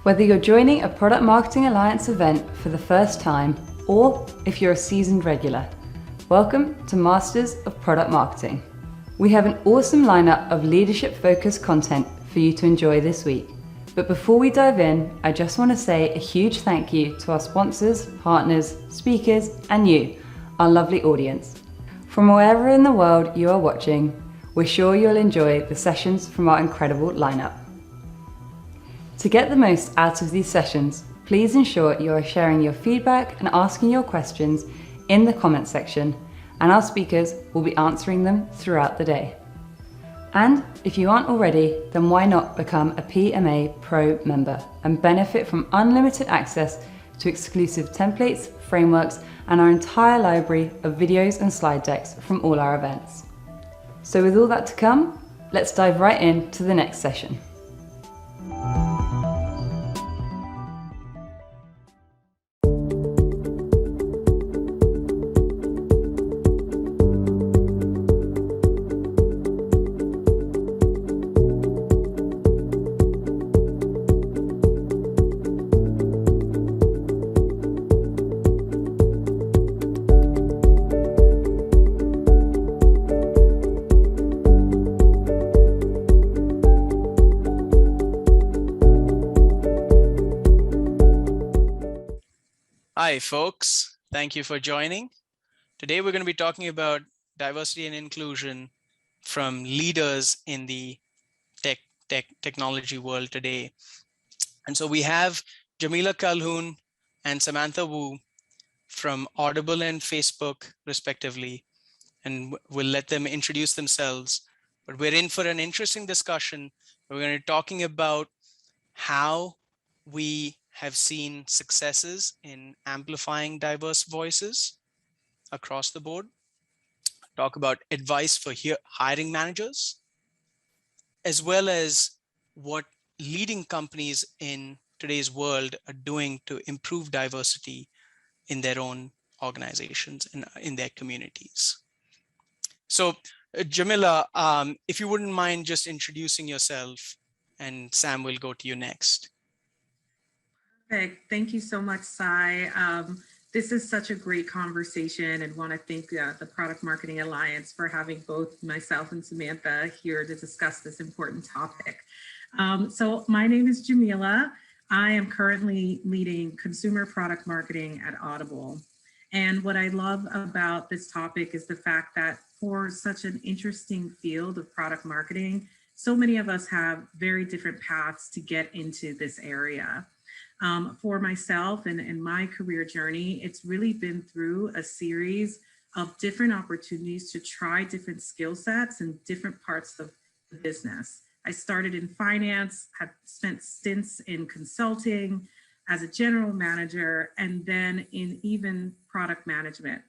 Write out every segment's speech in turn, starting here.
Whether you're joining a Product Marketing Alliance event for the first time, or if you're a seasoned regular, welcome to Masters of Product Marketing. We have an awesome lineup of leadership-focused content for you to enjoy this week. But before we dive in, I just want to say a huge thank you to our sponsors, partners, speakers, and you, our lovely audience. From wherever in the world you are watching, we're sure you'll enjoy the sessions from our incredible lineup. To get the most out of these sessions, please ensure you are sharing your feedback and asking your questions in the comment section, and our speakers will be answering them throughout the day. And if you aren't already, then why not become a PMA Pro member and benefit from unlimited access to exclusive templates, frameworks, and our entire library of videos and slide decks from all our events. So with all that to come, let's dive right into the next session. Hi, folks. Thank you for joining. Today, we're going to be talking about diversity and inclusion from leaders in the technology world today. And so we have Jamila Calhoun and Samantha Woo from Audible and Facebook, respectively, and we'll let them introduce themselves. But we're in for an interesting discussion. We're going to be talking about how we have seen successes in amplifying diverse voices across the board, talk about advice for hiring managers, as well as what leading companies in today's world are doing to improve diversity in their own organizations and in their communities. So Jamila, if you wouldn't mind just introducing yourself, and Sam will go to you next. Perfect. Thank you so much, Sai. This is such a great conversation, and want to thank the Product Marketing Alliance for having both myself and Samantha here to discuss this important topic. So my name is Jamila. I am currently leading consumer product marketing at Audible. And what I love about this topic is the fact that for such an interesting field of product marketing, so many of us have very different paths to get into this area. For myself and my career journey, it's really been through a series of different opportunities to try different skill sets in different parts of the business. I started in finance, have spent stints in consulting as a general manager, and then in even product management.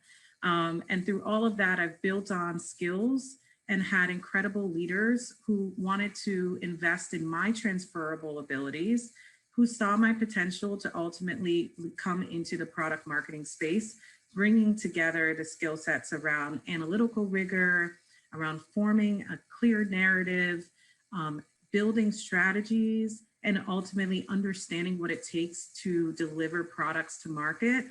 And through all of that, I've built on skills and had incredible leaders who wanted to invest in my transferable abilities, who saw my potential to ultimately come into the product marketing space, bringing together the skill sets around analytical rigor, around forming a clear narrative, building strategies, and ultimately understanding what it takes to deliver products to market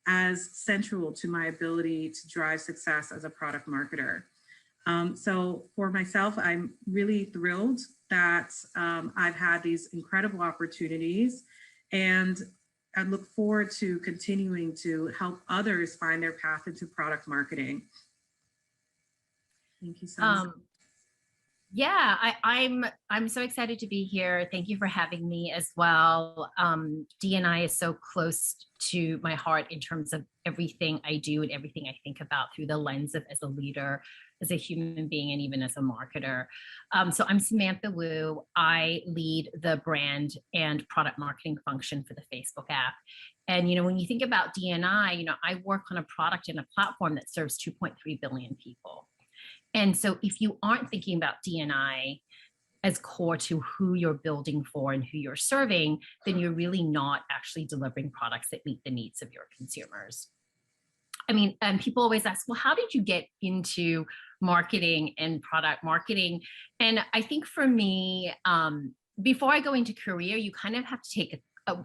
as central to my ability to drive success as a product marketer. So for myself, I'm really thrilled that I've had these incredible opportunities, and I look forward to continuing to help others find their path into product marketing. Thank you so much. Yeah, I'm so excited to be here. Thank you for having me as well. D&I is so close to my heart in terms of everything I do and everything I think about through the lens of as a leader, as a human being, and even as a marketer. So I'm Samantha Woo. I lead the brand and product marketing function for the Facebook app. And, when you think about D&I, I work on a product and a platform that serves 2.3 billion people. And so if you aren't thinking about D&I as core to who you're building for and who you're serving, then you're really not actually delivering products that meet the needs of your consumers. And people always ask, well, how did you get into marketing and product marketing? And I think for me, before I go into career, you kind of have to take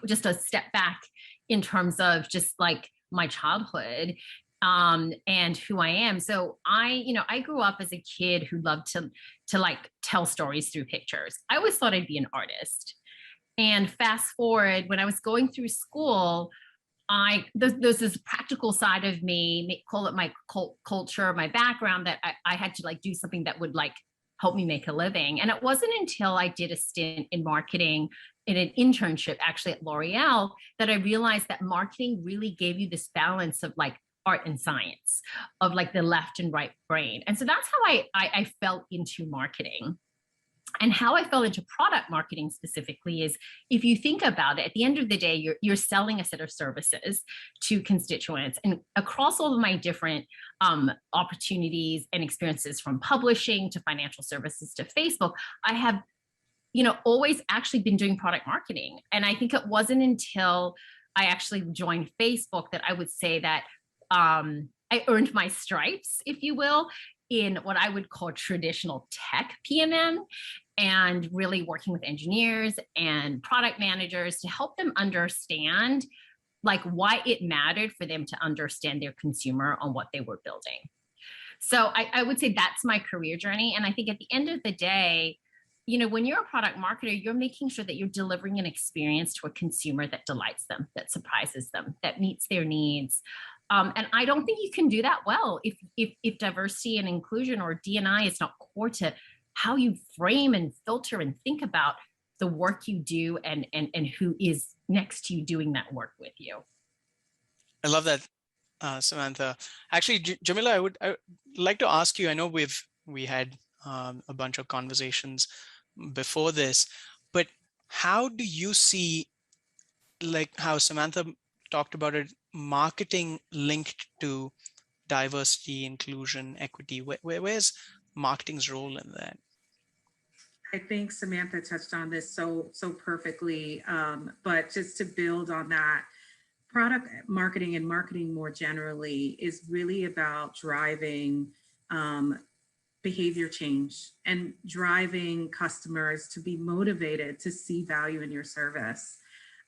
just a step back in terms of just like my childhood and who I am. So I grew up as a kid who loved to like tell stories through pictures. I always thought I'd be an artist. And fast forward, when I was going through school, there's this practical side of me, call it my culture, my background, that I had to like do something that would like help me make a living. And it wasn't until I did a stint in marketing in an internship actually at L'Oreal that I realized that marketing really gave you this balance of like art and science, of like the left and right brain. And so that's how I fell into marketing. And how I fell into product marketing specifically is, if you think about it, at the end of the day, you're selling a set of services to constituents. And across all of my different opportunities and experiences, from publishing to financial services to Facebook, I have, always actually been doing product marketing. And I think it wasn't until I actually joined Facebook that I would say that I earned my stripes, if you will, in what I would call traditional tech P&M, and really working with engineers and product managers to help them understand like why it mattered for them to understand their consumer on what they were building. So I would say that's my career journey. And I think at the end of the day, when you're a product marketer, you're making sure that you're delivering an experience to a consumer that delights them, that surprises them, that meets their needs. And I don't think you can do that well if diversity and inclusion, or D&I, is not core to how you frame and filter and think about the work you do and who is next to you doing that work with you. I love that, Samantha. Actually, Jamila, I would like to ask you, I know we had a bunch of conversations before this, but how do you see, like how Samantha talked about it, marketing linked to diversity, inclusion, equity? Where's marketing's role in that? I think Samantha touched on this so perfectly, but just to build on that, product marketing and marketing more generally is really about driving behavior change and driving customers to be motivated to see value in your service.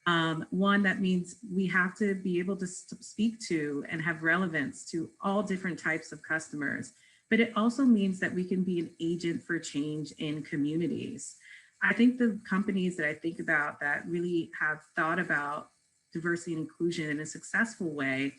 One, that means we have to be able to speak to and have relevance to all different types of customers. But it also means that we can be an agent for change in communities. I think the companies that I think about that really have thought about diversity and inclusion in a successful way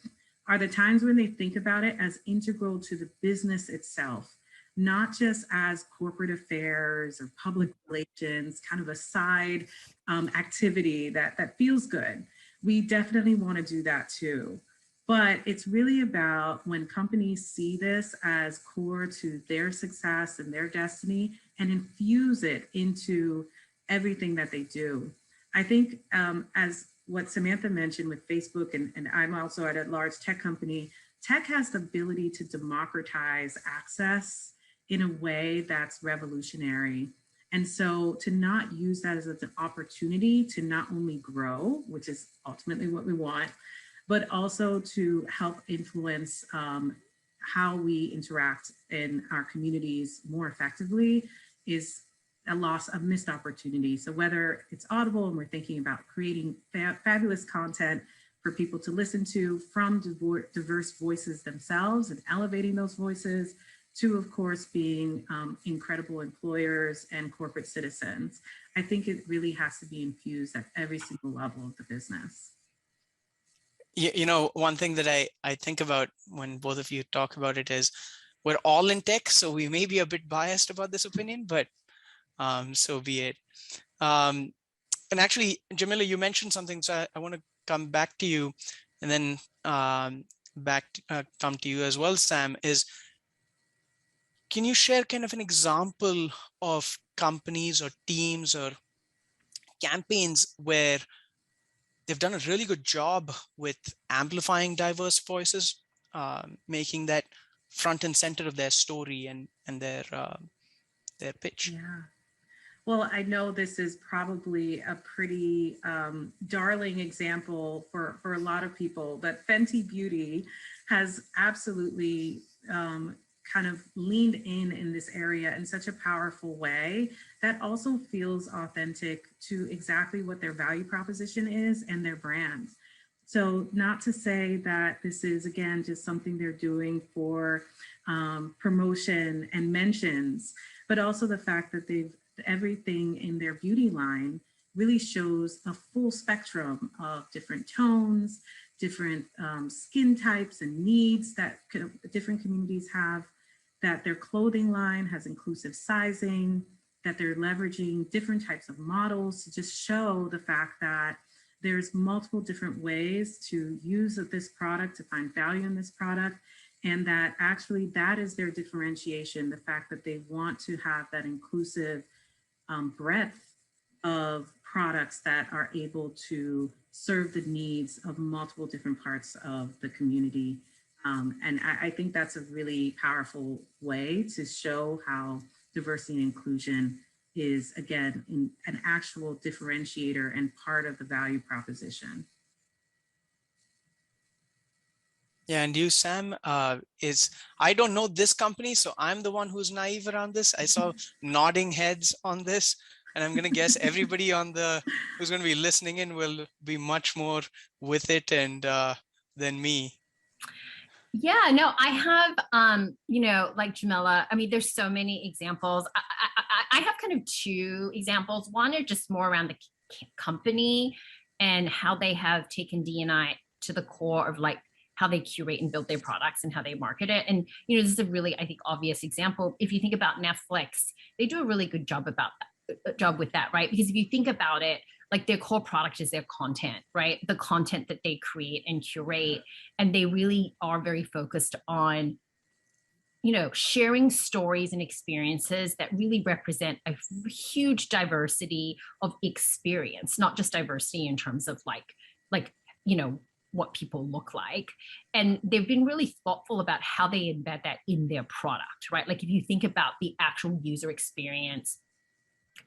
are the times when they think about it as integral to the business itself, not just as corporate affairs or public relations, kind of a side activity that feels good. We definitely want to do that too. But it's really about when companies see this as core to their success and their destiny and infuse it into everything that they do. I think as what Samantha mentioned with Facebook, and I'm also at a large tech company, tech has the ability to democratize access in a way that's revolutionary. And so to not use that as an opportunity to not only grow, which is ultimately what we want, but also to help influence how we interact in our communities more effectively is a missed opportunity. So whether it's Audible and we're thinking about creating fabulous content for people to listen to from diverse voices themselves and elevating those voices, to, of course, being incredible employers and corporate citizens, I think it really has to be infused at every single level of the business. One thing that I think about when both of you talk about it is we're all in tech, so we may be a bit biased about this opinion, but so be it. And actually, Jamila, you mentioned something, so I want to come back to you, and then come to you as well, Sam, is can you share kind of an example of companies or teams or campaigns where they've done a really good job with amplifying diverse voices, making that front and center of their story and their pitch? Yeah. Well, I know this is probably a pretty darling example for a lot of people, but Fenty Beauty has absolutely kind of leaned in this area in such a powerful way that also feels authentic to exactly what their value proposition is and their brand. So not to say that this is, again, just something they're doing for promotion and mentions, but also the fact that everything in their beauty line really shows a full spectrum of different tones, different skin types and needs that different communities have, that their clothing line has inclusive sizing, that they're leveraging different types of models to just show the fact that there's multiple different ways to use this product, to find value in this product, and that actually that is their differentiation, the fact that they want to have that inclusive breadth of products that are able to serve the needs of multiple different parts of the community. And I think that's a really powerful way to show how diversity and inclusion is, again, an actual differentiator and part of the value proposition. Yeah, and you, Sam, I don't know this company, so I'm the one who's naive around this. I saw nodding heads on this, and I'm going to guess everybody who's going to be listening in will be much more with it and than me. Yeah, no, I have, like Jamila, I mean, there's so many examples. I have kind of two examples. One are just more around the company and how they have taken D&I to the core of like how they curate and build their products and how they market it. And, this is a really, I think, obvious example. If you think about Netflix, they do a really good job with that, right? Because if you think about it, like their core product is their content, right? The content that they create and curate. And they really are very focused on, sharing stories and experiences that really represent a huge diversity of experience, not just diversity in terms of like, what people look like. And they've been really thoughtful about how they embed that in their product, right? Like if you think about the actual user experience,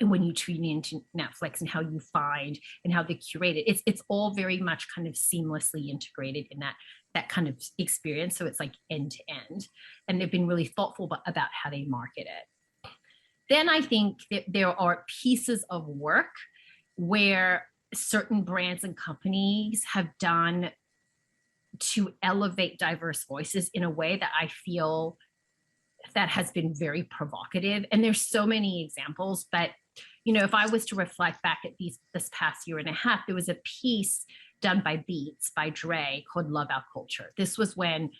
and when you tune into Netflix and how you find and how they curate it, it's all very much kind of seamlessly integrated in that kind of experience. So it's like end to end. And they've been really thoughtful about how they market it. Then I think that there are pieces of work where certain brands and companies have done to elevate diverse voices in a way that I feel that has been very provocative. And there's so many examples, but if I was to reflect back at this past year and a half, there was a piece done by Beats, by Dre, called Love Our Culture. This was when,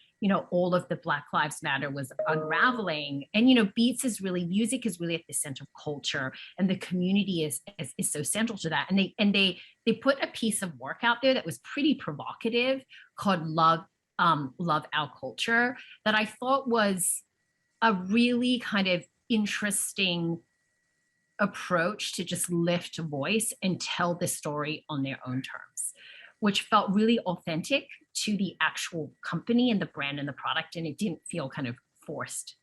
all of the Black Lives Matter was unraveling. And, Beats is really, music is really at the center of culture, and the community is so central to that. And they put a piece of work out there that was pretty provocative called Love Our Culture, that I thought was a really kind of interesting approach to just lift a voice and tell the story on their own terms, which felt really authentic to the actual company and the brand and the product. And it didn't feel kind of forced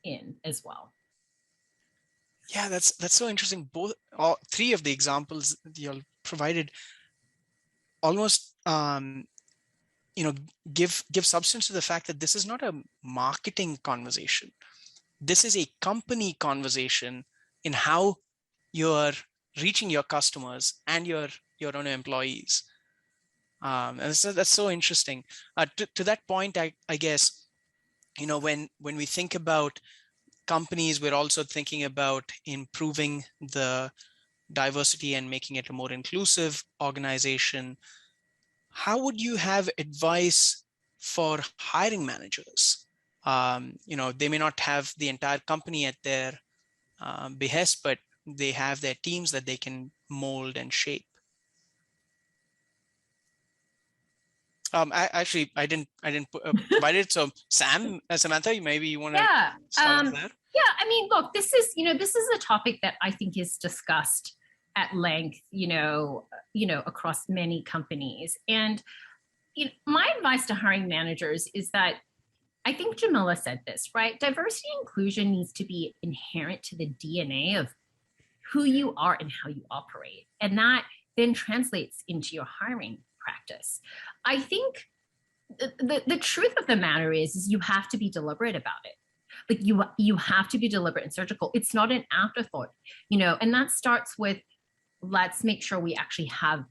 in as well. Yeah, that's so interesting. All three of the examples that you all provided almost give substance to the fact that this is not a marketing conversation. This is a company conversation in how you're reaching your customers and your own employees. And so that's so interesting. To that point, I guess, when we think about companies, we're also thinking about improving the diversity and making it a more inclusive organization. How would you have advice for hiring managers? They may not have the entire company at their behest, but they have their teams that they can mold and shape. I didn't provide it. So Samantha, maybe you want to start with that? Yeah, I mean, look, this is a topic that I think is discussed at length, across many companies. And my advice to hiring managers is that, I think Jamila said this, right? Diversity and inclusion needs to be inherent to the DNA of who you are and how you operate. And that then translates into your hiring practice. I think the truth of the matter is you have to be deliberate about it. Like you have to be deliberate and surgical. It's not an afterthought, and that starts with, let's make sure we actually have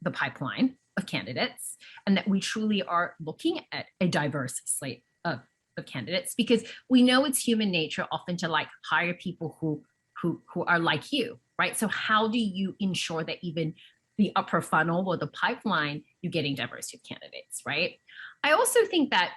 the pipeline of candidates and that we truly are looking at a diverse slate of candidates, because we know it's human nature often to like hire people who are like you, right? So how do you ensure that even the upper funnel or the pipeline, you're getting diversity of candidates, right? I also think that,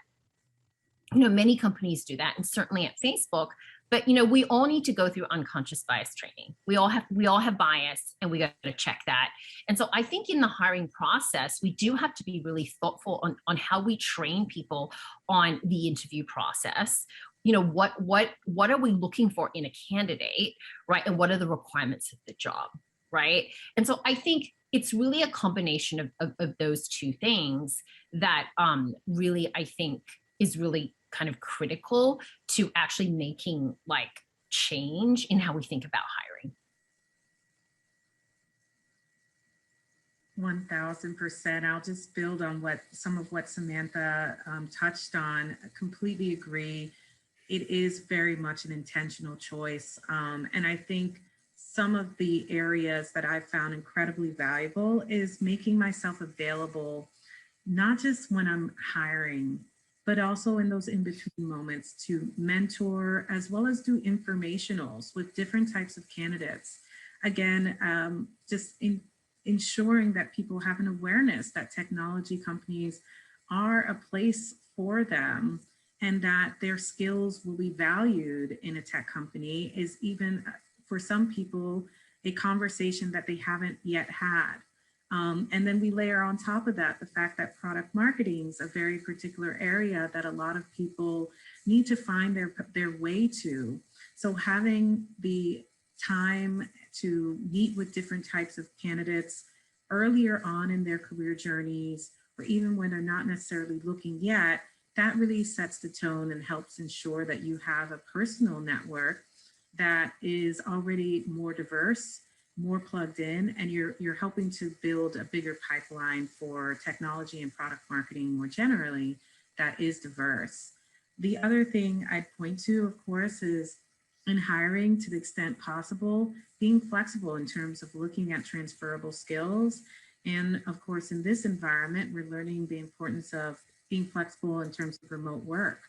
many companies do that, and certainly at Facebook, but we all need to go through unconscious bias training. We all have bias, and we got to check that. And so I think in the hiring process, we do have to be really thoughtful on how we train people on the interview process. What are we looking for in a candidate, right? And what are the requirements of the job, right? And so I think it's really a combination of those two things that really, I think, is really kind of critical to actually making like change in how we think about hiring. 1000%. I'll just build on some of what Samantha touched on. I completely agree. It is very much an intentional choice. And I think some of the areas that I've found incredibly valuable is making myself available, not just when I'm hiring, but also in those in-between moments to mentor, as well as do informationals with different types of candidates. Again, just ensuring that people have an awareness that technology companies are a place for them and that their skills will be valued in a tech company is even, for some people, a conversation that they haven't yet had. And then we layer on top of that the fact that product marketing is a very particular area that a lot of people need to find their way to. So having the time to meet with different types of candidates earlier on in their career journeys, or even when they're not necessarily looking yet, that really sets the tone and helps ensure that you have a personal network that is already more diverse, more plugged in, and you're helping to build a bigger pipeline for technology and product marketing more generally that is diverse. The other thing I'd point to, of course, is in hiring, to the extent possible, being flexible in terms of looking at transferable skills. And of course, in this environment, we're learning the importance of being flexible in terms of remote work.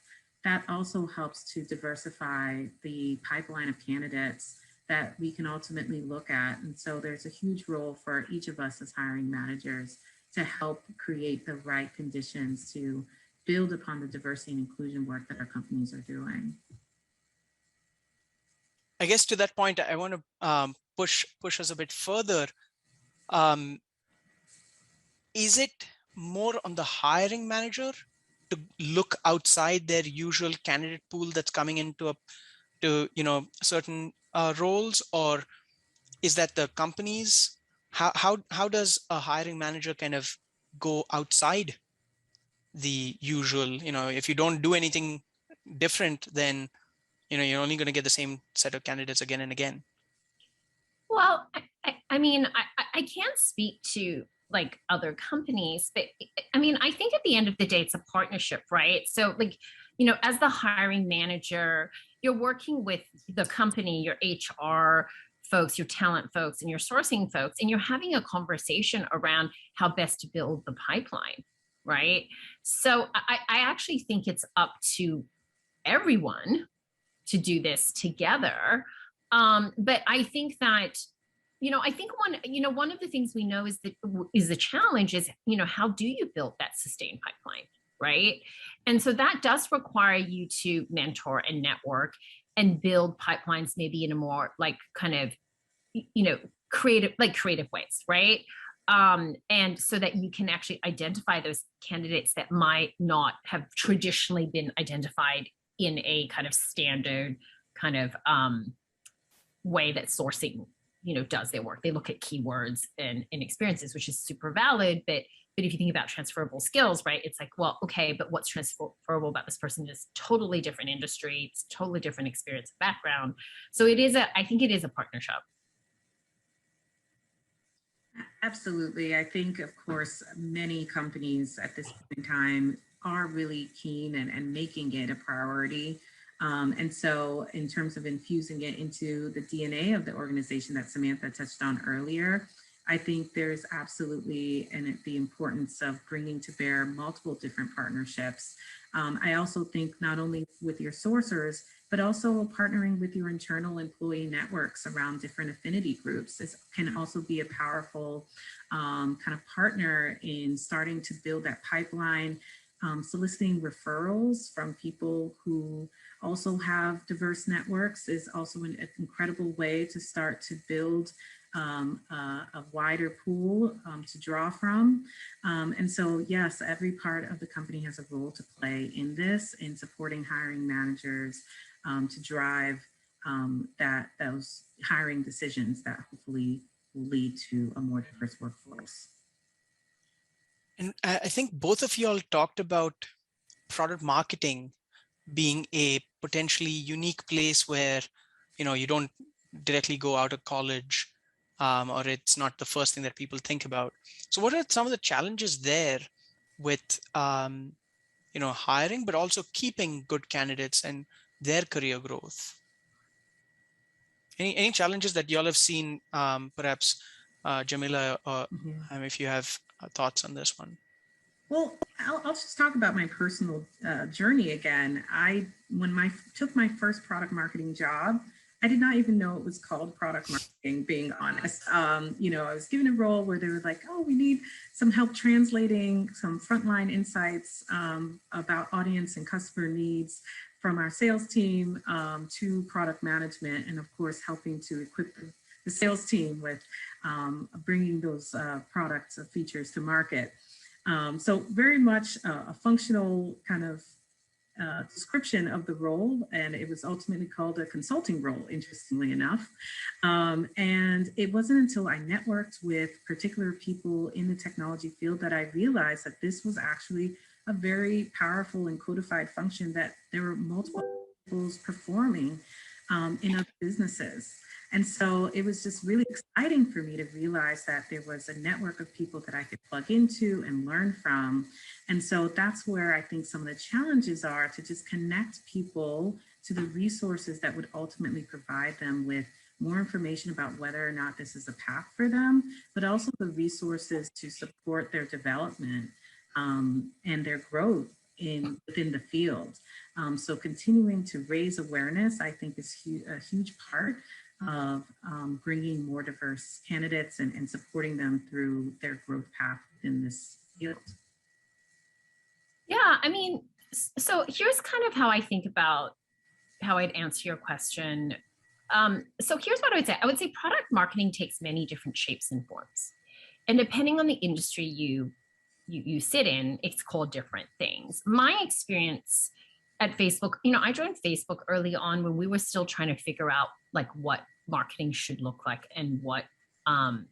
That also helps to diversify the pipeline of candidates that we can ultimately look at. And so there's a huge role for each of us as hiring managers to help create the right conditions to build upon the diversity and inclusion work that our companies are doing. I guess to that point, I want to push us a bit further. Is it more on the hiring manager to look outside their usual candidate pool that's coming into certain roles, or is that the companies? How does a hiring manager kind of go outside the usual? If you don't do anything different, then you're only going to get the same set of candidates again and again. Well, I mean, I can't speak to like other companies, but I mean, I think at the end of the day, it's a partnership, right? So like, as the hiring manager, you're working with the company, your HR folks, your talent folks, and your sourcing folks, and you're having a conversation around how best to build the pipeline, right? So I actually think it's up to everyone to do this together. But I think that, I think one of the things we know is the challenge is, how do you build that sustained pipeline, right? And so that does require you to mentor and network and build pipelines maybe in a more like kind of, creative ways, right? And so that you can actually identify those candidates that might not have traditionally been identified in a kind of standard kind of way that sourcing, does their work. They look at keywords and experiences, which is super valid. But if you think about transferable skills, right, it's like, well, okay, but what's transferable about this person is totally different industry. It's totally different experience and background. So I think it is a partnership. Absolutely. I think, of course, many companies at this point in time are really keen and making it a priority. And so, in terms of infusing it into the DNA of the organization that Samantha touched on earlier, I think there's absolutely the importance of bringing to bear multiple different partnerships. I also think not only with your sourcers, but also partnering with your internal employee networks around different affinity groups can also be a powerful kind of partner in starting to build that pipeline, soliciting referrals from people who also have diverse networks is also an incredible way to start to build a wider pool to draw from. And so, yes, every part of the company has a role to play in this, in supporting hiring managers to drive those hiring decisions that hopefully will lead to a more diverse workforce. And I think both of you all talked about product marketing being a potentially unique place where, you don't directly go out of college, or it's not the first thing that people think about. So what are some of the challenges there with, hiring, but also keeping good candidates and their career growth? Any challenges that y'all have seen, perhaps Jamila, or if you have thoughts on this one? Well, I'll just talk about my personal journey again. When I took my first product marketing job, I did not even know it was called product marketing, being honest. I was given a role where they were like, oh, we need some help translating some frontline insights about audience and customer needs from our sales team to product management, and of course, helping to equip the sales team with bringing those products or features to market. So very much a functional kind of description of the role, and it was ultimately called a consulting role, interestingly enough. And it wasn't until I networked with particular people in the technology field that I realized that this was actually a very powerful and codified function that there were multiple people performing in other businesses. And so it was just really exciting for me to realize that there was a network of people that I could plug into and learn from. And so that's where I think some of the challenges are, to just connect people to the resources that would ultimately provide them with more information about whether or not this is a path for them, but also the resources to support their development and their growth within the field. So continuing to raise awareness, I think, is a huge part of bringing more diverse candidates and supporting them through their growth path in this field. Yeah, I mean, so here's kind of how I think about how I'd answer your question. So here's what I would say. I would say product marketing takes many different shapes and forms. And depending on the industry you sit in, it's called different things. My experience at Facebook, I joined Facebook early on when we were still trying to figure out like what marketing should look like and what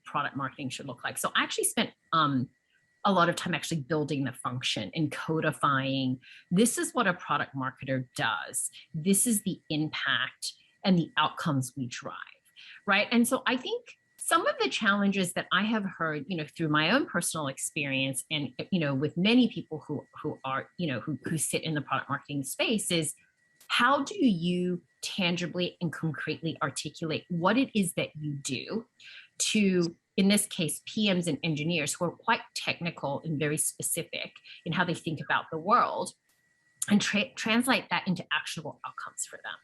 product marketing should look like. So I actually spent a lot of time actually building the function and codifying. This is what a product marketer does. This is the impact and the outcomes we drive, right? And so I think some of the challenges that I have heard, through my own personal experience and, with many people who are, who sit in the product marketing space is, how do you tangibly and concretely articulate what it is that you do to, in this case, PMs and engineers who are quite technical and very specific in how they think about the world, and translate that into actionable outcomes for them,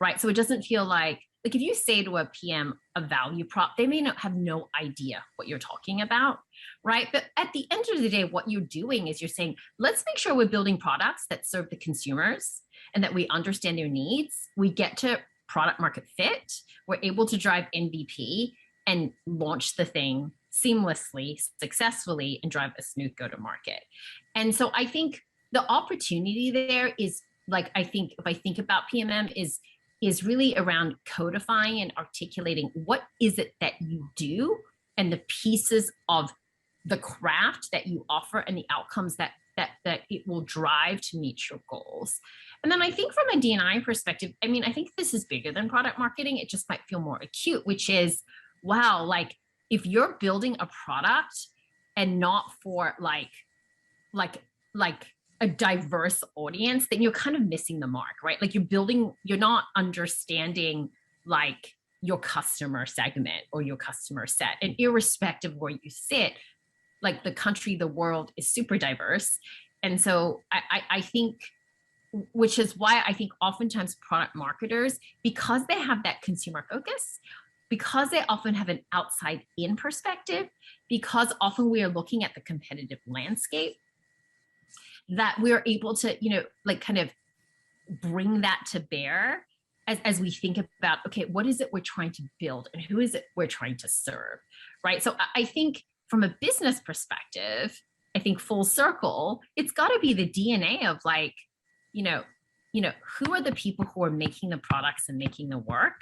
right? So it doesn't feel like if you say to a PM a value prop, they may not have no idea what you're talking about, right? But at the end of the day, what you're doing is you're saying, let's make sure we're building products that serve the consumers and that we understand their needs. We get to product market fit. We're able to drive MVP and launch the thing seamlessly, successfully, and drive a smooth go-to-market. And so I think the opportunity there is, I think if I think about PMM is really around codifying and articulating what is it that you do and the pieces of the craft that you offer and the outcomes that it will drive to meet your goals. And then I think from a D&I perspective, I think this is bigger than product marketing. It just might feel more acute, which is, wow, if you're building a product and not for like a diverse audience, then you're kind of missing the mark, right? Like you're not understanding like your customer segment or your customer set. And irrespective of where you sit, like the country, the world is super diverse. And so I think, which is why I think oftentimes product marketers, because they have that consumer focus, because they often have an outside in perspective, because often we are looking at the competitive landscape, that we're able to, like kind of bring that to bear as we think about, okay, what is it we're trying to build and who is it we're trying to serve, right? So I think from a business perspective, I think full circle, it's got to be the DNA of like, who are the people who are making the products and making the work,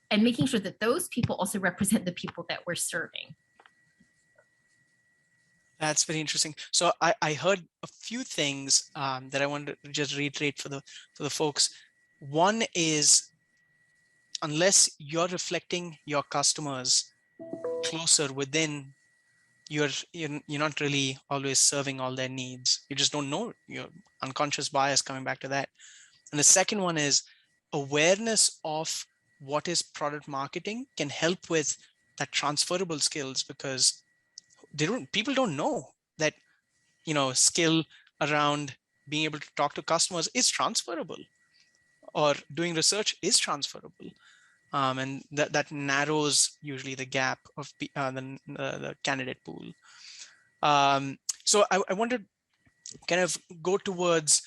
and making sure that those people also represent the people that we're serving. That's very interesting. So I heard a few things that I wanted to just reiterate for the folks. One is, unless you're reflecting your customers closer within, you're not really always serving all their needs. You just don't know. Your unconscious bias, coming back to that. And the second one is awareness of what is product marketing can help with that transferable skills, because people don't know that, skill around being able to talk to customers is transferable, or doing research is transferable. And that narrows usually the gap of the candidate pool. So I want to kind of go towards,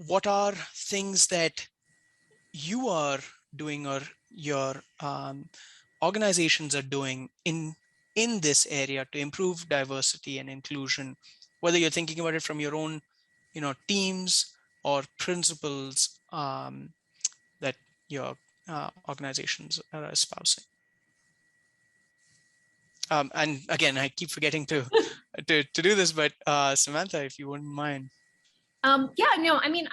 what are things that you are doing or your organizations are doing in this area to improve diversity and inclusion, whether you're thinking about it from your own, teams or principles that your organizations are espousing. And again, I keep forgetting to do this, but Samantha, if you wouldn't mind. Yeah, no, I mean,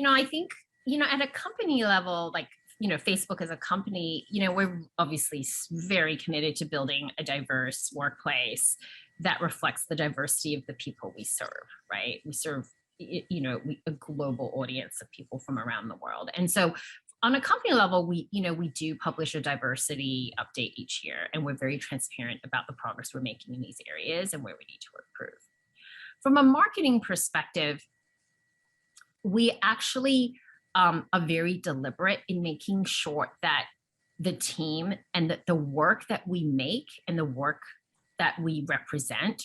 I think, at a company level, like, Facebook as a company, we're obviously very committed to building a diverse workplace that reflects the diversity of the people we serve, right? We serve, a global audience of people from around the world. And so on a company level, we do publish a diversity update each year, and we're very transparent about the progress we're making in these areas and where we need to improve. From a marketing perspective, we actually are very deliberate in making sure that the team and that the work that we make and the work that we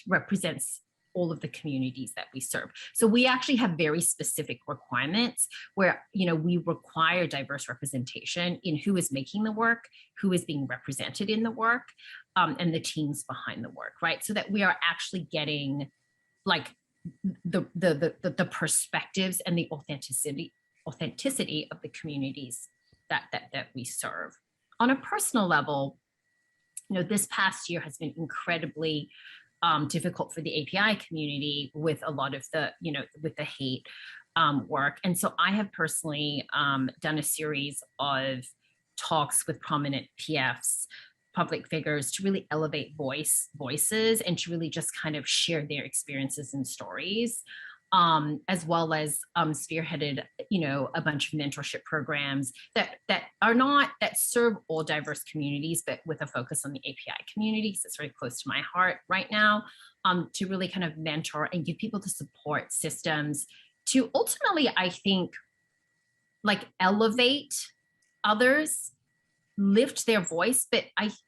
represents all of the communities that we serve. So we actually have very specific requirements where, we require diverse representation in who is making the work, who is being represented in the work, and the teams behind the work, right? So that we are actually getting like the perspectives and the authenticity of the communities that we serve. On a personal level, this past year has been incredibly difficult for the API community with a lot of the, with the hate work. And so I have personally done a series of talks with prominent PFs, public figures, to really elevate voices and to really just kind of share their experiences and stories, as well as spearheaded, a bunch of mentorship programs that serve all diverse communities, but with a focus on the API community. So it's very close to my heart right now, to really kind of mentor and give people the support systems to ultimately, I think, like elevate others, lift their voice. But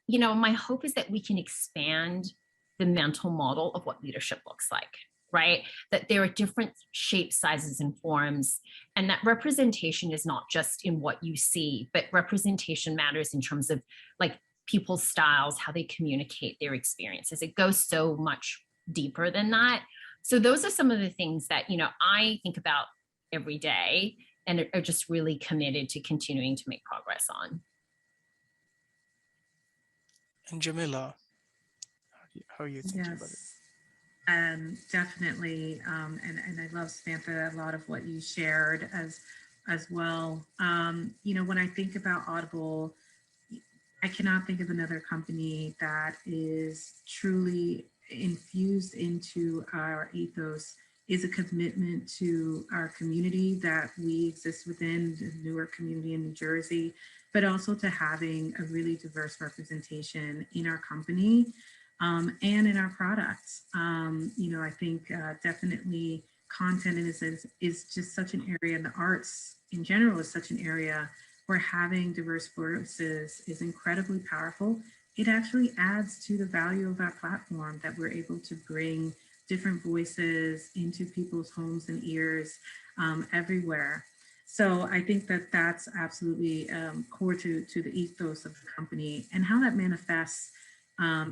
my hope is that we can expand the mental model of what leadership looks like, right? That there are different shapes, sizes, and forms, and that representation is not just in what you see, but representation matters in terms of like people's styles, how they communicate their experiences. It goes so much deeper than that. So those are some of the things that, I think about every day and are just really committed to continuing to make progress on. And Jamila, how are you thinking about it? Definitely, and I love, Samantha, a lot of what you shared as well. When I think about Audible, I cannot think of another company that is truly infused into our ethos, is a commitment to our community that we exist within, the Newark community in New Jersey, but also to having a really diverse representation in our company and in our products. I think definitely content in a sense is just such an area, and the arts in general is such an area where having diverse voices is incredibly powerful. It actually adds to the value of our platform that we're able to bring different voices into people's homes and ears everywhere. So I think that that's absolutely core to the ethos of the company, and how that manifests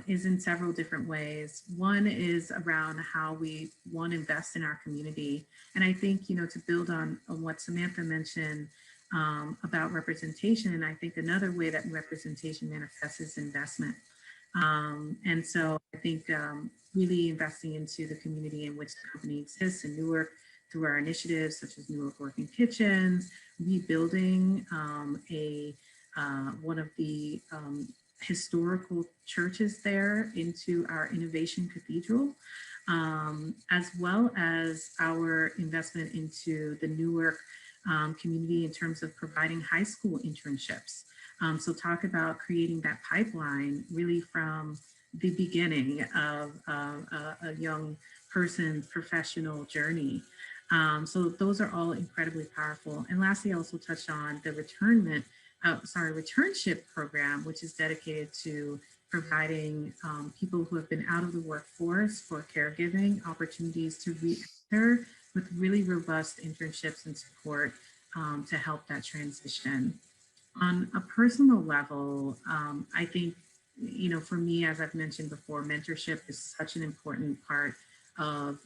is in several different ways. One is around how we want to invest in our community. And I think, to build on what Samantha mentioned about representation, and I think another way that representation manifests is investment. And so I think really investing into the community in which the company exists in Newark through our initiatives such as Newark Working Kitchens, rebuilding one of the historical churches there into our innovation cathedral, as well as our investment into the Newark community in terms of providing high school internships. So talk about creating that pipeline really from the beginning of a young person's professional journey. So those are all incredibly powerful. And lastly, I also touched on the returnship program, which is dedicated to providing people who have been out of the workforce for caregiving opportunities to re-enter with really robust internships and support to help that transition. On a personal level, I think, for me, as I've mentioned before, mentorship is such an important part of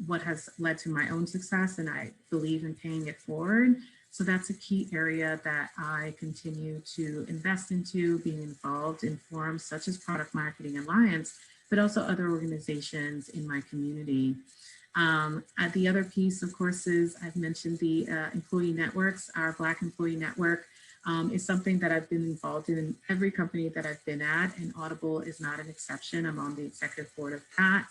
what has led to my own success, and I believe in paying it forward. So that's a key area that I continue to invest into, being involved in forums such as Product Marketing Alliance, but also other organizations in my community. The other piece, of course, is I've mentioned the employee networks. Our Black Employee Network is something that I've been involved in every company that I've been at, and Audible is not an exception. I'm on the executive board of that.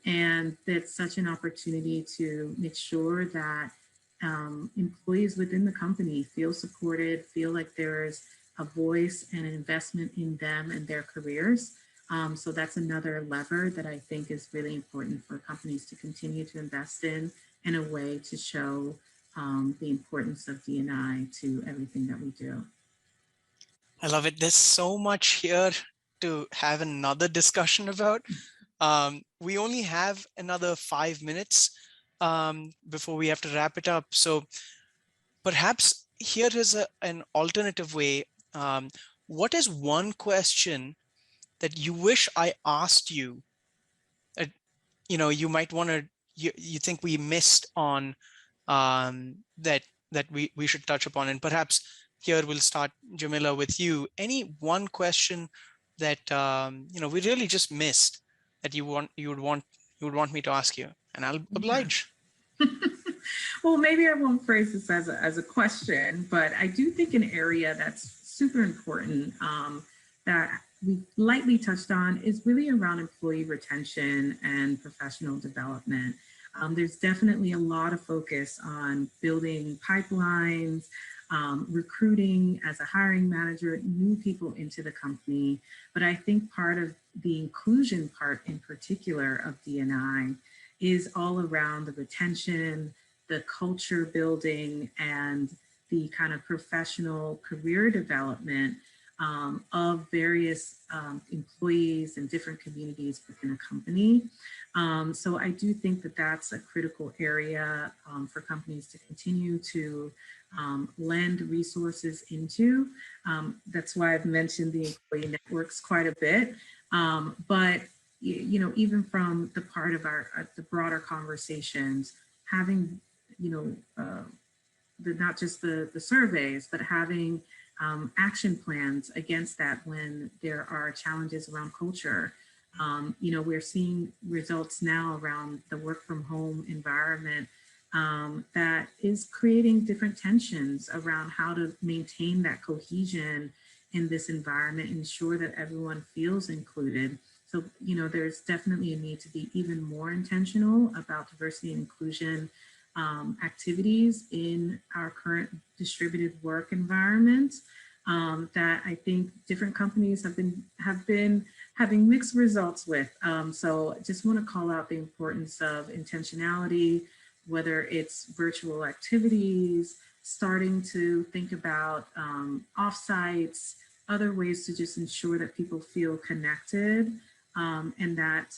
And it's such an opportunity to make sure that employees within the company feel supported, feel like there's a voice and an investment in them and their careers. So that's another lever that I think is really important for companies to continue to invest in a way to show the importance of D&I to everything that we do. I love it. There's so much here to have another discussion about. We only have another 5 minutes before we have to wrap it up. So perhaps here is an alternative way. What is one question that you wish I asked you? You might want to, you think we missed on that we should touch upon. And perhaps here we'll start, Jamila, with you. Any one question that we really just missed that you would want me to ask you, and I'll oblige. Well, maybe I won't phrase this as a question, but I do think an area that's super important that we lightly touched on is really around employee retention and professional development. There's definitely a lot of focus on building pipelines, recruiting as a hiring manager, new people into the company. But I think part of the inclusion part in particular of D&I is all around the retention, the culture building, and the kind of professional career development of various employees in different communities within a company. So I do think that that's a critical area for companies to continue to lend resources into. That's why I've mentioned the employee networks quite a bit. But even from the part of the broader conversations, having not just the surveys, but having action plans against that when there are challenges around culture. We're seeing results now around the work from home environment that is creating different tensions around how to maintain that cohesion in this environment, ensure that everyone feels included. So, there's definitely a need to be even more intentional about diversity and inclusion activities in our current distributed work environment that I think different companies have been having mixed results with. So I just want to call out the importance of intentionality, whether it's virtual activities, starting to think about offsites, other ways to just ensure that people feel connected and that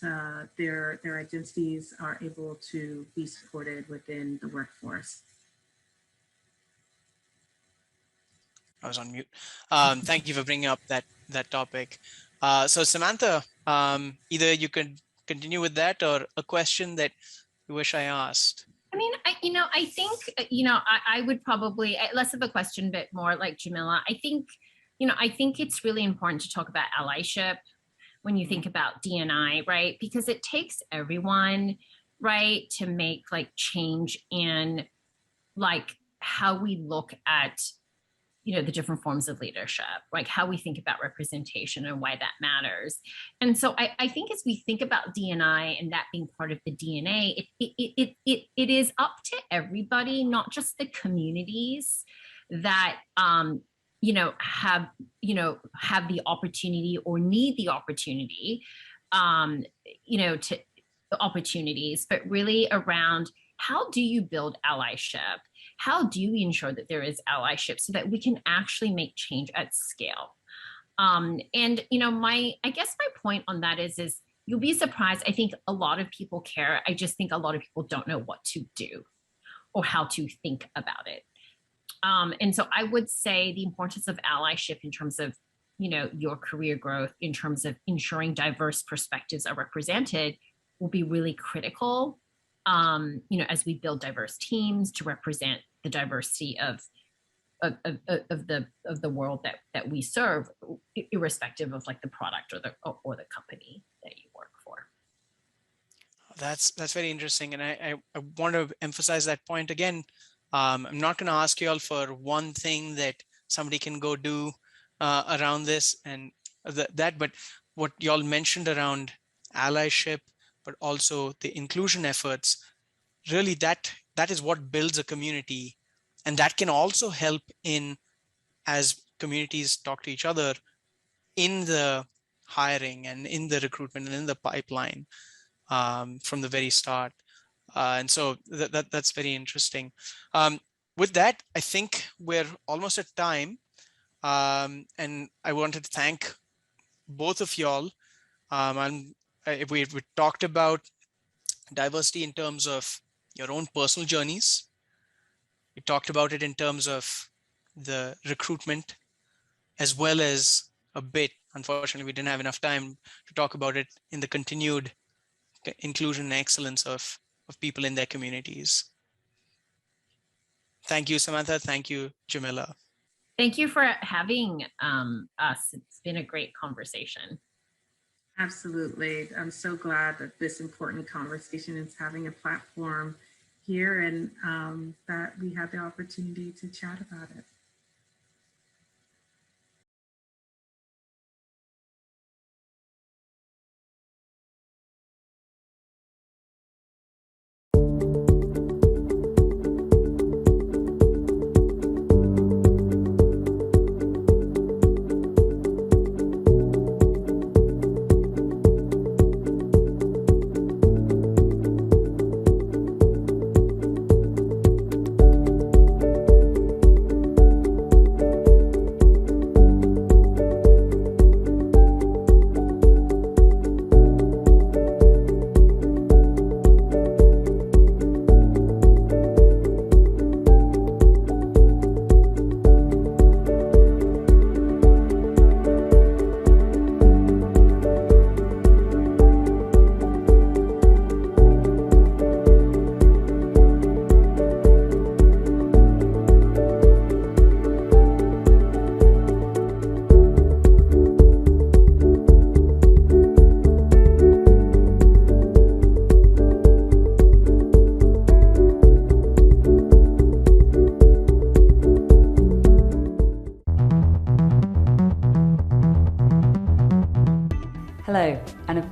their identities are able to be supported within the workforce. I was on mute. Thank you for bringing up that topic. So Samantha, either you could continue with that or a question that you wish I asked. I mean, I think, I would probably, less of a question, but more like Jamila. I think it's really important to talk about allyship when you think about D&I, right? Because it takes everyone, right, to make like change in like how we look at the different forms of leadership, like how we think about representation and why that matters. And so I think as we think about D&I and that being part of the DNA, it is up to everybody, not just the communities that have the opportunity or need the opportunity, to opportunities, but really around how do you build allyship? How do we ensure that there is allyship so that we can actually make change at scale? I guess my point on that is you'll be surprised. I think a lot of people care. I just think a lot of people don't know what to do or how to think about it. And so I would say the importance of allyship in terms of, your career growth, in terms of ensuring diverse perspectives are represented, will be really critical. As we build diverse teams to represent the diversity of the world that we serve, irrespective of like the product or the company that you work for. That's very interesting, and I want to emphasize that point again. I'm not going to ask you all for one thing that somebody can go do around this and that, but what y'all mentioned around allyship, but also the inclusion efforts, really that is what builds a community. And that can also help in, as communities talk to each other, in the hiring and in the recruitment and in the pipeline from the very start. And so that's very interesting. With that, I think we're almost at time. And I wanted to thank both of y'all. We talked about diversity in terms of your own personal journeys. We talked about it in terms of the recruitment, as well as a bit, unfortunately, we didn't have enough time to talk about it in the continued inclusion and excellence of people in their communities. Thank you, Samantha. Thank you, Jamila. Thank you for having us. It's been a great conversation. Absolutely. I'm so glad that this important conversation is having a platform here and that we had the opportunity to chat about it.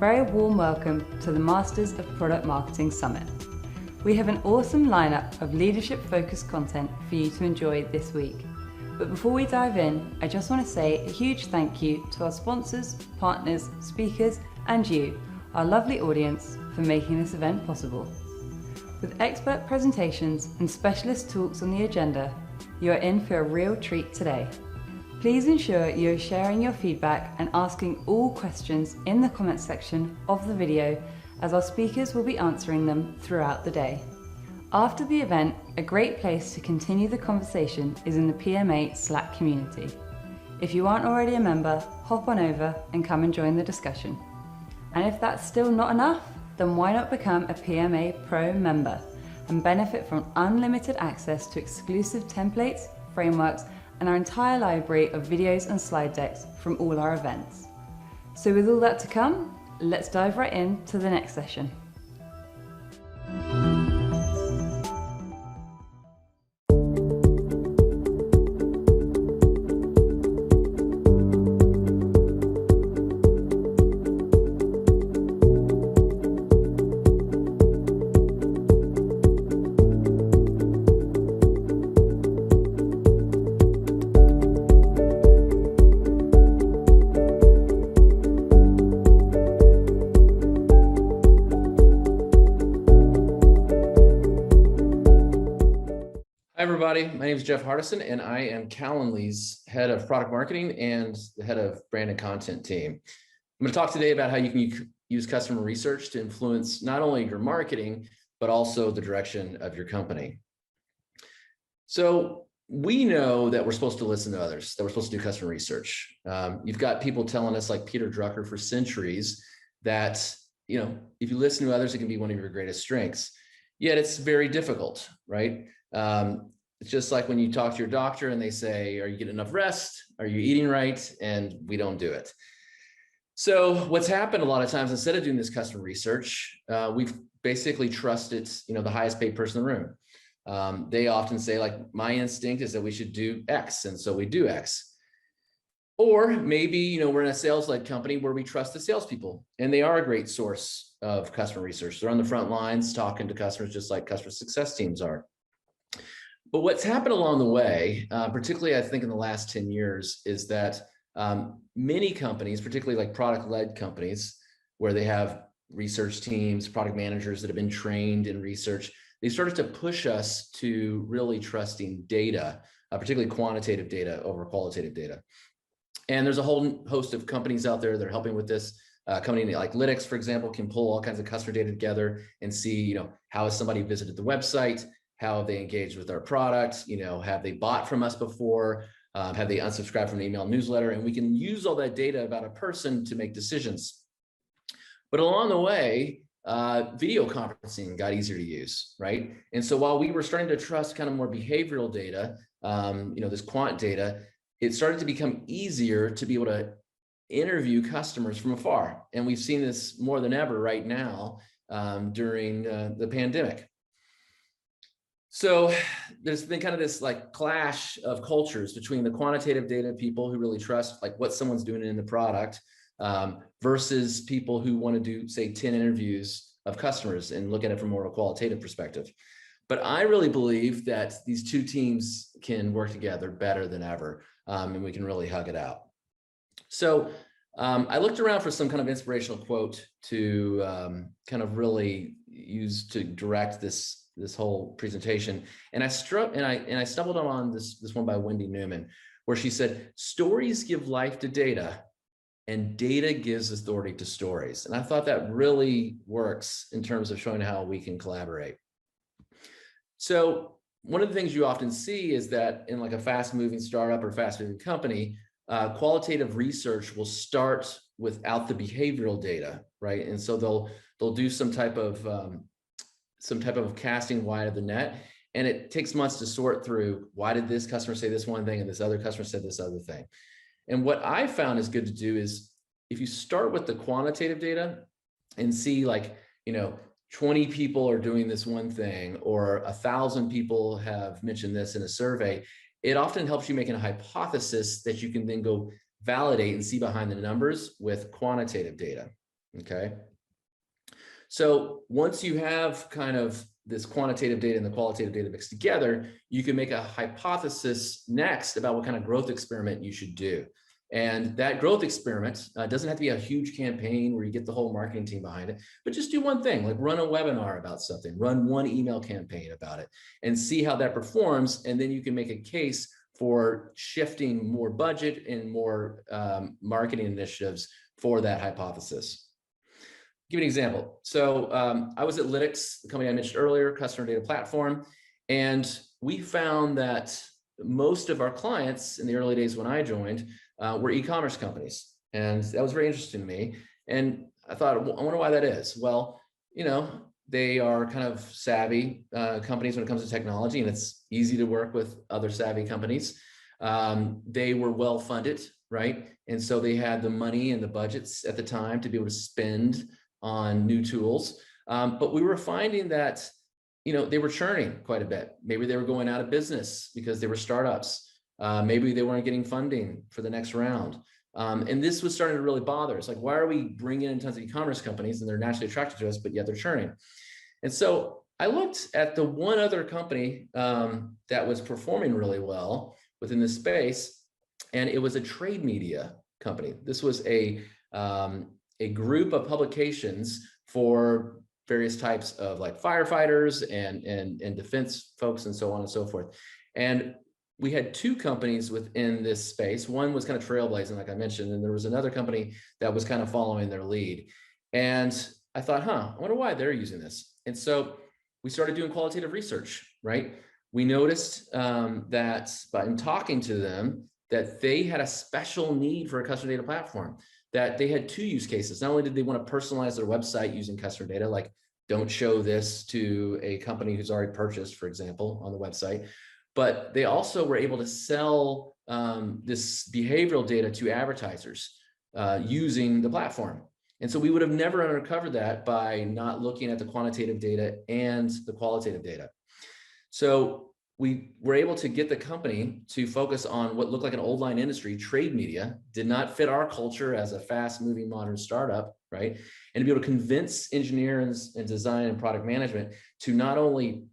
very warm welcome to the Masters of Product Marketing Summit. We have an awesome lineup of leadership-focused content for you to enjoy this week. But before we dive in, I just want to say a huge thank you to our sponsors, partners, speakers, and you, our lovely audience, for making this event possible. With expert presentations and specialist talks on the agenda, you are in for a real treat today. Please ensure you are sharing your feedback and asking all questions in the comments section of the video, as our speakers will be answering them throughout the day. After the event, a great place to continue the conversation is in the PMA Slack community. If you aren't already a member, hop on over and come and join the discussion. And if that's still not enough, then why not become a PMA Pro member and benefit from unlimited access to exclusive templates, frameworks, and our entire library of videos and slide decks from all our events. So with all that to come, let's dive right into the next session. Hi, everybody. My name is Jeff Hardison, and I am Calendly's head of product marketing and the head of brand and content team. I'm going to talk today about how you can use customer research to influence not only your marketing, but also the direction of your company. So we know that we're supposed to listen to others, that we're supposed to do customer research. You've got people telling us, like Peter Drucker for centuries, that if you listen to others, it can be one of your greatest strengths. Yet it's very difficult, right? It's just like when you talk to your doctor and they say, are you getting enough rest? Are you eating right? And we don't do it. So what's happened a lot of times, instead of doing this customer research, we've basically trusted, the highest paid person in the room. They often say, like, my instinct is that we should do X. And so we do X. Or maybe, we're in a sales-led company where we trust the salespeople, and they are a great source of customer research. They're on the front lines talking to customers just like customer success teams are. But what's happened along the way, particularly I think in the last 10 years, is that many companies, particularly like product-led companies, where they have research teams, product managers that have been trained in research, they started to push us to really trusting data, particularly quantitative data over qualitative data. And there's a whole host of companies out there that are helping with this. A company like Lytics, for example, can pull all kinds of customer data together and see, how has somebody visited the website? How have they engaged with our product? Have they bought from us before? Have they unsubscribed from an email newsletter? And we can use all that data about a person to make decisions. But along the way, video conferencing got easier to use, right? And so while we were starting to trust kind of more behavioral data, this quant data, it started to become easier to be able to interview customers from afar. And we've seen this more than ever right now during the pandemic. So there's been kind of this like clash of cultures between the quantitative data people who really trust like what someone's doing in the product versus people who want to do, say, 10 interviews of customers and look at it from more of a qualitative perspective. But I really believe that these two teams can work together better than ever, and we can really hug it out. So I looked around for some kind of inspirational quote to kind of really use to direct this whole presentation, and I stumbled on this one by Wendy Newman, where she said, "Stories give life to data, and data gives authority to stories." And I thought that really works in terms of showing how we can collaborate. So one of the things you often see is that in like a fast-moving startup or fast-moving company, qualitative research will start without the behavioral data, right? And so they'll do some type of casting wide of the net, and it takes months to sort through, why did this customer say this one thing and this other customer said this other thing? And what I found is good to do is, if you start with the quantitative data and see, like, 20 people are doing this one thing, or 1,000 people have mentioned this in a survey, it often helps you make a hypothesis that you can then go validate and see behind the numbers with quantitative data. Okay. So once you have kind of this quantitative data and the qualitative data mixed together, you can make a hypothesis next about what kind of growth experiment you should do. And that growth experiment doesn't have to be a huge campaign where you get the whole marketing team behind it, but just do one thing, like run a webinar about something, run one email campaign about it, and see how that performs. And then you can make a case for shifting more budget and more marketing initiatives for that hypothesis. Give you an example. So I was at Lytics, the company I mentioned earlier, customer data platform, and we found that most of our clients in the early days when I joined were e-commerce companies. And that was very interesting to me. And I thought, I wonder why that is. Well, you know, they are kind of savvy companies when it comes to technology, and it's easy to work with other savvy companies. They were well funded, right? And so they had the money and the budgets at the time to be able to spend on new tools. But we were finding that, you know, they were churning quite a bit. Maybe they were going out of business because they were startups. Maybe they weren't getting funding for the next round. And this was starting to really bother us. Like, why are we bringing in tons of e-commerce companies and they're naturally attracted to us, but yet they're churning? And so I looked at the one other company that was performing really well within this space, and it was a trade media company. This was a group of publications for various types of like firefighters and defense folks and so on and so forth. And we had two companies within this space. One was kind of trailblazing, like I mentioned, and there was another company that was kind of following their lead. And I thought, I wonder why they're using this. And so we started doing qualitative research, right? We noticed that by talking to them, that they had a special need for a customer data platform, that they had two use cases. Not only did they want to personalize their website using customer data, like don't show this to a company who's already purchased, for example, on the website, but they also were able to sell this behavioral data to advertisers using the platform. And so we would have never uncovered that by not looking at the quantitative data and the qualitative data. So we were able to get the company to focus on what looked like an old line industry, trade media, did not fit our culture as a fast moving modern startup, right? And to be able to convince engineers and design and product management to not only,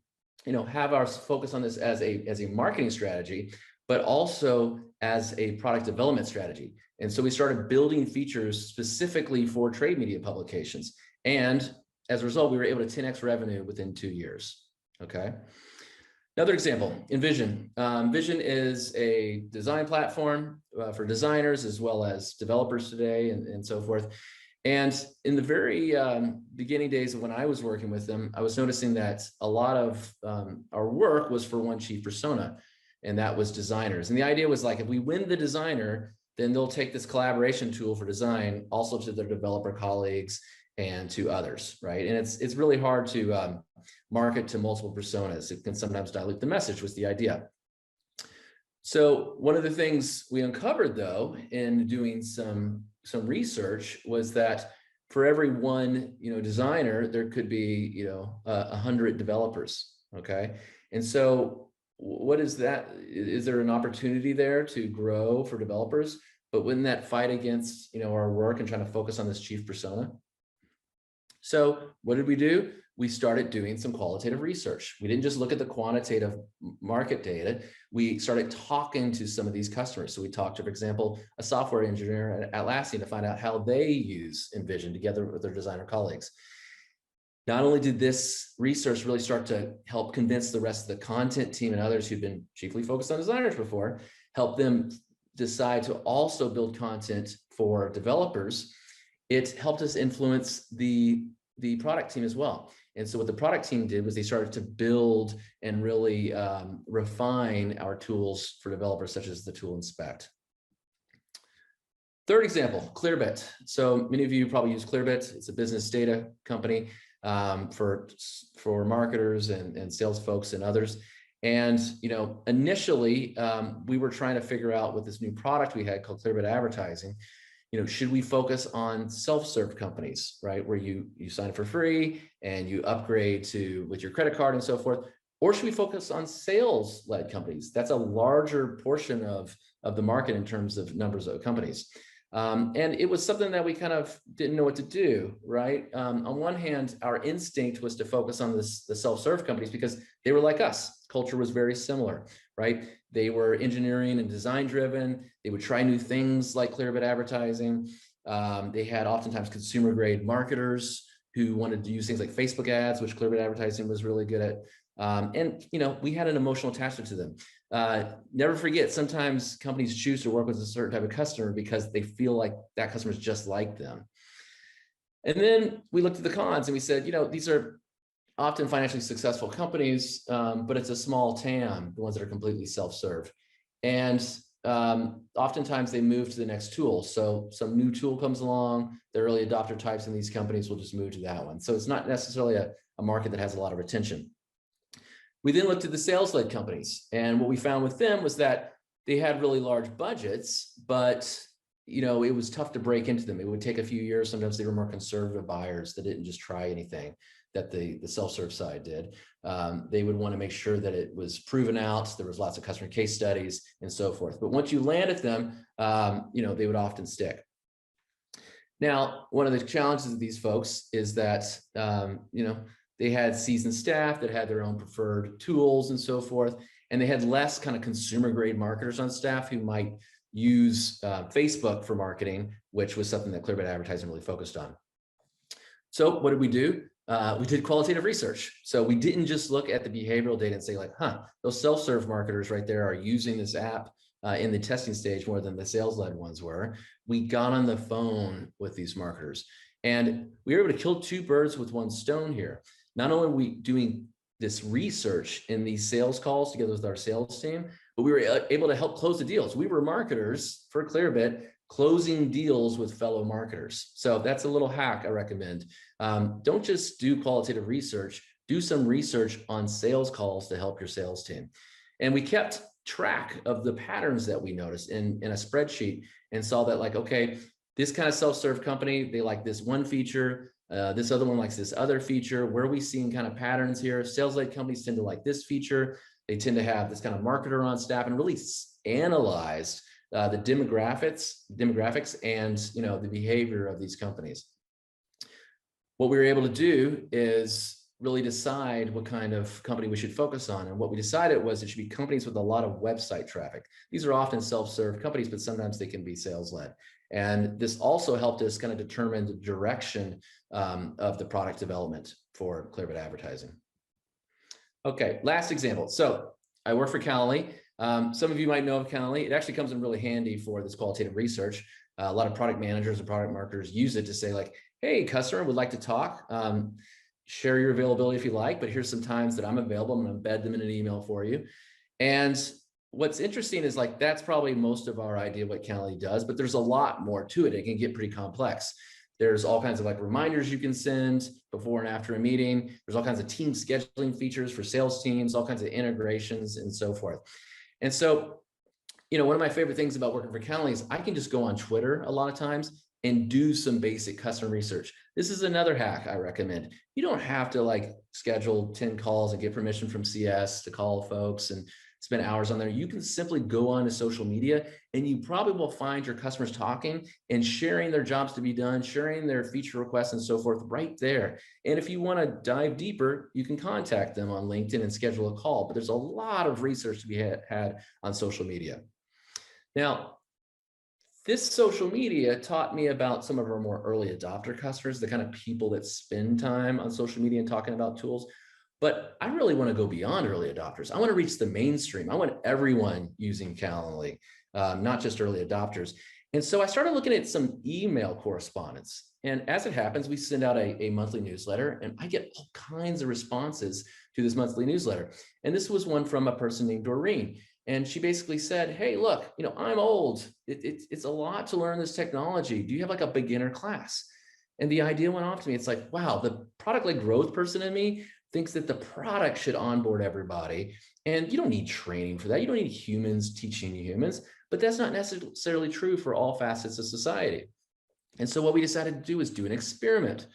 you know, have our focus on this as a marketing strategy, but also as a product development strategy. And so we started building features specifically for trade media publications. And as a result, we were able to 10x revenue within 2 years, okay? Another example, Envision. Envision is a design platform for designers as well as developers today and so forth. And in the very beginning days of when I was working with them, I was noticing that a lot of our work was for one chief persona, and that was designers. And the idea was like, if we win the designer, then they'll take this collaboration tool for design also to their developer colleagues and to others, right? And it's really hard to market to multiple personas. It can sometimes dilute the message, was the idea. So one of the things we uncovered, though, in doing some research was that for every one, you know, designer, there could be, you know, 100 developers. Okay, and so what is that? Is there an opportunity there to grow for developers? But wouldn't that fight against, you know, our work and trying to focus on this chief persona? So what did we do? We started doing some qualitative research. We didn't just look at the quantitative market data. We started talking to some of these customers. So we talked to, for example, a software engineer at Atlassian to find out how they use Envision together with their designer colleagues. Not only did this research really start to help convince the rest of the content team and others who've been chiefly focused on designers before, help them decide to also build content for developers, it helped us influence the product team as well. And so what the product team did was they started to build and really refine our tools for developers, such as the tool Inspect. Third example, Clearbit. So many of you probably use Clearbit. It's a business data company for marketers and sales folks and others. And, you know, initially we were trying to figure out with this new product we had called Clearbit Advertising, you know, should we focus on self-serve companies, right? Where you sign for free and you upgrade with your credit card and so forth, or should we focus on sales-led companies? That's a larger portion of the market in terms of numbers of companies. And it was something that we kind of didn't know what to do, right? On one hand, our instinct was to focus on the self-serve companies because they were like us. Culture was very similar, right? They were engineering and design driven. They would try new things like Clearbit advertising. They had oftentimes consumer grade marketers who wanted to use things like Facebook ads, which Clearbit advertising was really good at. And we had an emotional attachment to them. Never forget, sometimes companies choose to work with a certain type of customer because they feel like that customer is just like them. And then we looked at the cons and we said, these are often financially successful companies, but it's a small TAM, the ones that are completely self-serve. And oftentimes they move to the next tool. So some new tool comes along, the early adopter types in these companies will just move to that one. So it's not necessarily a market that has a lot of retention. We then looked at the sales-led companies, and what we found with them was that they had really large budgets, but it was tough to break into them. It would take a few years. Sometimes they were more conservative buyers that didn't just try anything that the self-serve side did. They would want to make sure that it was proven out. There was lots of customer case studies and so forth. But once you landed them, they would often stick. Now, one of the challenges of these folks is that, they had seasoned staff that had their own preferred tools and so forth. And they had less kind of consumer grade marketers on staff who might use Facebook for marketing, which was something that Clearbit advertising really focused on. So what did we do? We did qualitative research. So we didn't just look at the behavioral data and say like, those self-serve marketers right there are using this app in the testing stage more than the sales-led ones were. We got on the phone with these marketers and we were able to kill two birds with one stone here. Not only are we doing this research in these sales calls together with our sales team, but we were able to help close the deals. We were marketers for Clearbit, closing deals with fellow marketers. So that's a little hack I recommend. Don't just do qualitative research, do some research on sales calls to help your sales team. And we kept track of the patterns that we noticed in a spreadsheet and saw that like, okay, this kind of self-serve company, they like this one feature, this other one likes this other feature. Where are we seeing kind of patterns here? Sales-led companies tend to like this feature. They tend to have this kind of marketer on staff, and really analyzed the demographics and the behavior of these companies. What we were able to do is really decide what kind of company we should focus on. And what we decided was it should be companies with a lot of website traffic. These are often self-serve companies, but sometimes they can be sales-led. And this also helped us kind of determine the direction of the product development for Clearbit advertising. Okay, last example. So I work for Calendly. Some of you might know of Calendly. It actually comes in really handy for this qualitative research. A lot of product managers and product marketers use it to say like, hey, customer would like to talk. Share your availability if you like, but here's some times that I'm available. I'm going to embed them in an email for you. And what's interesting is like, that's probably most of our idea of what Calendly does, but there's a lot more to it. It can get pretty complex. There's all kinds of like reminders you can send before and after a meeting. There's all kinds of team scheduling features for sales teams, all kinds of integrations and so forth. And so, one of my favorite things about working for Calendly is I can just go on Twitter a lot of times and do some basic customer research. This is another hack I recommend. You don't have to like schedule 10 calls and get permission from CS to call folks and spend hours on there. You can simply go on to social media and you probably will find your customers talking and sharing their jobs to be done, sharing their feature requests and so forth right there. And if you want to dive deeper, you can contact them on LinkedIn and schedule a call. But there's a lot of research to be had on social media. Now, this social media taught me about some of our more early adopter customers, the kind of people that spend time on social media and talking about tools. But I really want to go beyond early adopters. I want to reach the mainstream. I want everyone using Calendly, not just early adopters. And so I started looking at some email correspondence. And as it happens, we send out a monthly newsletter, and I get all kinds of responses to this monthly newsletter. And this was one from a person named Doreen. And she basically said, hey, look, I'm old. It's a lot to learn this technology. Do you have like a beginner class? And the idea went off to me. It's like, wow, the product-led growth person in me thinks that the product should onboard everybody. And you don't need training for that. You don't need humans teaching humans, but that's not necessarily true for all facets of society. And so what we decided to do is do an experiment.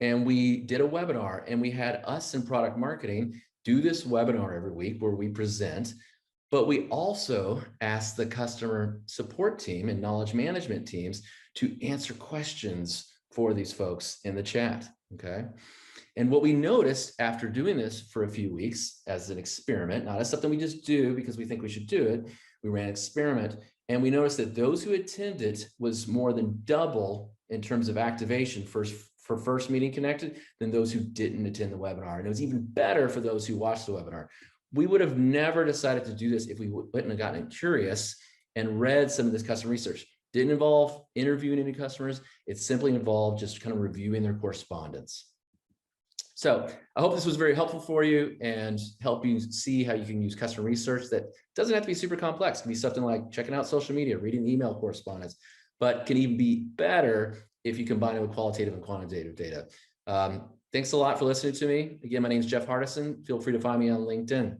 And we did a webinar, and we had us in product marketing do this webinar every week where we present. But we also asked the customer support team and knowledge management teams to answer questions for these folks in the chat, okay? And what we noticed after doing this for a few weeks as an experiment, not as something we just do because we think we should do it, we ran an experiment, and we noticed that those who attended was more than double in terms of activation for first meeting connected than those who didn't attend the webinar. And it was even better for those who watched the webinar. We would have never decided to do this if we wouldn't have gotten curious and read some of this customer research. Didn't involve interviewing any customers. It simply involved just kind of reviewing their correspondence. So I hope this was very helpful for you and help you see how you can use customer research that doesn't have to be super complex. It can be something like checking out social media, reading email correspondence, but can even be better if you combine it with qualitative and quantitative data. Thanks a lot for listening to me. Again, my name is Jeff Hardison. Feel free to find me on LinkedIn.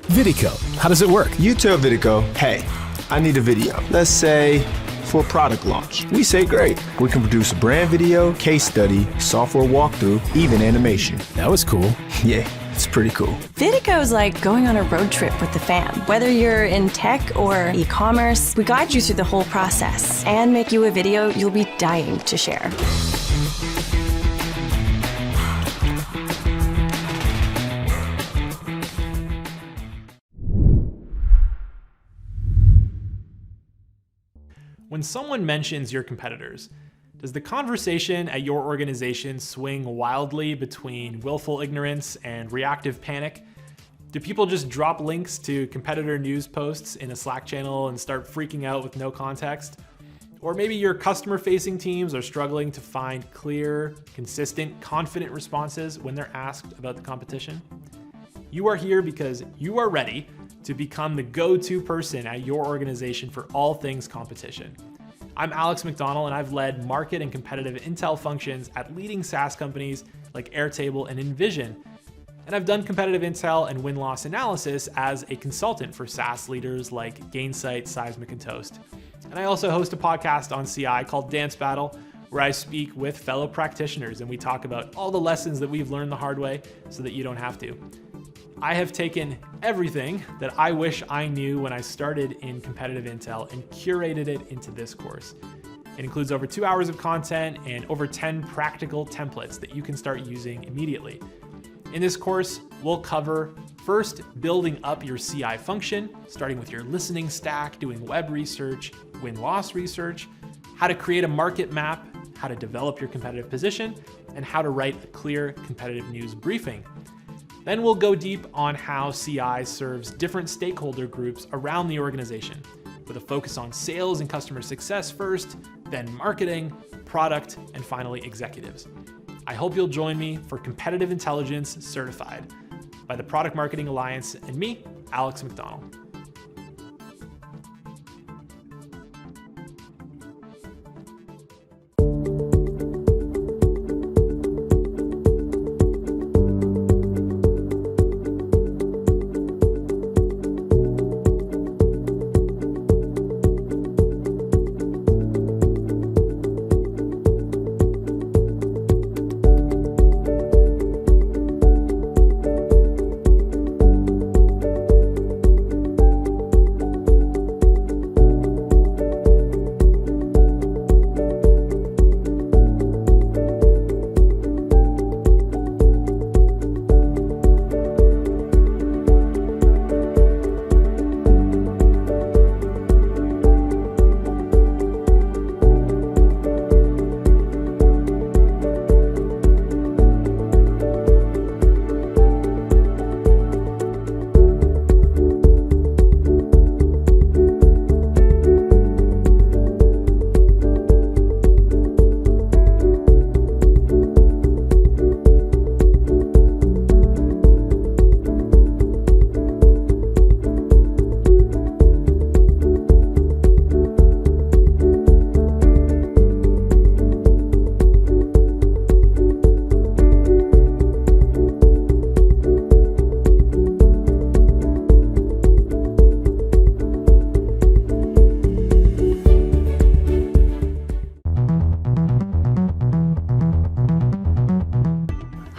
Vidico, how does it work? You tell Vidico, hey, I need a video. Let's say for a product launch. We say great. We can produce a brand video, case study, software walkthrough, even animation. That was cool. Yeah, it's pretty cool. Vidico's like going on a road trip with the fam. Whether you're in tech or e-commerce, we guide you through the whole process and make you a video you'll be dying to share. When someone mentions your competitors, does the conversation at your organization swing wildly between willful ignorance and reactive panic? Do people just drop links to competitor news posts in a Slack channel and start freaking out with no context? Or maybe your customer-facing teams are struggling to find clear, consistent, confident responses when they're asked about the competition? You are here because you are ready to become the go-to person at your organization for all things competition. I'm Alex McDonald, and I've led market and competitive intel functions at leading SaaS companies like Airtable and Envision. And I've done competitive intel and win-loss analysis as a consultant for SaaS leaders like Gainsight, Seismic, and Toast. And I also host a podcast on CI called Dance Battle, where I speak with fellow practitioners and we talk about all the lessons that we've learned the hard way so that you don't have to. I have taken everything that I wish I knew when I started in competitive intel and curated it into this course. It includes over 2 hours of content and over 10 practical templates that you can start using immediately. In this course, we'll cover first building up your CI function, starting with your listening stack, doing web research, win-loss research, how to create a market map, how to develop your competitive position, and how to write a clear competitive news briefing. Then we'll go deep on how CI serves different stakeholder groups around the organization, with a focus on sales and customer success first, then marketing, product, and finally executives. I hope you'll join me for Competitive Intelligence Certified by the Product Marketing Alliance and me, Alex McDonald.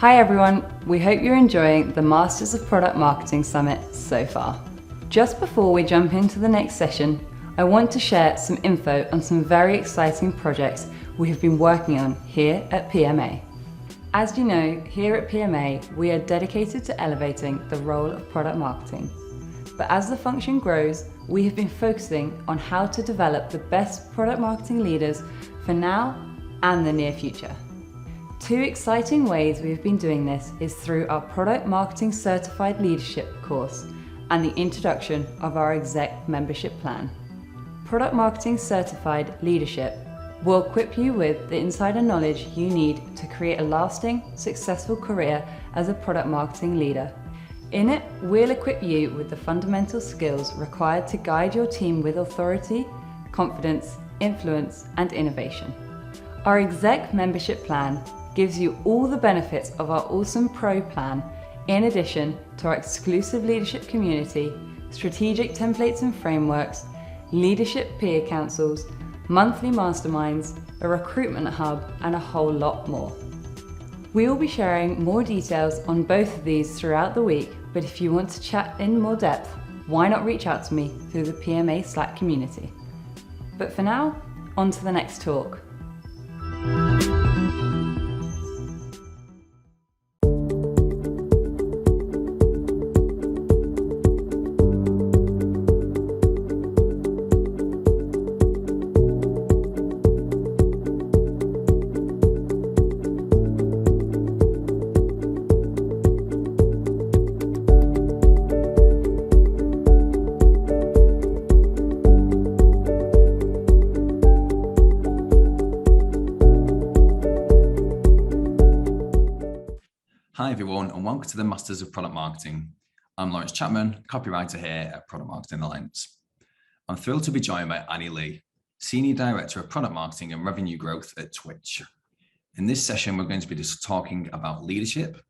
Hi everyone, we hope you're enjoying the Masters of Product Marketing Summit so far. Just before we jump into the next session, I want to share some info on some very exciting projects we have been working on here at PMA. As you know, here at PMA, we are dedicated to elevating the role of product marketing. But as the function grows, we have been focusing on how to develop the best product marketing leaders for now and the near future. Two exciting ways we have been doing this is through our Product Marketing Certified Leadership course and the introduction of our exec membership plan. Product Marketing Certified Leadership will equip you with the insider knowledge you need to create a lasting, successful career as a product marketing leader. In it, we'll equip you with the fundamental skills required to guide your team with authority, confidence, influence, and innovation. Our exec membership plan gives you all the benefits of our awesome Pro plan, in addition to our exclusive leadership community, strategic templates and frameworks, leadership peer councils, monthly masterminds, a recruitment hub, and a whole lot more. We will be sharing more details on both of these throughout the week, but if you want to chat in more depth, why not reach out to me through the PMA Slack community. But for now, on to the next talk. Hi everyone, and welcome to the Masters of Product Marketing. I'm Laurence Chapman, copywriter here at Product Marketing Alliance. I'm thrilled to be joined by Annie Lee, Senior Director of Product Marketing and Revenue Growth at Twitch. In this session, we're going to be just talking about leadership,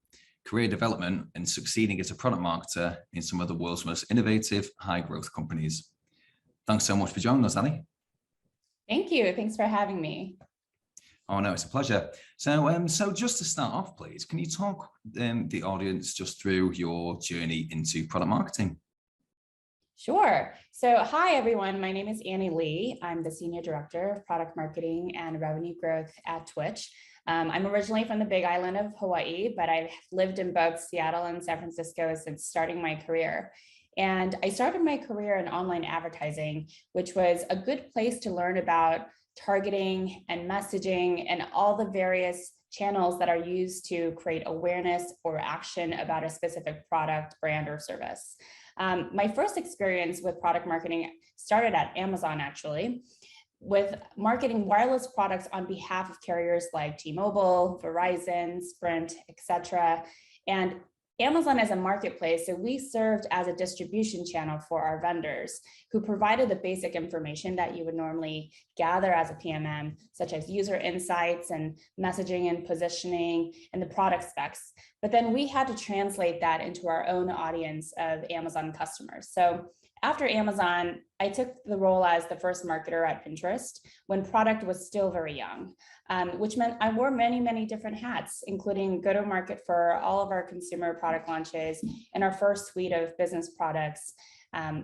career development, and succeeding as a product marketer in some of the world's most innovative, high-growth companies. Thanks so much for joining us, Annie. Thank you. Thanks for having me. Oh, no, it's a pleasure. So just to start off, please, can you talk the audience just through your journey into product marketing? Sure. So hi, everyone. My name is Annie Lee. I'm the Senior Director of Product Marketing and Revenue Growth at Twitch. I'm originally from the Big Island of Hawaii, but I've lived in both Seattle and San Francisco since starting my career. And I started my career in online advertising, which was a good place to learn about targeting and messaging and all the various channels that are used to create awareness or action about a specific product, brand, or service. My first experience with product marketing started at Amazon, actually, with marketing wireless products on behalf of carriers like T-Mobile, Verizon, Sprint, etc. And Amazon is a marketplace, so we served as a distribution channel for our vendors who provided the basic information that you would normally gather as a PMM, such as user insights and messaging and positioning and the product specs. But then we had to translate that into our own audience of Amazon customers. So after Amazon, I took the role as the first marketer at Pinterest when product was still very young, which meant I wore many, many different hats, including go-to-market for all of our consumer product launches and our first suite of business products,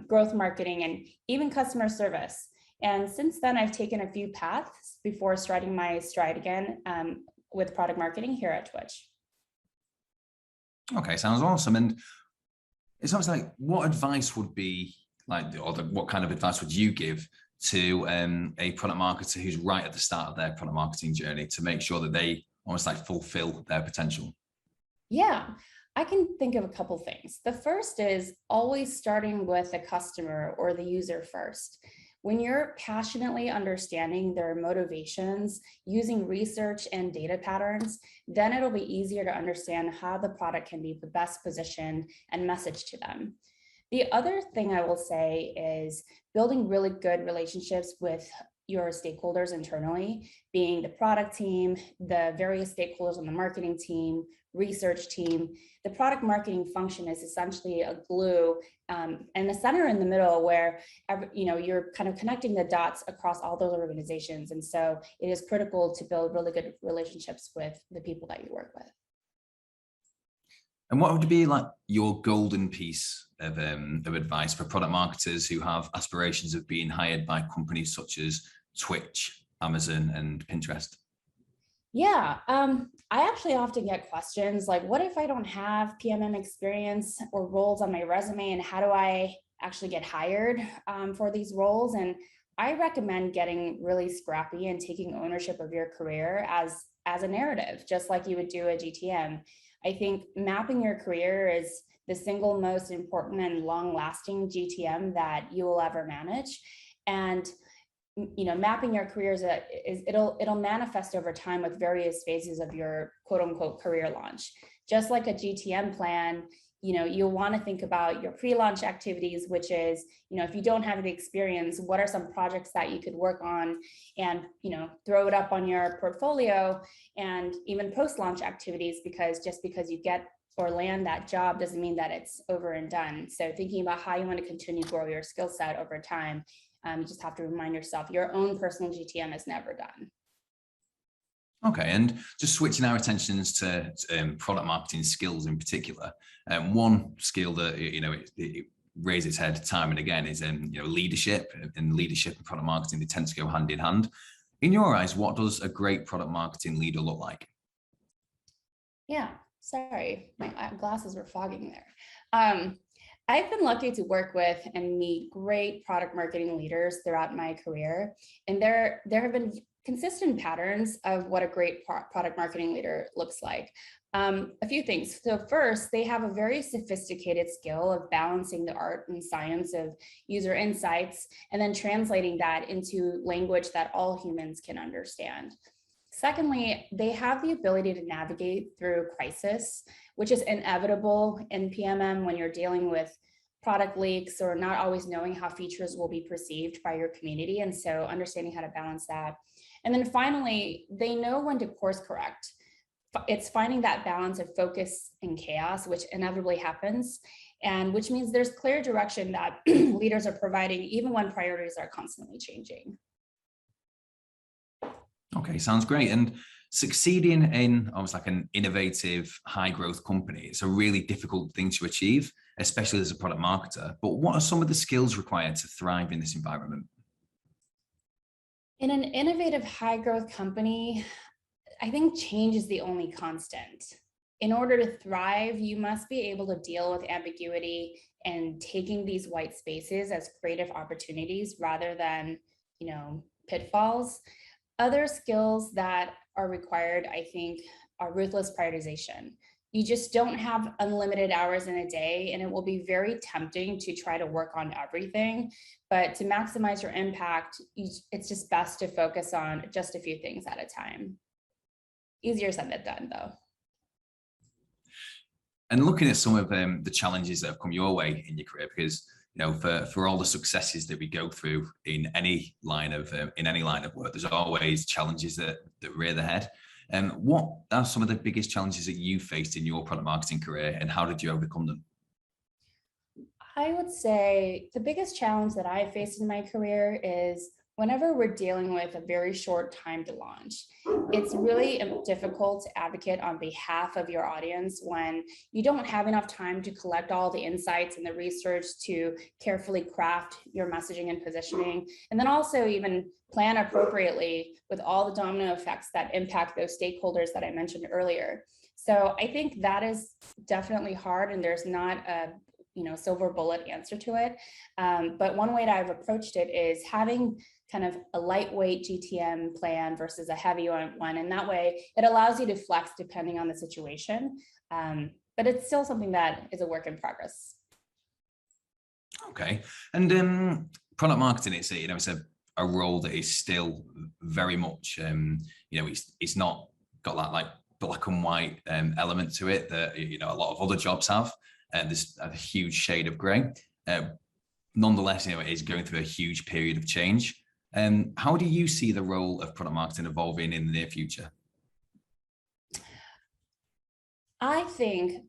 growth marketing, and even customer service. And since then, I've taken a few paths before starting my stride again with product marketing here at Twitch. Okay, sounds awesome. And it sounds like what advice would be what kind of advice would you give to a product marketer who's right at the start of their product marketing journey to make sure that they almost like fulfill their potential? Yeah, I can think of a couple things. The first is always starting with the customer or the user first. When you're passionately understanding their motivations, using research and data patterns, then it'll be easier to understand how the product can be the best positioned and messaged to them. The other thing I will say is building really good relationships with your stakeholders internally, being the product team, the various stakeholders on the marketing team, research team. The product marketing function is essentially a glue and the center in the middle where you're kind of connecting the dots across all those organizations. And so it is critical to build really good relationships with the people that you work with. And what would be like your golden piece of advice for product marketers who have aspirations of being hired by companies such as Twitch, Amazon, and Pinterest? Yeah, I actually often get questions like, what if I don't have PMM experience or roles on my resume, and how do I actually get hired for these roles? And I recommend getting really scrappy and taking ownership of your career as a narrative, just like you would do a GTM. I think mapping your career is the single most important and long-lasting GTM that you will ever manage. And mapping your career it'll manifest over time with various phases of your quote unquote career launch. Just like a GTM plan, you'll want to think about your pre-launch activities, which is, if you don't have the experience, what are some projects that you could work on and, throw it up on your portfolio, and even post-launch activities, because just because you get or land that job doesn't mean that it's over and done. So thinking about how you want to continue to grow your skill set over time, you just have to remind yourself your own personal GTM is never done. Okay, and just switching our attentions to product marketing skills in particular, one skill that it raises its head time and again is leadership. And leadership and product marketing, they tend to go hand in hand. In your eyes, what does a great product marketing leader look like? Yeah, sorry, my glasses were fogging there. I've been lucky to work with and meet great product marketing leaders throughout my career, and there have been consistent patterns of what a great product marketing leader looks like. A few things. So first, they have a very sophisticated skill of balancing the art and science of user insights and then translating that into language that all humans can understand. Secondly, they have the ability to navigate through crisis, which is inevitable in PMM when you're dealing with product leaks or not always knowing how features will be perceived by your community. And so understanding how to balance that. And then finally, they know when to course correct. It's finding that balance of focus and chaos, which inevitably happens, and which means there's clear direction that leaders are providing even when priorities are constantly changing. Okay, sounds great. And succeeding in almost like an innovative, high growth company, it's a really difficult thing to achieve, especially as a product marketer. But what are some of the skills required to thrive in this environment? In an innovative, high growth company, I think change is the only constant. In order to thrive, you must be able to deal with ambiguity and taking these white spaces as creative opportunities rather than, pitfalls. Other skills that are required, I think, are ruthless prioritization. You just don't have unlimited hours in a day, and it will be very tempting to try to work on everything. But to maximize your impact, it's just best to focus on just a few things at a time. Easier said than done, though. And looking at some of the challenges that have come your way in your career, because for all the successes that we go through in any line of work, there's always challenges that rear their head. What are some of the biggest challenges that you faced in your product marketing career, and how did you overcome them? I would say the biggest challenge that I faced in my career is whenever we're dealing with a very short time to launch, it's really difficult to advocate on behalf of your audience when you don't have enough time to collect all the insights and the research to carefully craft your messaging and positioning, and then also even plan appropriately with all the domino effects that impact those stakeholders that I mentioned earlier. So I think that is definitely hard, and there's not a silver bullet answer to it. But one way that I've approached it is having kind of a lightweight GTM plan versus a heavy one. And that way it allows you to flex depending on the situation. But it's still something that is a work in progress. Okay. And product marketing, it's a role that is still very much, it's not got that like black and white element to it that, a lot of other jobs have. And there's a huge shade of gray. Nonetheless, it is going through a huge period of change. How do you see the role of product marketing evolving in the near future? I think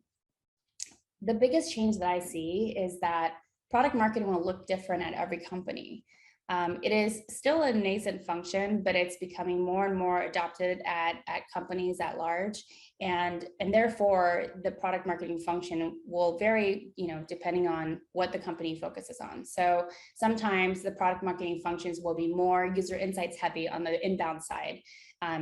the biggest change that I see is that product marketing will look different at every company. It is still a nascent function, but it's becoming more and more adopted at companies at large. And therefore the product marketing function will vary, depending on what the company focuses on. So sometimes the product marketing functions will be more user insights heavy on the inbound side.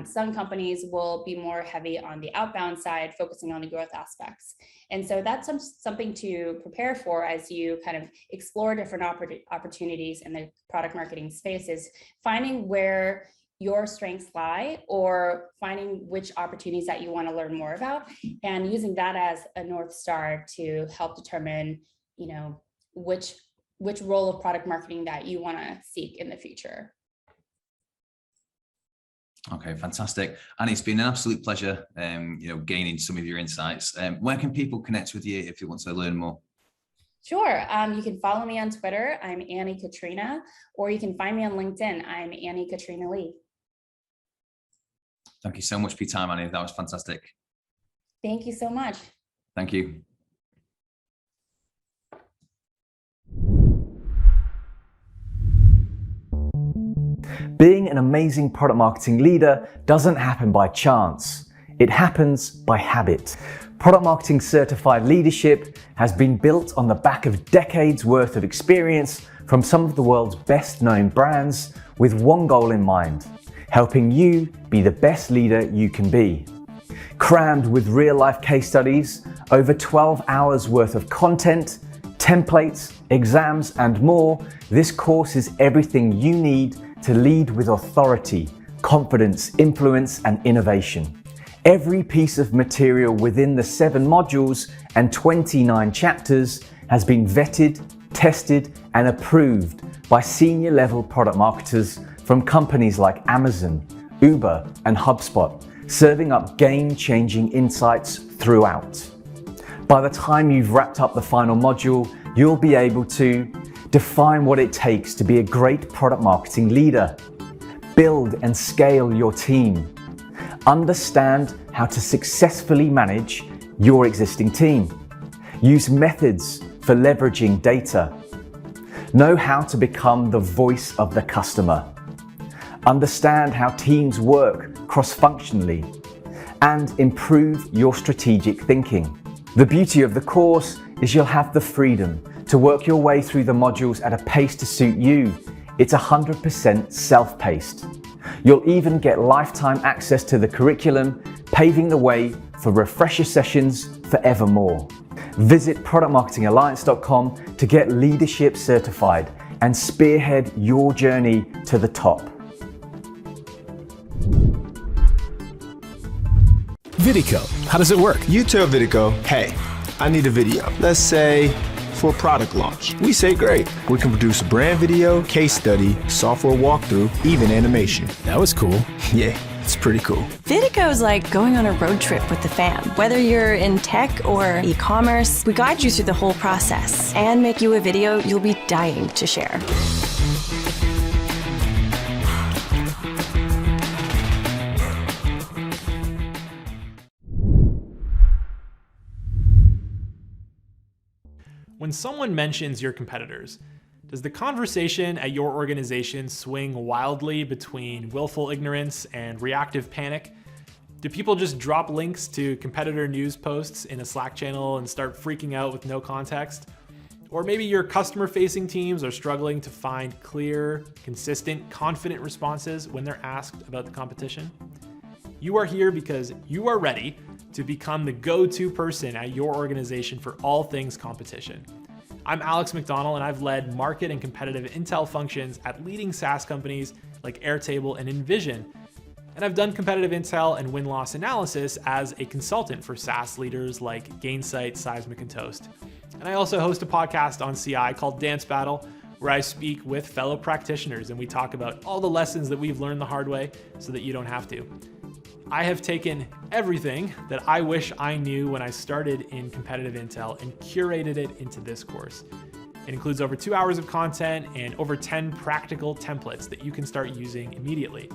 Some companies will be more heavy on the outbound side, focusing on the growth aspects. And so that's something to prepare for as you kind of explore different opportunities in the product marketing space, is finding where your strengths lie, or finding which opportunities that you want to learn more about, and using that as a North Star to help determine, which role of product marketing that you want to seek in the future. Okay, fantastic. And it's been an absolute pleasure, gaining some of your insights. Where can people connect with you if you want to learn more? Sure. You can follow me on Twitter. I'm Annie Katrina, or you can find me on LinkedIn. I'm Annie Katrina Lee. Thank you so much for your time, Annie. That was fantastic. Thank you so much. Thank you. Being an amazing product marketing leader doesn't happen by chance. It happens by habit. Product marketing certified leadership has been built on the back of decades worth of experience from some of the world's best known brands, with one goal in mind: helping you be the best leader you can be. Crammed with real-life case studies, over 12 hours worth of content, templates, exams, and more, this course is everything you need to lead with authority, confidence, influence, and innovation. Every piece of material within the 7 modules and 29 chapters has been vetted, tested, and approved by senior level product marketers from companies like Amazon, Uber, and HubSpot, serving up game-changing insights throughout. By the time you've wrapped up the final module, you'll be able to define what it takes to be a great product marketing leader, build and scale your team, understand how to successfully manage your existing team, use methods for leveraging data, know how to become the voice of the customer, understand how teams work cross-functionally, and improve your strategic thinking. The beauty of the course is you'll have the freedom to work your way through the modules at a pace to suit you. It's 100% self-paced. You'll even get lifetime access to the curriculum, paving the way for refresher sessions forevermore. Visit productmarketingalliance.com to get leadership certified and spearhead your journey to the top. Vidico, how does it work? You tell Vidico, hey, I need a video. Let's say for a product launch. We say great. We can produce a brand video, case study, software walkthrough, even animation. That was cool. Yeah, it's pretty cool. Vidico's like going on a road trip with the fam. Whether you're in tech or e-commerce, we guide you through the whole process and make you a video you'll be dying to share. When someone mentions your competitors, does the conversation at your organization swing wildly between willful ignorance and reactive panic? Do people just drop links to competitor news posts in a Slack channel and start freaking out with no context? Or maybe your customer-facing teams are struggling to find clear, consistent, confident responses when they're asked about the competition? You are here because you are ready to become the go-to person at your organization for all things competition. I'm Alex McDonald, and I've led market and competitive intel functions at leading SaaS companies like Airtable and Envision. And I've done competitive intel and win-loss analysis as a consultant for SaaS leaders like Gainsight, Seismic, and Toast. And I also host a podcast on CI called Dance Battle, where I speak with fellow practitioners and we talk about all the lessons that we've learned the hard way so that you don't have to. I have taken everything that I wish I knew when I started in competitive intel and curated it into this course. It includes over 2 hours of content and over 10 practical templates that you can start using immediately.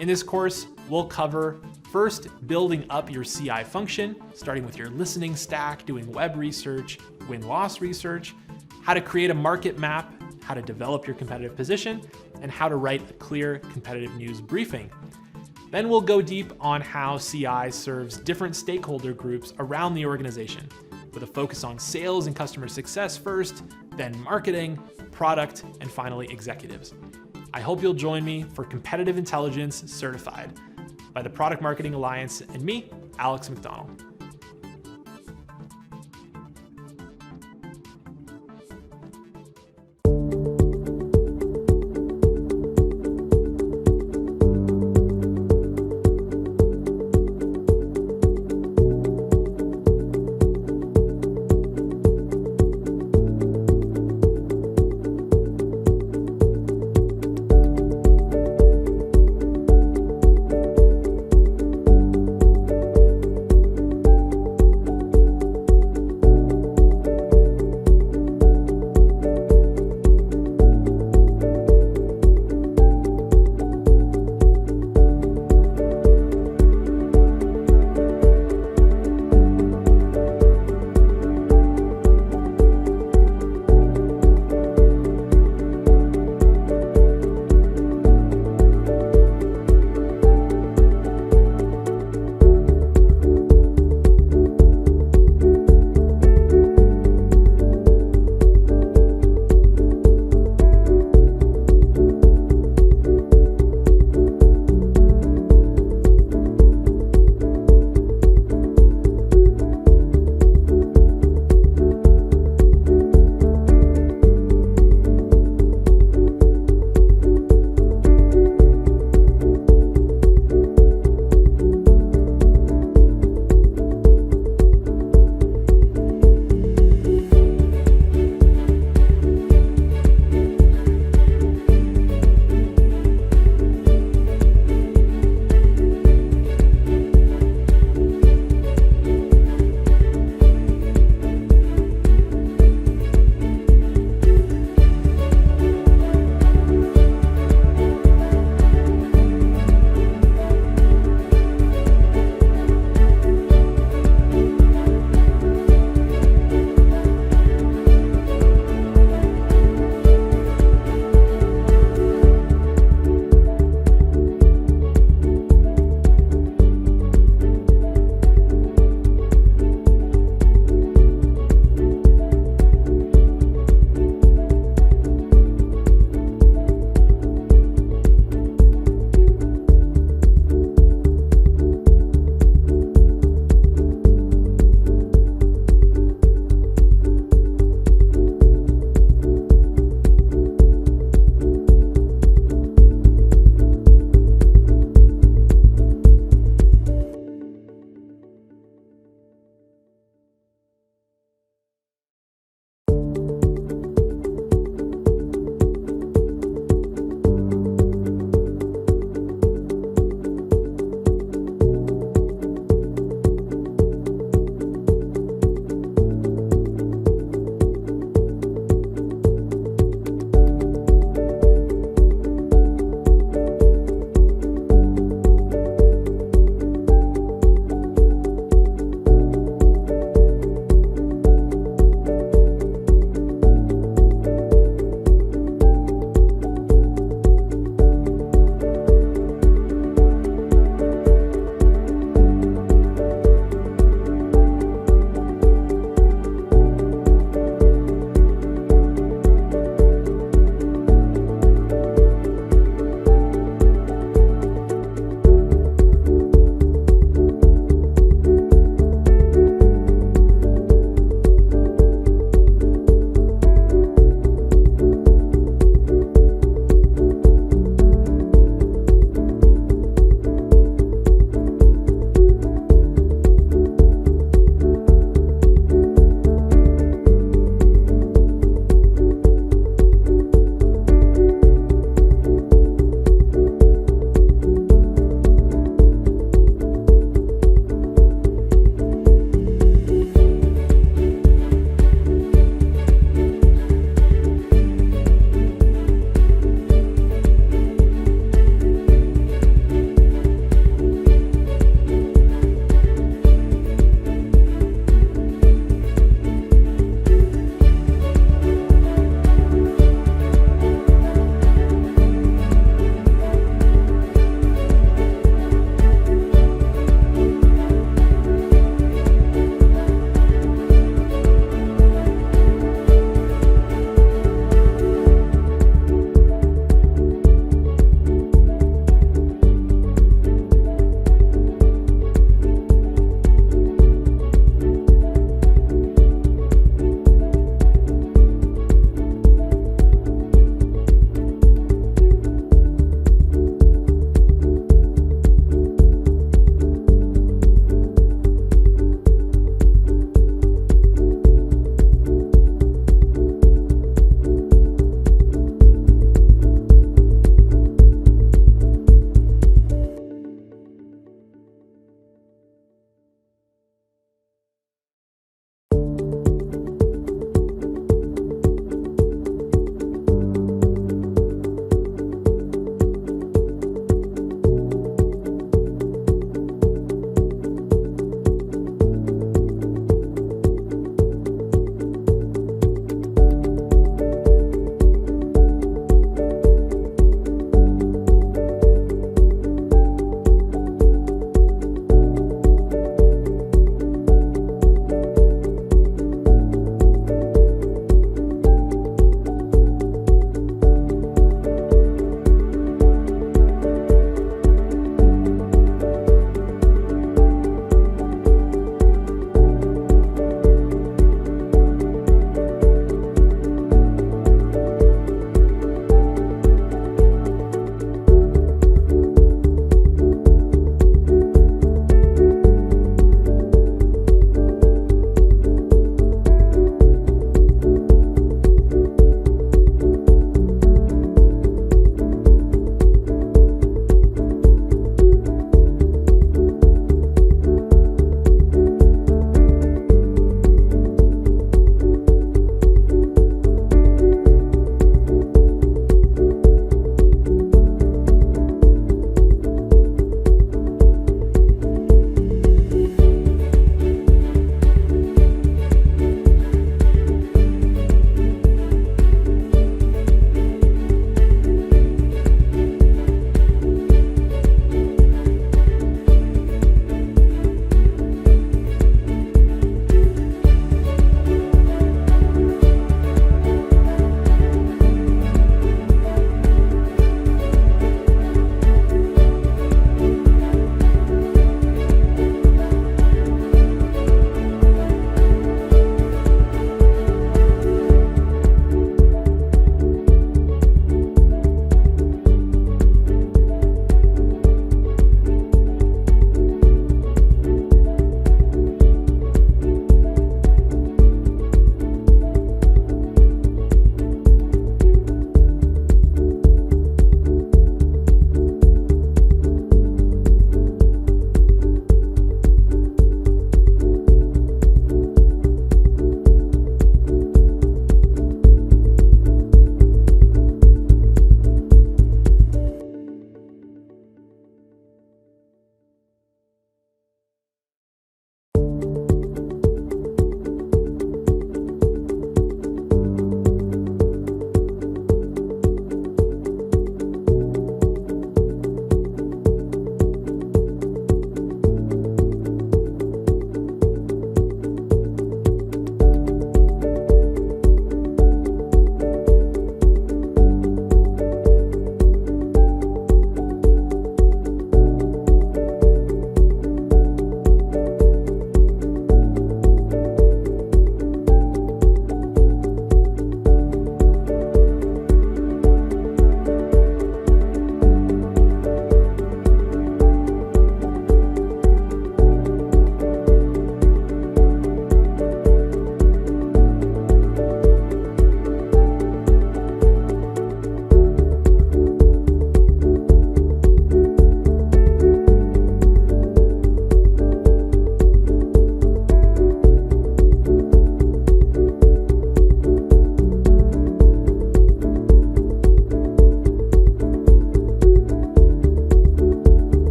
In this course, we'll cover first building up your CI function, starting with your listening stack, doing web research, win-loss research, how to create a market map, how to develop your competitive position, and how to write a clear competitive news briefing. Then we'll go deep on how CI serves different stakeholder groups around the organization, with a focus on sales and customer success first, then marketing, product, and finally executives. I hope you'll join me for Competitive Intelligence Certified by the Product Marketing Alliance and me, Alex McDonald.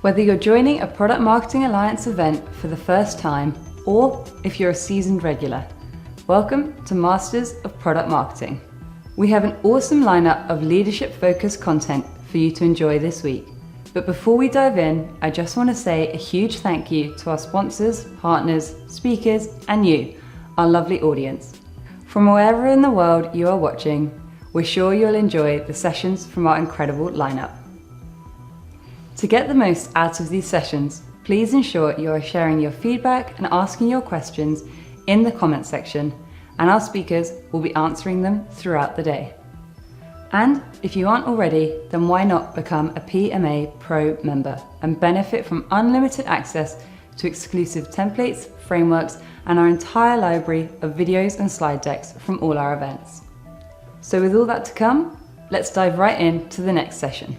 Whether you're joining a Product Marketing Alliance event for the first time, or if you're a seasoned regular, welcome to Masters of Product Marketing. We have an awesome lineup of leadership-focused content for you to enjoy this week. But before we dive in, I just want to say a huge thank you to our sponsors, partners, speakers, and you, our lovely audience. From wherever in the world you are watching, we're sure you'll enjoy the sessions from our incredible lineup. To get the most out of these sessions, please ensure you are sharing your feedback and asking your questions in the comment section, and our speakers will be answering them throughout the day. And if you aren't already, then why not become a PMA Pro member and benefit from unlimited access to exclusive templates, frameworks, and our entire library of videos and slide decks from all our events. So with all that to come, let's dive right into the next session.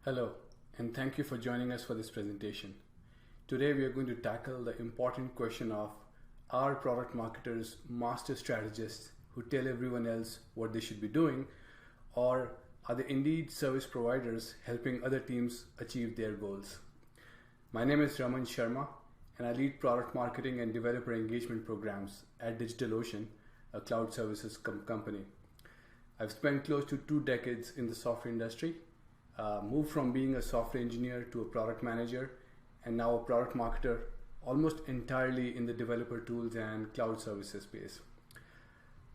Hello, and thank you for joining us for this presentation. Today we are going to tackle the important question of, are product marketers master strategists who tell everyone else what they should be doing, or are they indeed service providers helping other teams achieve their goals? My name is Raman Sharma, and I lead product marketing and developer engagement programs at DigitalOcean, a cloud services company. I've spent close to 2 decades in the software industry, moved from being a software engineer to a product manager, and now a product marketer, almost entirely in the developer tools and cloud services space.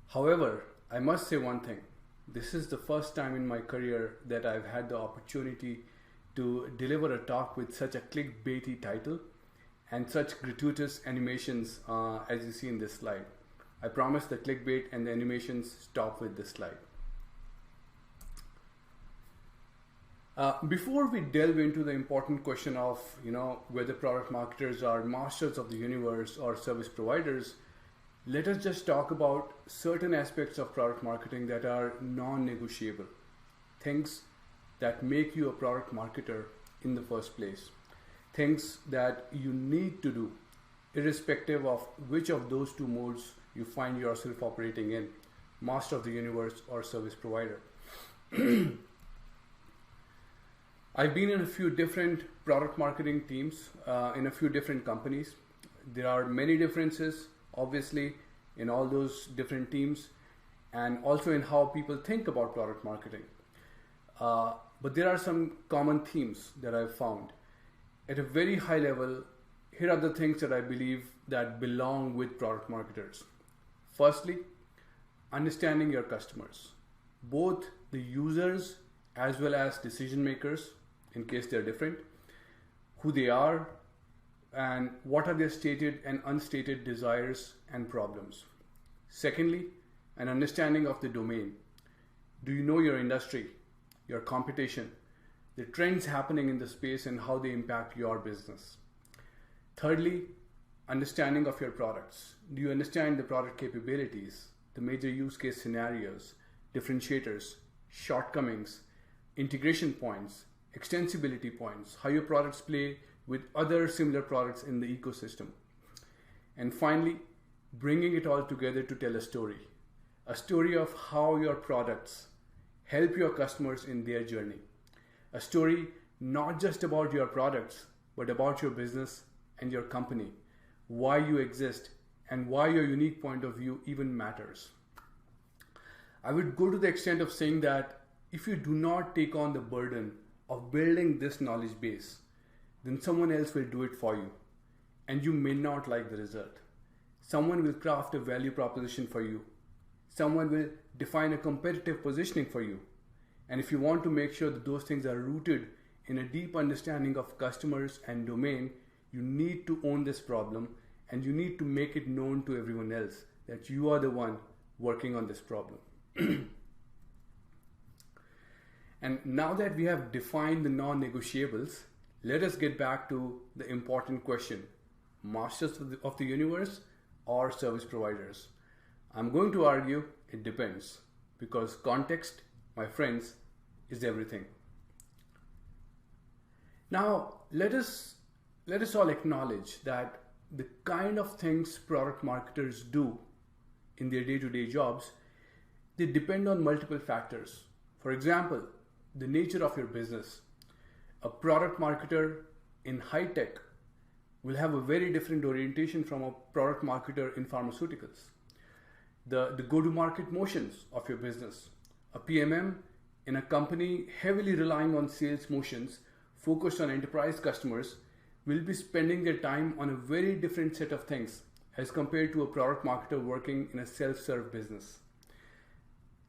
However, I must say one thing. This is the first time in my career that I've had the opportunity to deliver a talk with such a clickbaity title and such gratuitous animations as you see in this slide. I promise the clickbait and the animations stop with this slide. Before we delve into the important question of whether product marketers are masters of the universe or service providers, let us just talk about certain aspects of product marketing that are non-negotiable, things that make you a product marketer in the first place, things that you need to do irrespective of which of those 2 modes you find yourself operating in, master of the universe or service provider. I've been in a few different product marketing teams in a few different companies. There are many differences, obviously, in all those different teams, and also in how people think about product marketing. But there are some common themes that I've found. At a very high level, here are the things that I believe that belong with product marketers. Firstly, understanding your customers, both the users as well as decision makers, in case they're different, who they are, and what are their stated and unstated desires and problems. Secondly, an understanding of the domain. Do you know your industry, your competition, the trends happening in the space and how they impact your business? Thirdly, understanding of your products. Do you understand the product capabilities, the major use case scenarios, differentiators, shortcomings, integration points, extensibility points, how your products play with other similar products in the ecosystem? And finally, bringing it all together to tell a story of how your products help your customers in their journey. A story not just about your products, but about your business and your company, why you exist, and why your unique point of view even matters. I would go to the extent of saying that if you do not take on the burden of building this knowledge base, then someone else will do it for you, and you may not like the result. Someone will craft a value proposition for you. Someone will define a competitive positioning for you. And if you want to make sure that those things are rooted in a deep understanding of customers and domain, you need to own this problem, and you need to make it known to everyone else that you are the one working on this problem. And now that we have defined the non-negotiables, let us get back to the important question: masters of the universe or service providers? I'm going to argue it depends, because context, my friends, is everything. Now, let us all acknowledge that the kind of things product marketers do in their day-to-day jobs, they depend on multiple factors. For example, the nature of your business. A product marketer in high tech will have a very different orientation from a product marketer in pharmaceuticals. The go-to-market motions of your business. A PMM in a company heavily relying on sales motions focused on enterprise customers will be spending their time on a very different set of things as compared to a product marketer working in a self-serve business.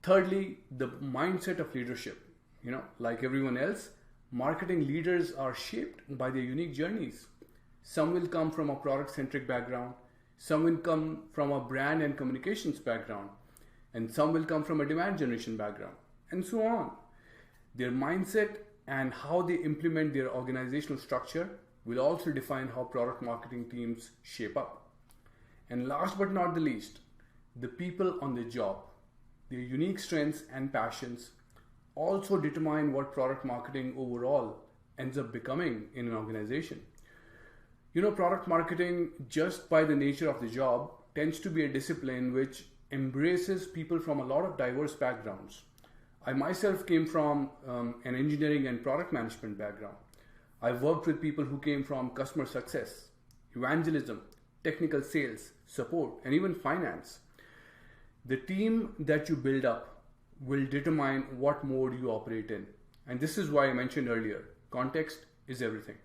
Thirdly, the mindset of leadership. Like everyone else, marketing leaders are shaped by their unique journeys. Some will come from a product-centric background, some will come from a brand and communications background, and some will come from a demand generation background, and so on. Their mindset and how they implement their organizational structure will also define how product marketing teams shape up. And last but not the least, the people on the job, their unique strengths and passions also determine what product marketing overall ends up becoming in an organization. Product marketing, just by the nature of the job, tends to be a discipline which embraces people from a lot of diverse backgrounds. I myself came from an engineering and product management background. I've worked with people who came from customer success, evangelism, technical sales, support, and even finance. The team that you build up will determine what mode you operate in. And this is why I mentioned earlier, context is everything.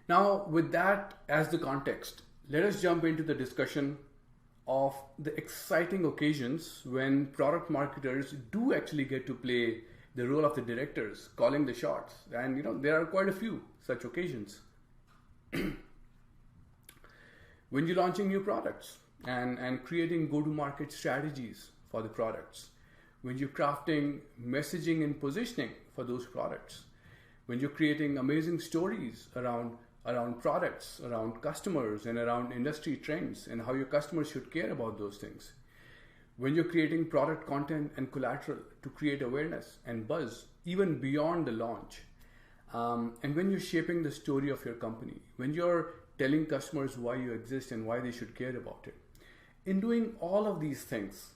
Now, with that as the context, let us jump into the discussion of the exciting occasions when product marketers do actually get to play the role of the directors, calling the shots. And there are quite a few such occasions. When you're launching new products and creating go-to-market strategies for the products, when you're crafting messaging and positioning for those products, when you're creating amazing stories around products, around customers, and around industry trends and how your customers should care about those things, when you're creating product content and collateral to create awareness and buzz even beyond the launch, and when you're shaping the story of your company, when you're telling customers why you exist and why they should care about it. In doing all of these things,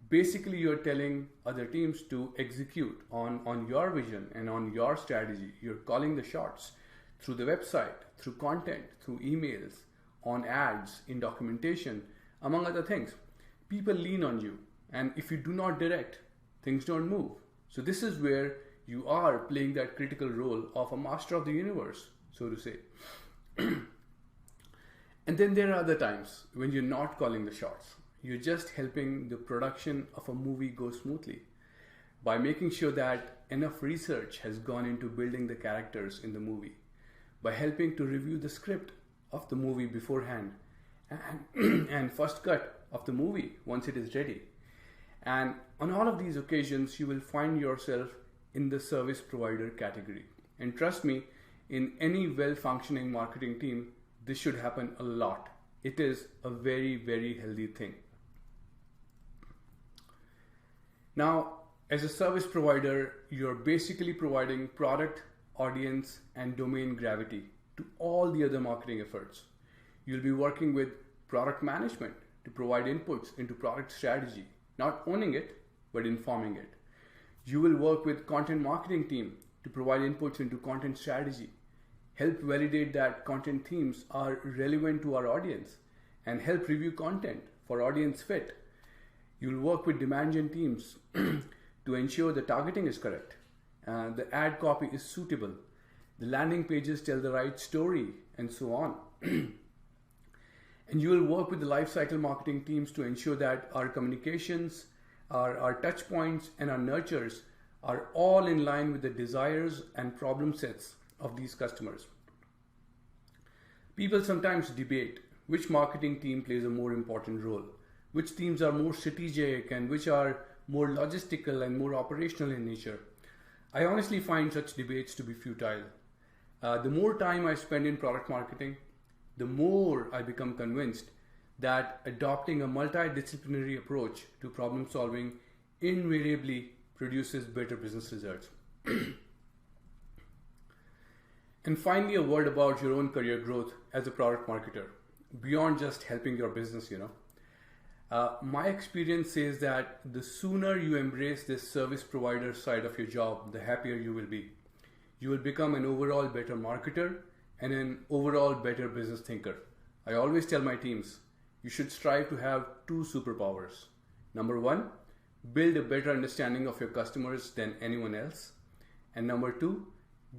basically you're telling other teams to execute on your vision and on your strategy. You're calling the shots through the website, through content, through emails, on ads, in documentation, among other things. People lean on you, and if you do not direct, things don't move. So this is where you are playing that critical role of a master of the universe, so to say. And then there are other times when you're not calling the shots. You're just helping the production of a movie go smoothly by making sure that enough research has gone into building the characters in the movie, by helping to review the script of the movie beforehand and first cut of the movie once it is ready. And on all of these occasions, you will find yourself in the service provider category. And trust me, in any well-functioning marketing team, this should happen a lot. It is a very, very healthy thing. Now, as a service provider, you're basically providing product, audience, and domain gravity to all the other marketing efforts. You'll be working with product management to provide inputs into product strategy, not owning it, but informing it. You will work with content marketing team to provide inputs into content strategy, help validate that content themes are relevant to our audience, and help review content for audience fit. You'll work with demand gen teams to ensure the targeting is correct, the ad copy is suitable, the landing pages tell the right story, and so on. And you will work with the lifecycle marketing teams to ensure that our communications, our touch points, and our nurtures are all in line with the desires and problem sets of these customers. People sometimes debate which marketing team plays a more important role, which teams are more strategic and which are more logistical and more operational in nature. I honestly find such debates to be futile. The more time I spend in product marketing, the more I become convinced that adopting a multidisciplinary approach to problem solving invariably produces better business results. And finally, a word about your own career growth as a product marketer, beyond just helping your business, My experience says that the sooner you embrace this service provider side of your job, the happier you will be. You will become an overall better marketer and an overall better business thinker. I always tell my teams, you should strive to have two superpowers. Number one, build a better understanding of your customers than anyone else. And number two,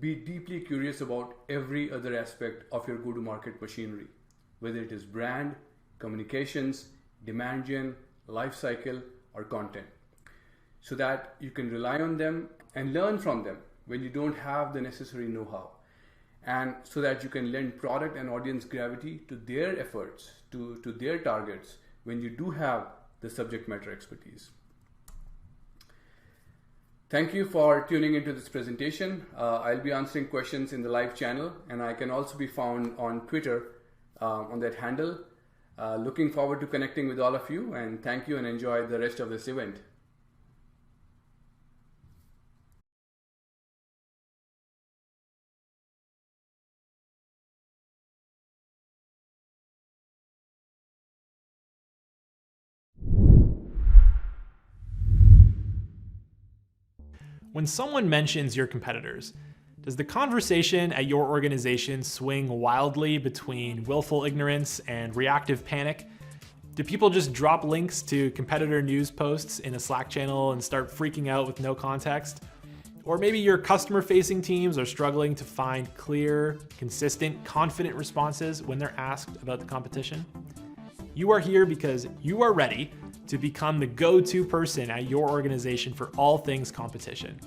be deeply curious about every other aspect of your go-to-market machinery, whether it is brand, communications, demand gen, life cycle, or content, so that you can rely on them and learn from them when you don't have the necessary know-how, and so that you can lend product and audience gravity to their efforts, to their targets, when you do have the subject matter expertise. Thank you for tuning into this presentation. I'll be answering questions in the live channel, and I can also be found on Twitter on that handle. Looking forward to connecting with all of you, and thank you and enjoy the rest of this event. When someone mentions your competitors, does the conversation at your organization swing wildly between willful ignorance and reactive panic? Do people just drop links to competitor news posts in a Slack channel and start freaking out with no context? Or maybe your customer-facing teams are struggling to find clear, consistent, confident responses when they're asked about the competition? You are here because you are ready to become the go-to person at your organization for all things competition.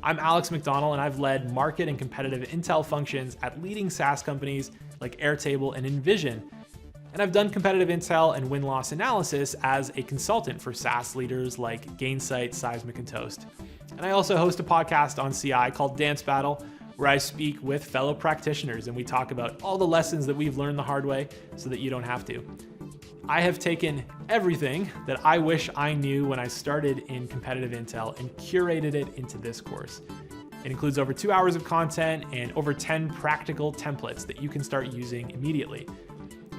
I'm Alex McDonald, and I've led market and competitive intel functions at leading SaaS companies like Airtable and Envision. And I've done competitive intel and win-loss analysis as a consultant for SaaS leaders like Gainsight, Seismic, and Toast. And I also host a podcast on CI called Dance Battle, where I speak with fellow practitioners and we talk about all the lessons that we've learned the hard way so that you don't have to. I have taken everything that I wish I knew when I started in competitive intel and curated it into this course. It includes over 2 hours of content and over 10 practical templates that you can start using immediately.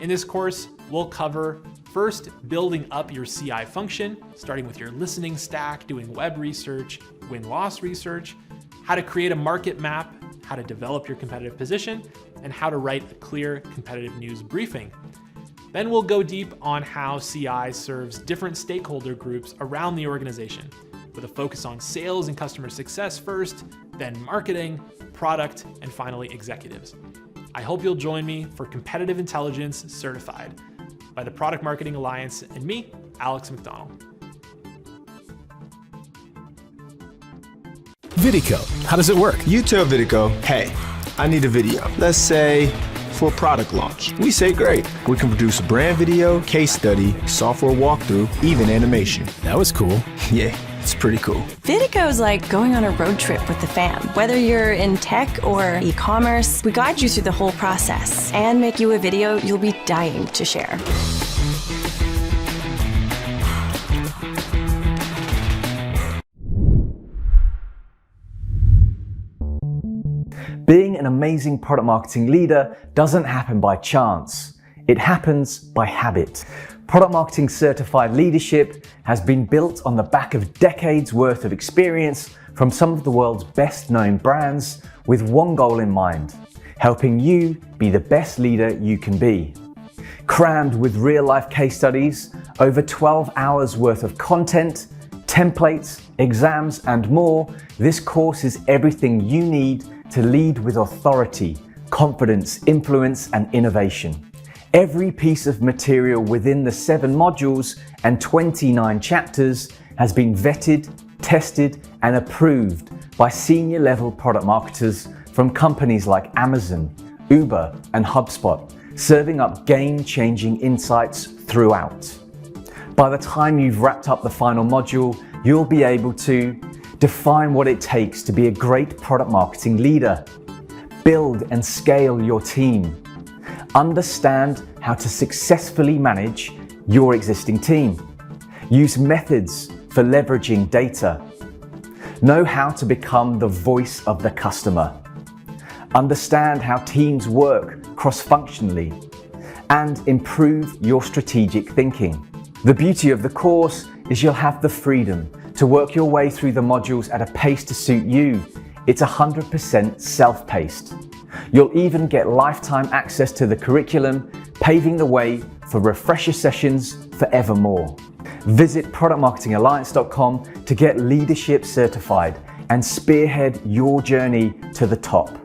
In this course, we'll cover first building up your CI function, starting with your listening stack, doing web research, win-loss research, how to create a market map, how to develop your competitive position, and how to write a clear competitive news briefing. Then we'll go deep on how CI serves different stakeholder groups around the organization, with a focus on sales and customer success first, then marketing, product, and finally executives. I hope you'll join me for Competitive Intelligence Certified by the Product Marketing Alliance and me, Alex McDonald. Vidico, how does it work? You tell Vidico, hey, I need a video. Let's say for a product launch. We say great. We can produce a brand video, case study, software walkthrough, even animation. That was cool. Yeah, it's pretty cool. Vidico's like going on a road trip with the fam. Whether you're in tech or e-commerce, we guide you through the whole process and make you a video you'll be dying to share. Being an amazing product marketing leader doesn't happen by chance. It happens by habit. Product marketing certified leadership has been built on the back of decades worth of experience from some of the world's best known brands with one goal in mind: helping you be the best leader you can be. Crammed with real life case studies, over 12 hours worth of content, templates, exams, and more, this course is everything you need to lead with authority, confidence, influence, and innovation. Every piece of material within the 7 modules and 29 chapters has been vetted, tested, and approved by senior level product marketers from companies like Amazon, Uber, and HubSpot, serving up game-changing insights throughout. By the time you've wrapped up the final module, you'll be able to define what it takes to be a great product marketing leader, build and scale your team, understand how to successfully manage your existing team, use methods for leveraging data, know how to become the voice of the customer, understand how teams work cross-functionally, and improve your strategic thinking. The beauty of the course is you'll have the freedom to work your way through the modules at a pace to suit you. It's 100% self-paced. You'll even get lifetime access to the curriculum, paving the way for refresher sessions forevermore. Visit productmarketingalliance.com to get leadership certified and spearhead your journey to the top.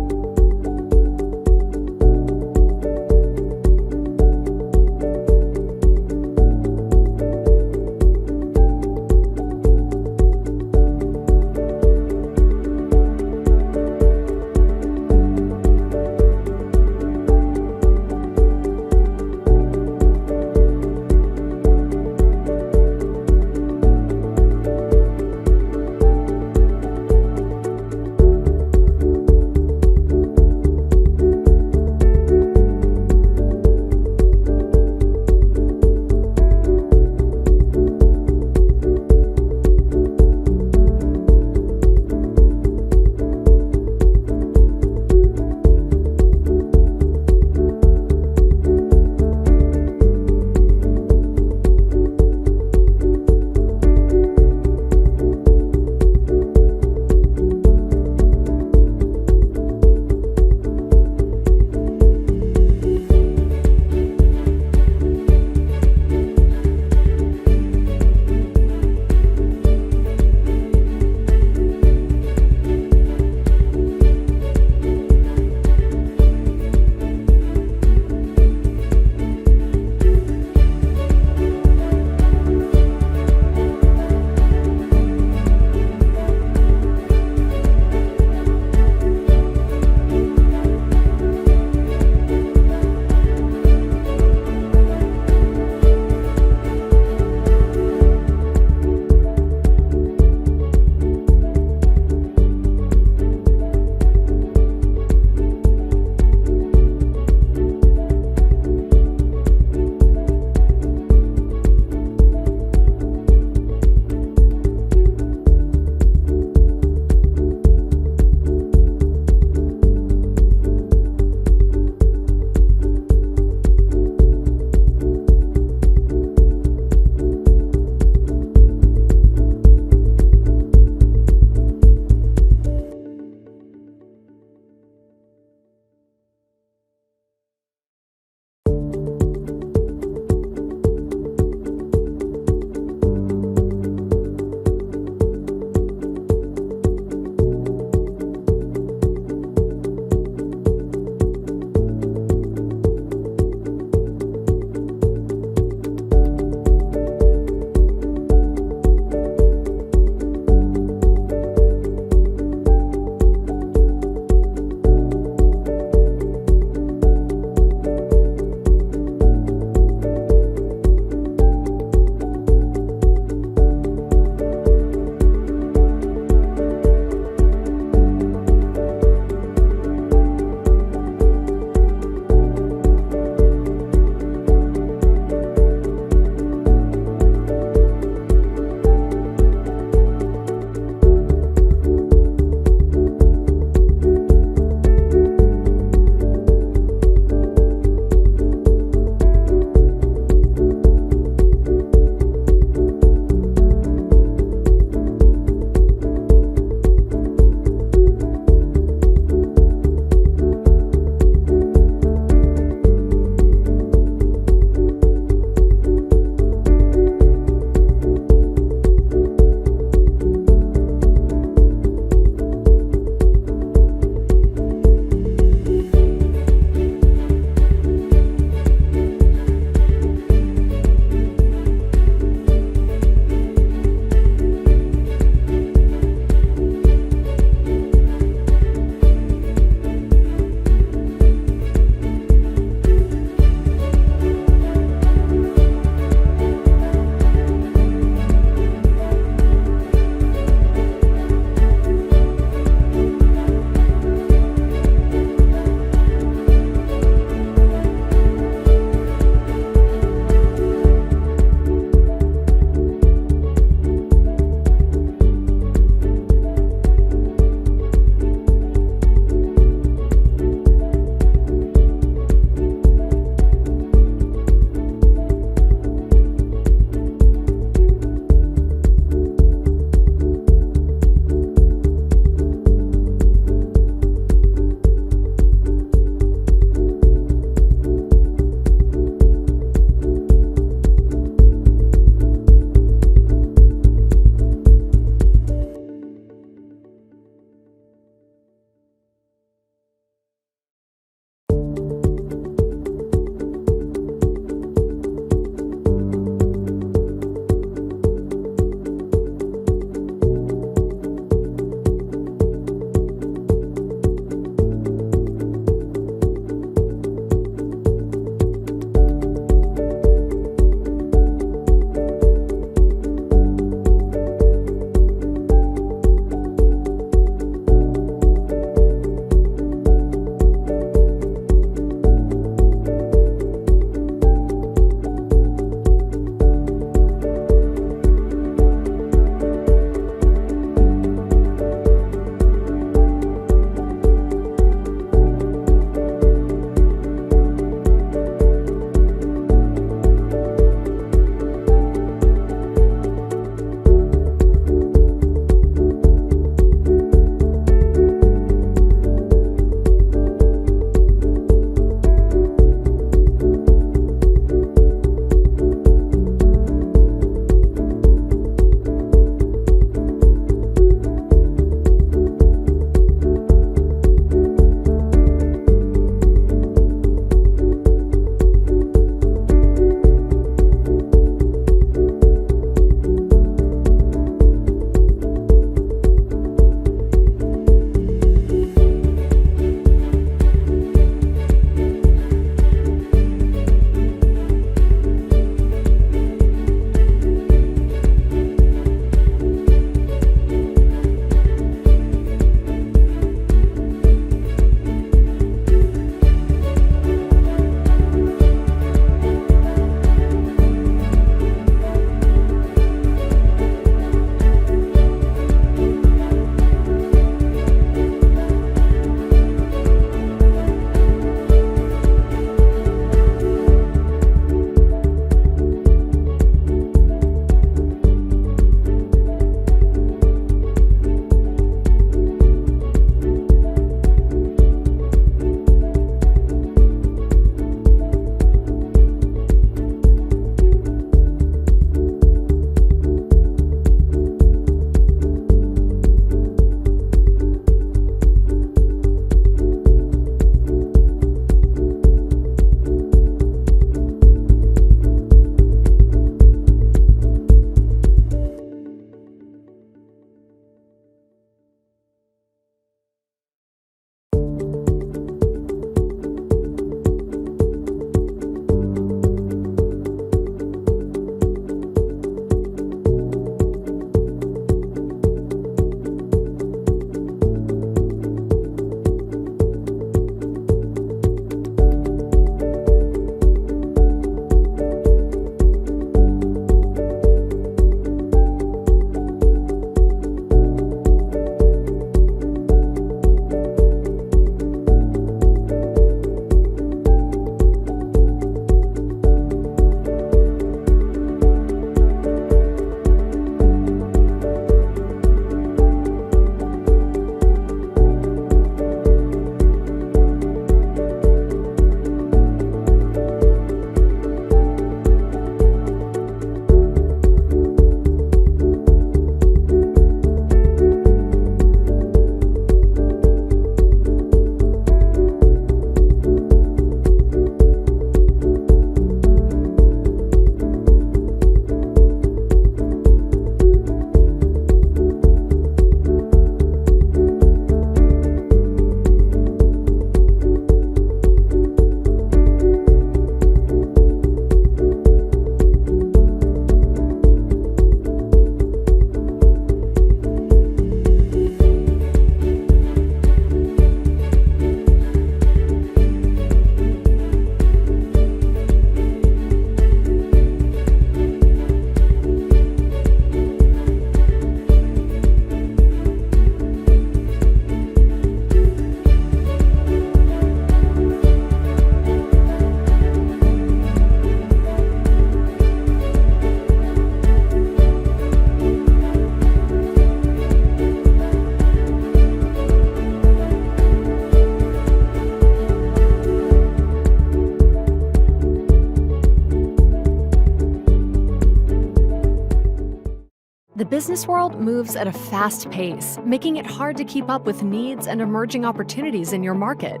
business world moves at a fast pace, making it hard to keep up with needs and emerging opportunities in your market.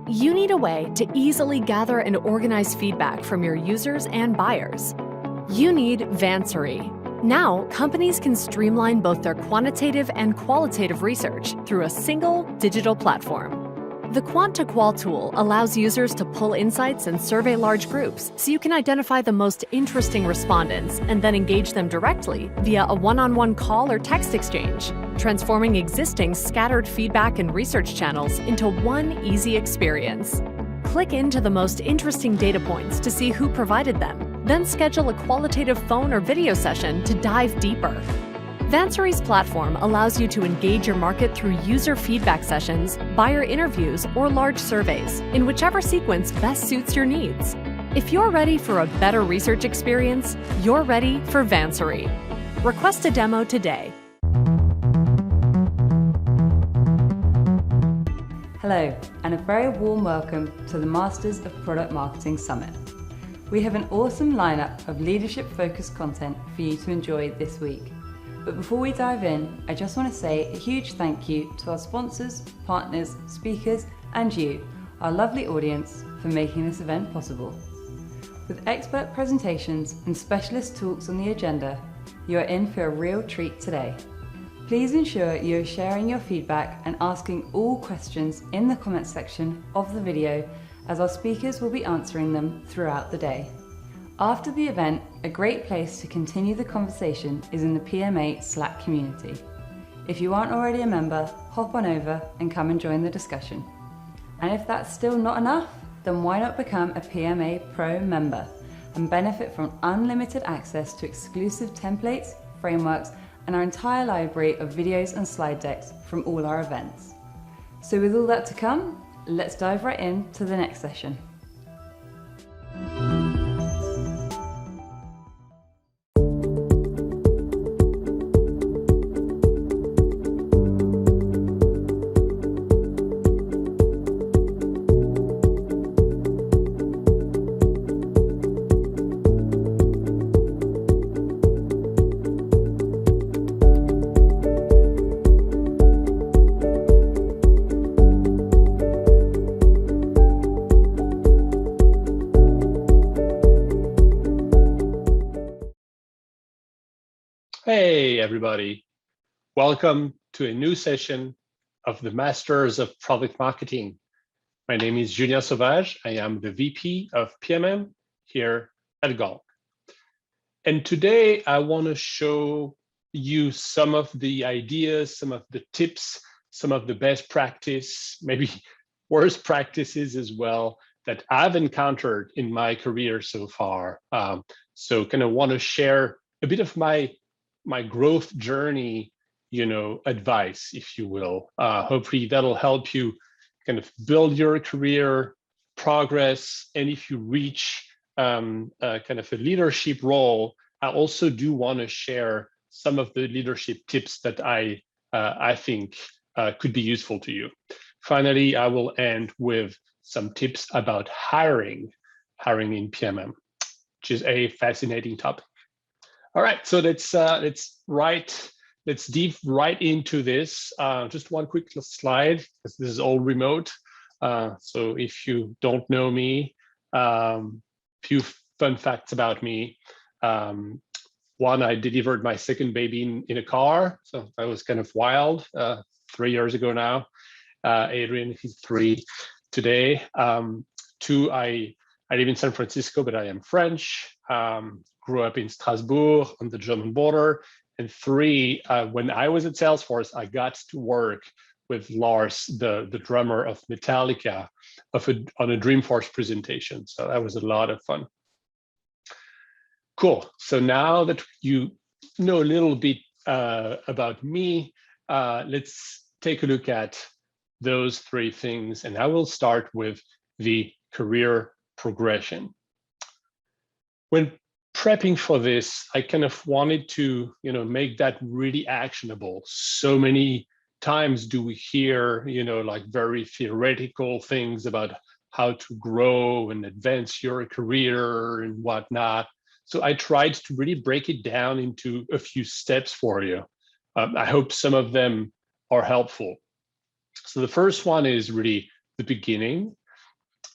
You need a way to easily gather and organize feedback from your users and buyers. You need Vansery. Now, companies can streamline both their quantitative and qualitative research through a single digital platform. The Quant-to-Qual tool allows users to pull insights and survey large groups so you can identify the most interesting respondents and then engage them directly via a one-on-one call or text exchange, transforming existing scattered feedback and research channels into one easy experience. Click into the most interesting data points to see who provided them, then schedule a qualitative phone or video session to dive deeper. Vansery's platform allows you to engage your market through user feedback sessions, buyer interviews, or large surveys, in whichever sequence best suits your needs. If you're ready for a better research experience, you're ready for Vansery. Request a demo today. Hello, and a very warm welcome to the Masters of Product Marketing Summit. We have an awesome lineup of leadership-focused content for you to enjoy this week. But before we dive in, I just want to say a huge thank you to our sponsors, partners, speakers, and you, our lovely audience, for making this event possible. With expert presentations and specialist talks on the agenda, you are in for a real treat today. Please ensure you are sharing your feedback and asking all questions in the comments section of the video, as our speakers will be answering them throughout the day. After the event, a great place to continue the conversation is in the PMA Slack community. If you aren't already a member, hop on over and come and join the discussion. And if that's still not enough, then why not become a PMA Pro member and benefit from unlimited access to exclusive templates, frameworks, and our entire library of videos and slide decks from all our events. So with all that to come, let's dive right into the next session. Hey, everybody. Welcome to a new session of the Masters of Product Marketing. My name is Julien Sauvage. I am the VP of PMM here at Gong. And today I want to show you some of the ideas, some of the tips, some of the best practice, maybe worst practices as well, that I've encountered in my career so far. So kind of want to share a bit of my growth journey, advice, if you will. Hopefully that'll help you kind of build your career, progress, and if you reach kind of a leadership role, I also do want to share some of the leadership tips that I think could be useful to you. Finally, I will end with some tips about hiring in PMM, which is a fascinating topic. All right, so let's dive right into this. Just one quick slide, because this is all remote. So if you don't know me, few fun facts about me. One, I delivered my second baby in a car, so that was kind of wild. 3 years ago now. Adrian, he's 3 today. 2, I live in San Francisco, but I am French. Grew up in Strasbourg on the German border. And 3, when I was at Salesforce, I got to work with Lars, the drummer of Metallica, on a Dreamforce presentation. So that was a lot of fun. Cool. So now that you know a little bit about me, let's take a look at those 3 things. And I will start with the career progression. When prepping for this, I kind of wanted to, make that really actionable. So many times do we hear, like very theoretical things about how to grow and advance your career and whatnot. So I tried to really break it down into a few steps for you. I hope some of them are helpful. So the first one is really the beginning.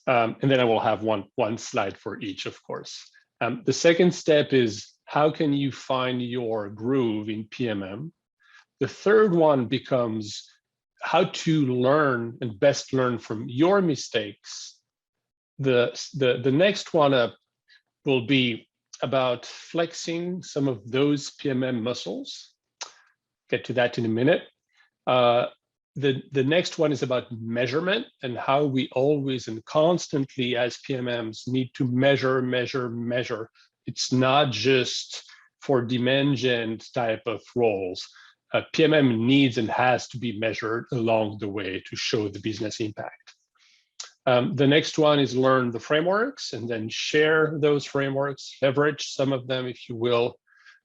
And then I will have one slide for each, of course. The second step is how can you find your groove in PMM? The third one becomes how to learn and best learn from your mistakes. The next one up will be about flexing some of those PMM muscles. Get to that in a minute. The next one is about measurement and how we always and constantly as PMMs need to measure. It's not just for demand gen type of roles. PMM needs and has to be measured along the way to show the business impact. The next one is learn the frameworks and then share those frameworks, leverage some of them if you will.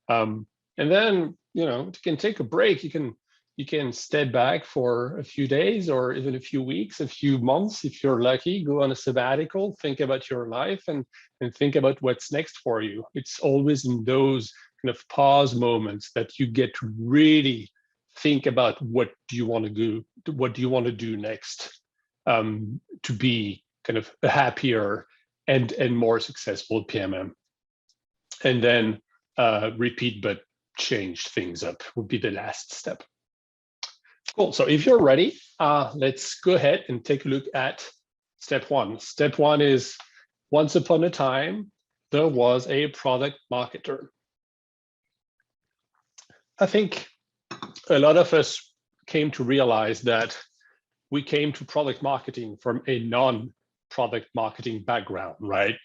And then, you can take a break. You can step back for a few days or even a few weeks, a few months, if you're lucky, go on a sabbatical, think about your life and think about what's next for you. It's always in those kind of pause moments that you get to really think about what do you want to do next to be kind of a happier and more successful PMM. And then repeat but change things up would be the last step. Cool. So if you're ready, let's go ahead and take a look at step one. Step one is once upon a time, there was a product marketer. I think a lot of us came to realize that we came to product marketing from a non-product marketing background, right?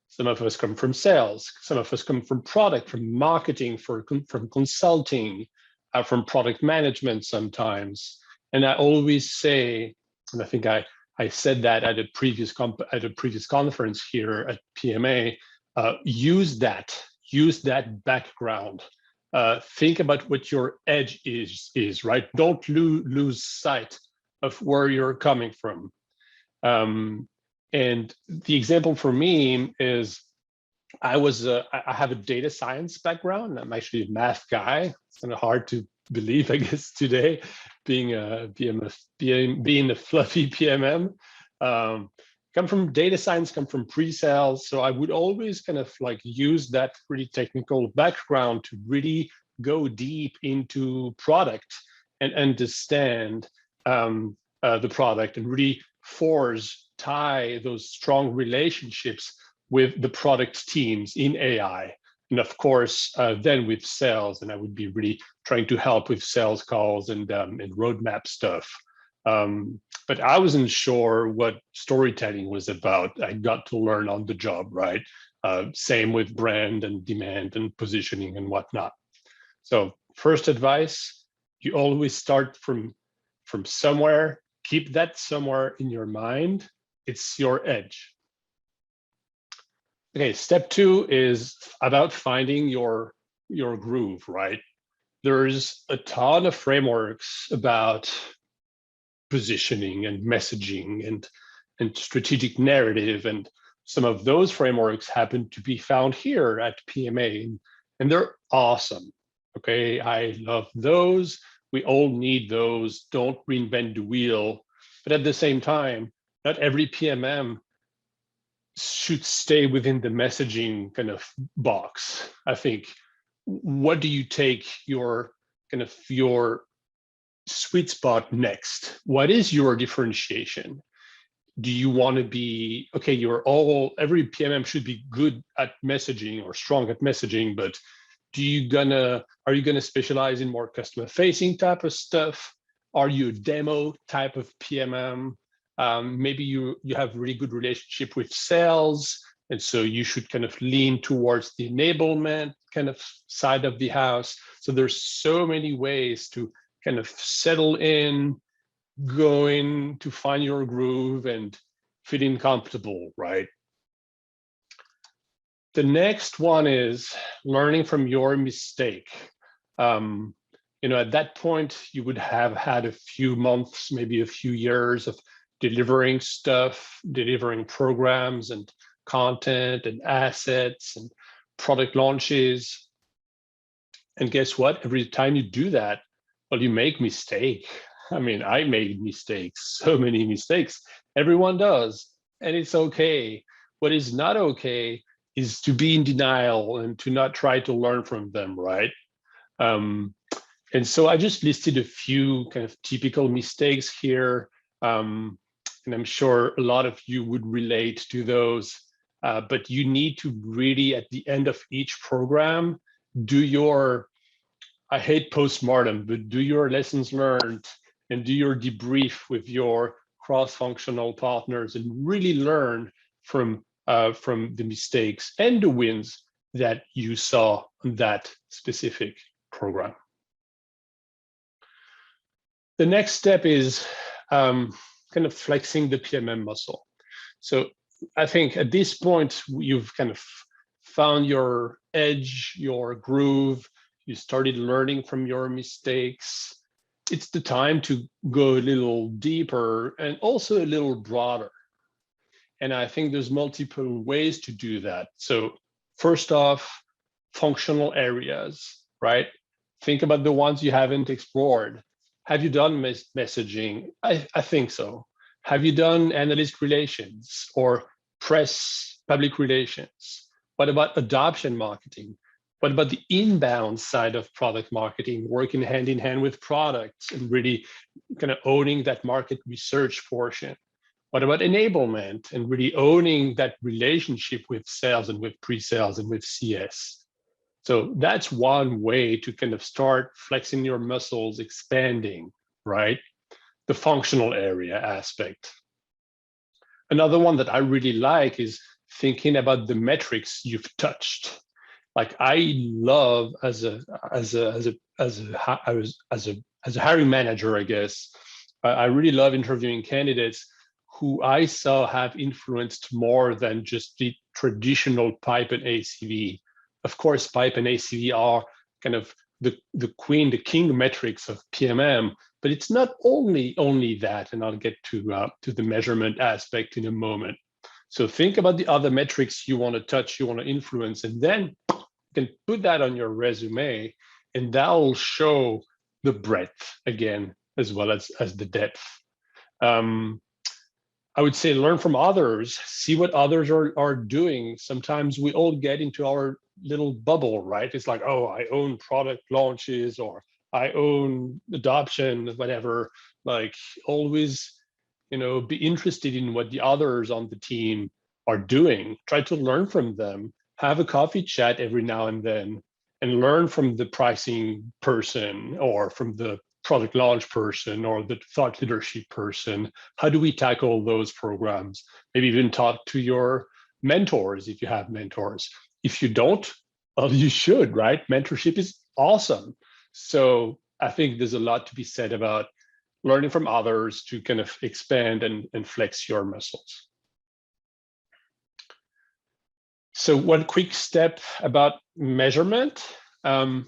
Some of us come from sales. Some of us come from product, from marketing, from consulting, from product management sometimes. And I always say, and I think I said that at a previous conference here at PMA, use that background. Think about what your edge is, right? Don't lose sight of where you're coming from. And the example for me is I have a data science background. I'm actually a math guy. It's kind of hard to believe, I guess, today, being a fluffy PMM. Come from data science, come from pre-sales. So I would always kind of like use that really technical background to really go deep into product and understand the product and really tie those strong relationships with the product teams in AI. And of course, then with sales, and I would be really trying to help with sales calls and roadmap stuff. But I wasn't sure what storytelling was about. I got to learn on the job, right? Same with brand and demand and positioning and whatnot. So first advice, you always start from somewhere. Keep that somewhere in your mind. It's your edge. Okay, step two is about finding your groove, right? There's a ton of frameworks about positioning and messaging and strategic narrative, and some of those frameworks happen to be found here at PMA, and they're awesome. Okay, I love those. We all need those. Don't reinvent the wheel. But at the same time, not every PMM should stay within the messaging kind of box. I think, what do you take your sweet spot next? What is your differentiation? Do you want to be, okay, every PMM should be good at messaging or strong at messaging, but are you gonna specialize in more customer facing type of stuff? Are you a demo type of PMM? Maybe you have really good relationship with sales, and so you should kind of lean towards the enablement kind of side of the house. So there's so many ways to kind of settle in, going to find your groove and feeling comfortable, right? The next one is learning from your mistake. At that point, you would have had a few months, maybe a few years of delivering stuff, delivering programs and content and assets and product launches. And guess what? Every time you do that, well, you make mistake. I mean, I made mistakes, so many mistakes. Everyone does, and it's okay. What is not okay is to be in denial and to not try to learn from them, right? And so I just listed a few kind of typical mistakes here. And I'm sure a lot of you would relate to those, but you need to really, at the end of each program, do your, I hate postmortem, but do your lessons learned and do your debrief with your cross-functional partners and really learn from the mistakes and the wins that you saw on that specific program. The next step is kind of flexing the PMM muscle. So I think at this point, you've kind of found your edge, your groove, you started learning from your mistakes. It's the time to go a little deeper and also a little broader. And I think there's multiple ways to do that. So first off, functional areas, right? Think about the ones you haven't explored. Have you done messaging? I think so. Have you done analyst relations or press public relations? What about adoption marketing? What about the inbound side of product marketing, working hand in hand with products and really kind of owning that market research portion? What about enablement and really owning that relationship with sales and with pre-sales and with CS? So that's one way to kind of start flexing your muscles, expanding, right? The functional area aspect. Another one that I really like is thinking about the metrics you've touched. Like I love as a hiring manager, I guess, I really love interviewing candidates who I saw have influenced more than just the traditional pipe and ACV. Of course, pipe and ACV are kind of the king metrics of PMM, but it's not only that, and I'll get to the measurement aspect in a moment. So think about the other metrics you want to touch, you want to influence, and then you can put that on your resume, and that will show the breadth again, as well as the depth. I would say learn from others, see what others are doing. Sometimes we all get into our little bubble, right? It's like, oh, I own product launches or I own adoption, whatever. Like always, be interested in what the others on the team are doing. Try to learn from them. Have a coffee chat every now and then and learn from the pricing person or from the product launch person or the thought leadership person. How do we tackle those programs? Maybe even talk to your mentors if you have mentors. If you don't, well, you should, right? Mentorship is awesome. So I think there's a lot to be said about learning from others to kind of expand and flex your muscles. So one quick step about measurement, a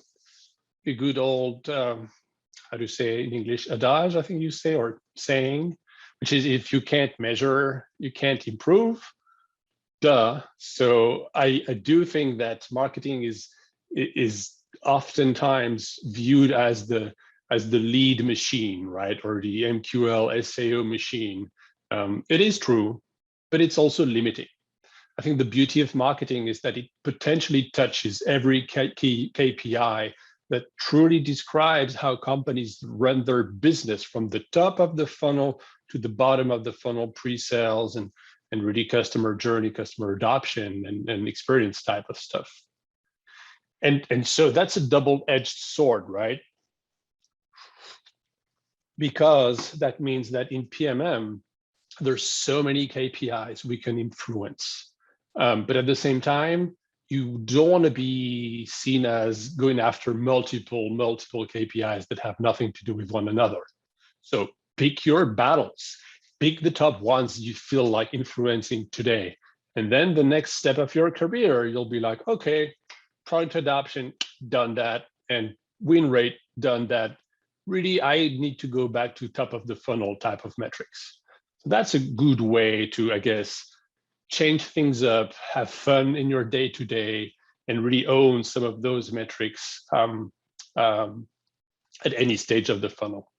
good old, how do you say in English, adage, I think you say, or saying, which is if you can't measure, you can't improve. Duh. So I do think that marketing is oftentimes viewed as the lead machine, right? Or the MQL SAO machine. It is true, but it's also limiting. I think the beauty of marketing is that it potentially touches every key KPI that truly describes how companies run their business from the top of the funnel to the bottom of the funnel, pre-sales and really customer journey, customer adoption and experience type of stuff. And so that's a double-edged sword, right? Because that means that in PMM, there's so many KPIs we can influence. But at the same time, you don't want to be seen as going after multiple KPIs that have nothing to do with one another. So pick your battles, pick the top ones you feel like influencing today. And then the next step of your career, you'll be like, okay, product adoption, done that, and win rate, done that. Really, I need to go back to top of the funnel type of metrics. So that's a good way to, I guess, change things up, have fun in your day-to-day, and really own some of those metrics at any stage of the funnel.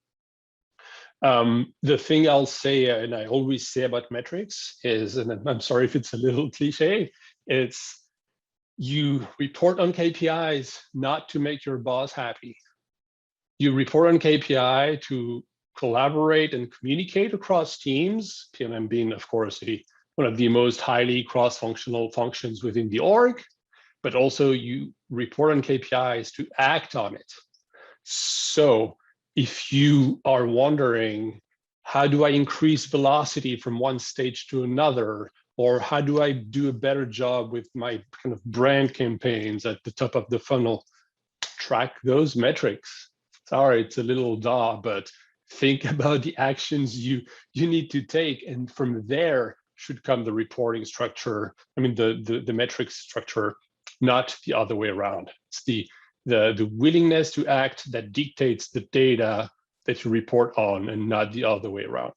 The thing I'll say, and I always say about metrics is, and I'm sorry if it's a little cliche, it's you report on KPIs not to make your boss happy. You report on KPI to collaborate and communicate across teams, PMM being, of course, one of the most highly cross-functional functions within the org, but also you report on KPIs to act on it. So if you are wondering, how do I increase velocity from one stage to another? Or how do I do a better job with my kind of brand campaigns at the top of the funnel? Track those metrics. Sorry, it's a little duh, but think about the actions you need to take. And from there should come the reporting structure. I mean, the metrics structure, not the other way around. It's the willingness to act that dictates the data that you report on, and not the other way around.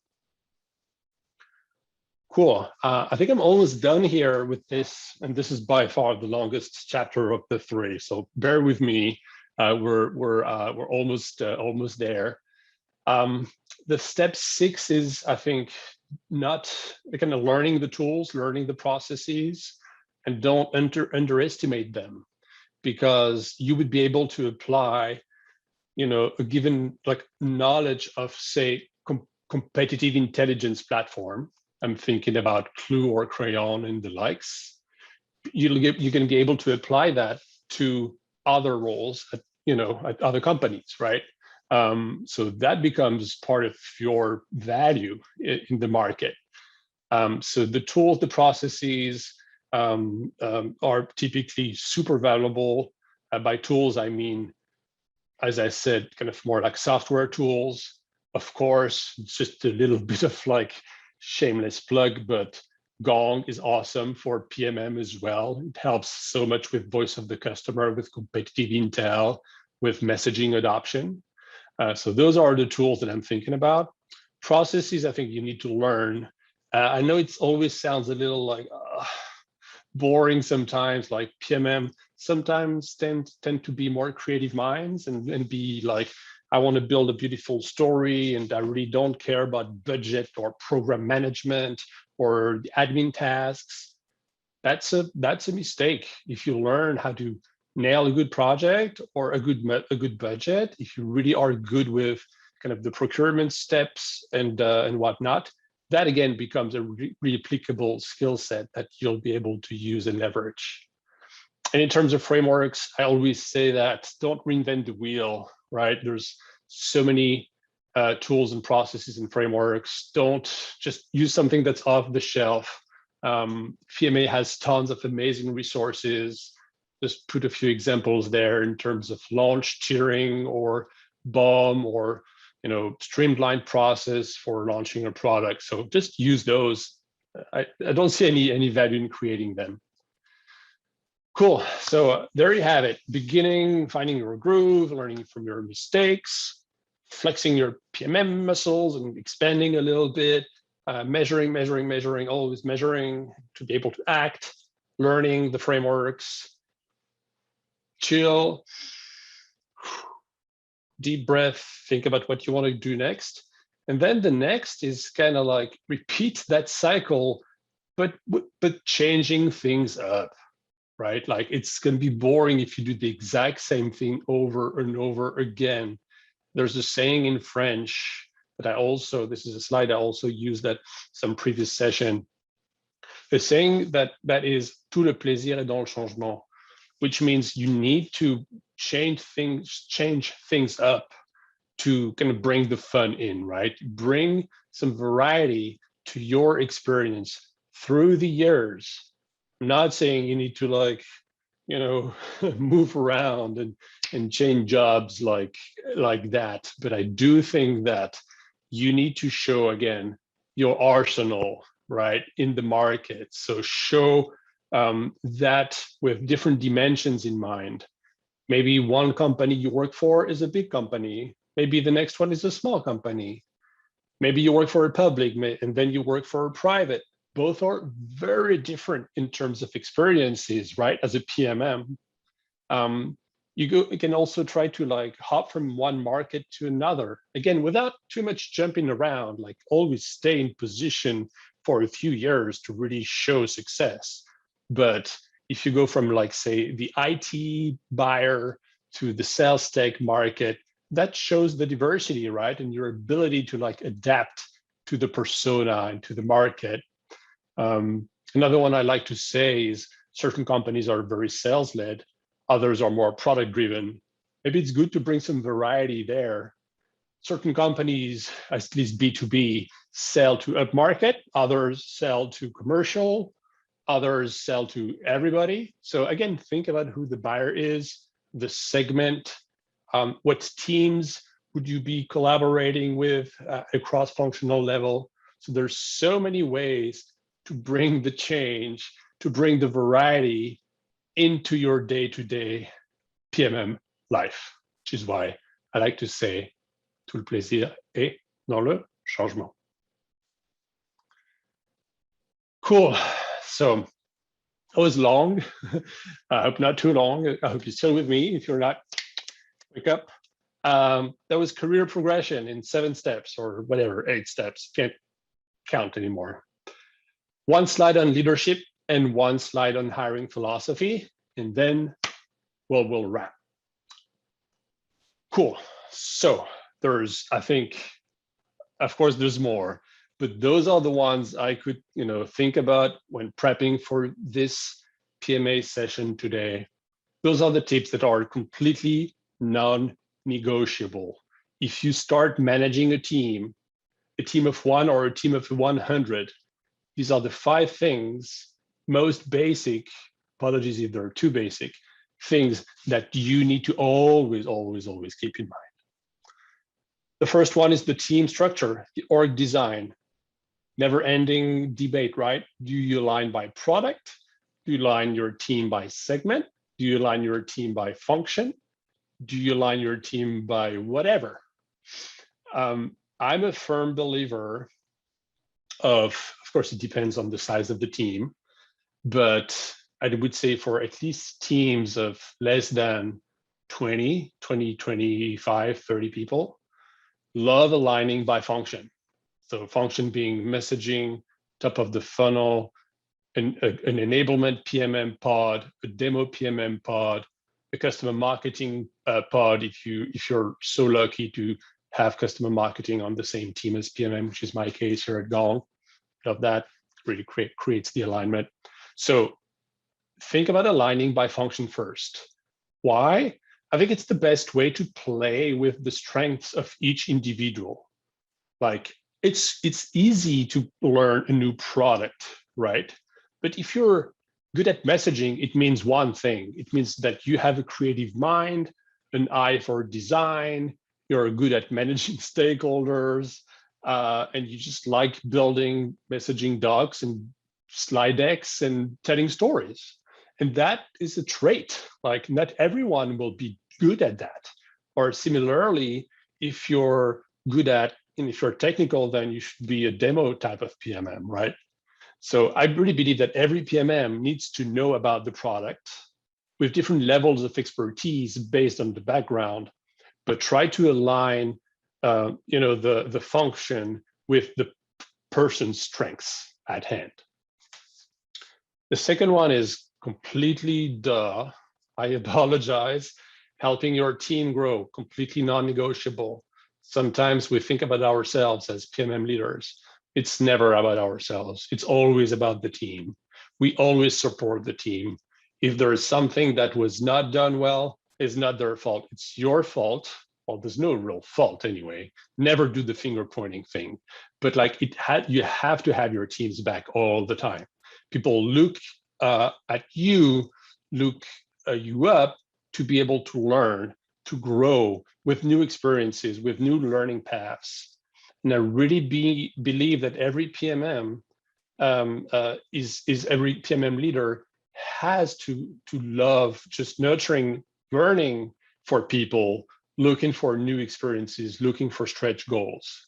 Cool. I think I'm almost done here with this, and this is by far the longest chapter of the 3. So bear with me. We're almost there. The step 6 is, I think, not kind of learning the tools, learning the processes, and don't underestimate them, because you would be able to apply, a given like knowledge of, say, competitive intelligence platform. I'm thinking about Clue or Crayon and the likes. You're going to be able to apply that to other roles at other companies, right? So that becomes part of your value in the market. So the tools, the processes are typically super valuable. By tools, I mean, as I said, kind of more like software tools. Of course, just a little bit of like shameless plug, but Gong is awesome for PMM as well. It helps so much with voice of the customer, with competitive intel, with messaging adoption. So those are the tools that I'm thinking about. Processes, I think you need to learn. I know it always sounds a little like boring sometimes, like PMM sometimes tend to be more creative minds and be like, I want to build a beautiful story and I really don't care about budget or program management or the admin tasks. That's a mistake. If you learn how to nail a good project or a good budget, if you really are good with kind of the procurement steps and whatnot, that again becomes a really applicable skill set that you'll be able to use and leverage. And in terms of frameworks, I always say that don't reinvent the wheel, right? There's so many tools and processes and frameworks. Don't just use something that's off the shelf. PMA has tons of amazing resources. Just put a few examples there in terms of launch tiering or BOM or streamlined process for launching a product. So just use those. I don't see any value in creating them. Cool. So there you have it. Beginning, finding your groove, learning from your mistakes, flexing your PMM muscles and expanding a little bit, measuring, always measuring to be able to act, learning the frameworks, chill, deep breath, think about what you want to do next. And then the next is kind of like repeat that cycle, but changing things up, right? Like it's going to be boring if you do the exact same thing over and over again. There's a saying in French that this is a slide I also used at some previous session. The saying that is tout le plaisir est dans le changement, which means you need to change things up to kind of bring the fun in, right? Bring some variety to your experience through the years. I'm not saying you need to move around and change jobs like that, but I do think that you need to show again your arsenal, right, in the market. So show that with different dimensions in mind. Maybe one company you work for is a big company. Maybe the next one is a small company. Maybe you work for a public and then you work for a private. Both are very different in terms of experiences, right? As a PMM, You can also try to like hop from one market to another, again, without too much jumping around, like always stay in position for a few years to really show success. But if you go from, like, say, the IT buyer to the sales tech market, that shows the diversity, right? And your ability to like adapt to the persona and to the market. Another one I like to say is certain companies are very sales-led, others are more product-driven. Maybe it's good to bring some variety there. Certain companies, at least B2B, sell to upmarket, others sell to commercial, others sell to everybody. So again, think about who the buyer is, the segment, what teams would you be collaborating with at a cross-functional level. So there's so many ways to bring the change, to bring the variety into your day-to-day PMM life, which is why I like to say, tout le plaisir est dans le changement. Cool. So that was long. I hope not too long. I hope you're still with me. If you're not, wake up. That was career progression in 7 steps or whatever, 8 steps. Can't count anymore. 1 slide on leadership and 1 slide on hiring philosophy, and then we'll wrap. Cool. So there's, I think, of course, there's more, but those are the ones I could, think about when prepping for this PMA session today. Those are the tips that are completely non-negotiable. If you start managing a team of 1 or a team of 100, these are the 5 things, most basic, apologies if they're too basic, things that you need to always, always, always keep in mind. The first one is the team structure, the org design. Never-ending debate, right? Do you align by product? Do you align your team by segment? Do you align your team by function? Do you align your team by whatever? I'm a firm believer of course, it depends on the size of the team, but I would say for at least teams of less than 20, 25, 30 people, love aligning by function. So function being messaging, top of the funnel, an enablement PMM pod, a demo PMM pod, a customer marketing pod if you're so lucky to have customer marketing on the same team as PMM, which is my case here at Gong. Of that really creates the alignment. So think about aligning by function first. Why? I think it's the best way to play with the strengths of each individual. Like it's easy to learn a new product, right? But if you're good at messaging, it means one thing. It means that you have a creative mind, an eye for design, you're good at managing stakeholders, and you just like building messaging docs and slide decks and telling stories. And that is a trait. Like not everyone will be good at that. Or similarly, if you're good at, and if you're technical, then you should be a demo type of PMM, right? So I really believe that every PMM needs to know about the product with different levels of expertise based on the background, but try to align the function with the person's strengths at hand. The second one is completely duh. I apologize. Helping your team grow, completely non-negotiable. Sometimes we think about ourselves as PMM leaders. It's never about ourselves. It's always about the team. We always support the team. If there is something that was not done well, it's not their fault. It's your fault. Well, there's no real fault anyway. Never do the finger pointing thing. But like you have to have your teams back all the time. People look at you, look you up to be able to learn, to grow with new experiences, with new learning paths. And I really believe that every PMM is every PMM leader has to love just nurturing learning for people, looking for new experiences, looking for stretch goals.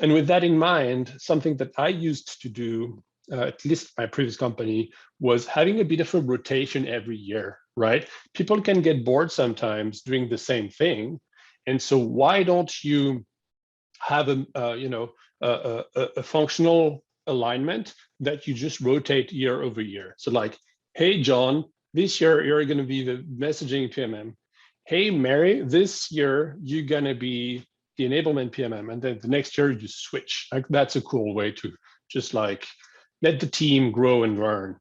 And with that in mind, something that I used to do, at least my previous company, was having a bit of a rotation every year. right? People can get bored sometimes doing the same thing. And so why don't you have a functional alignment that you just rotate year over year? So like, hey, John, this year you're going to be the messaging PMM. Hey, Mary, this year you're going to be the enablement PMM. And then the next year you switch. Like, that's a cool way to just like let the team grow and learn.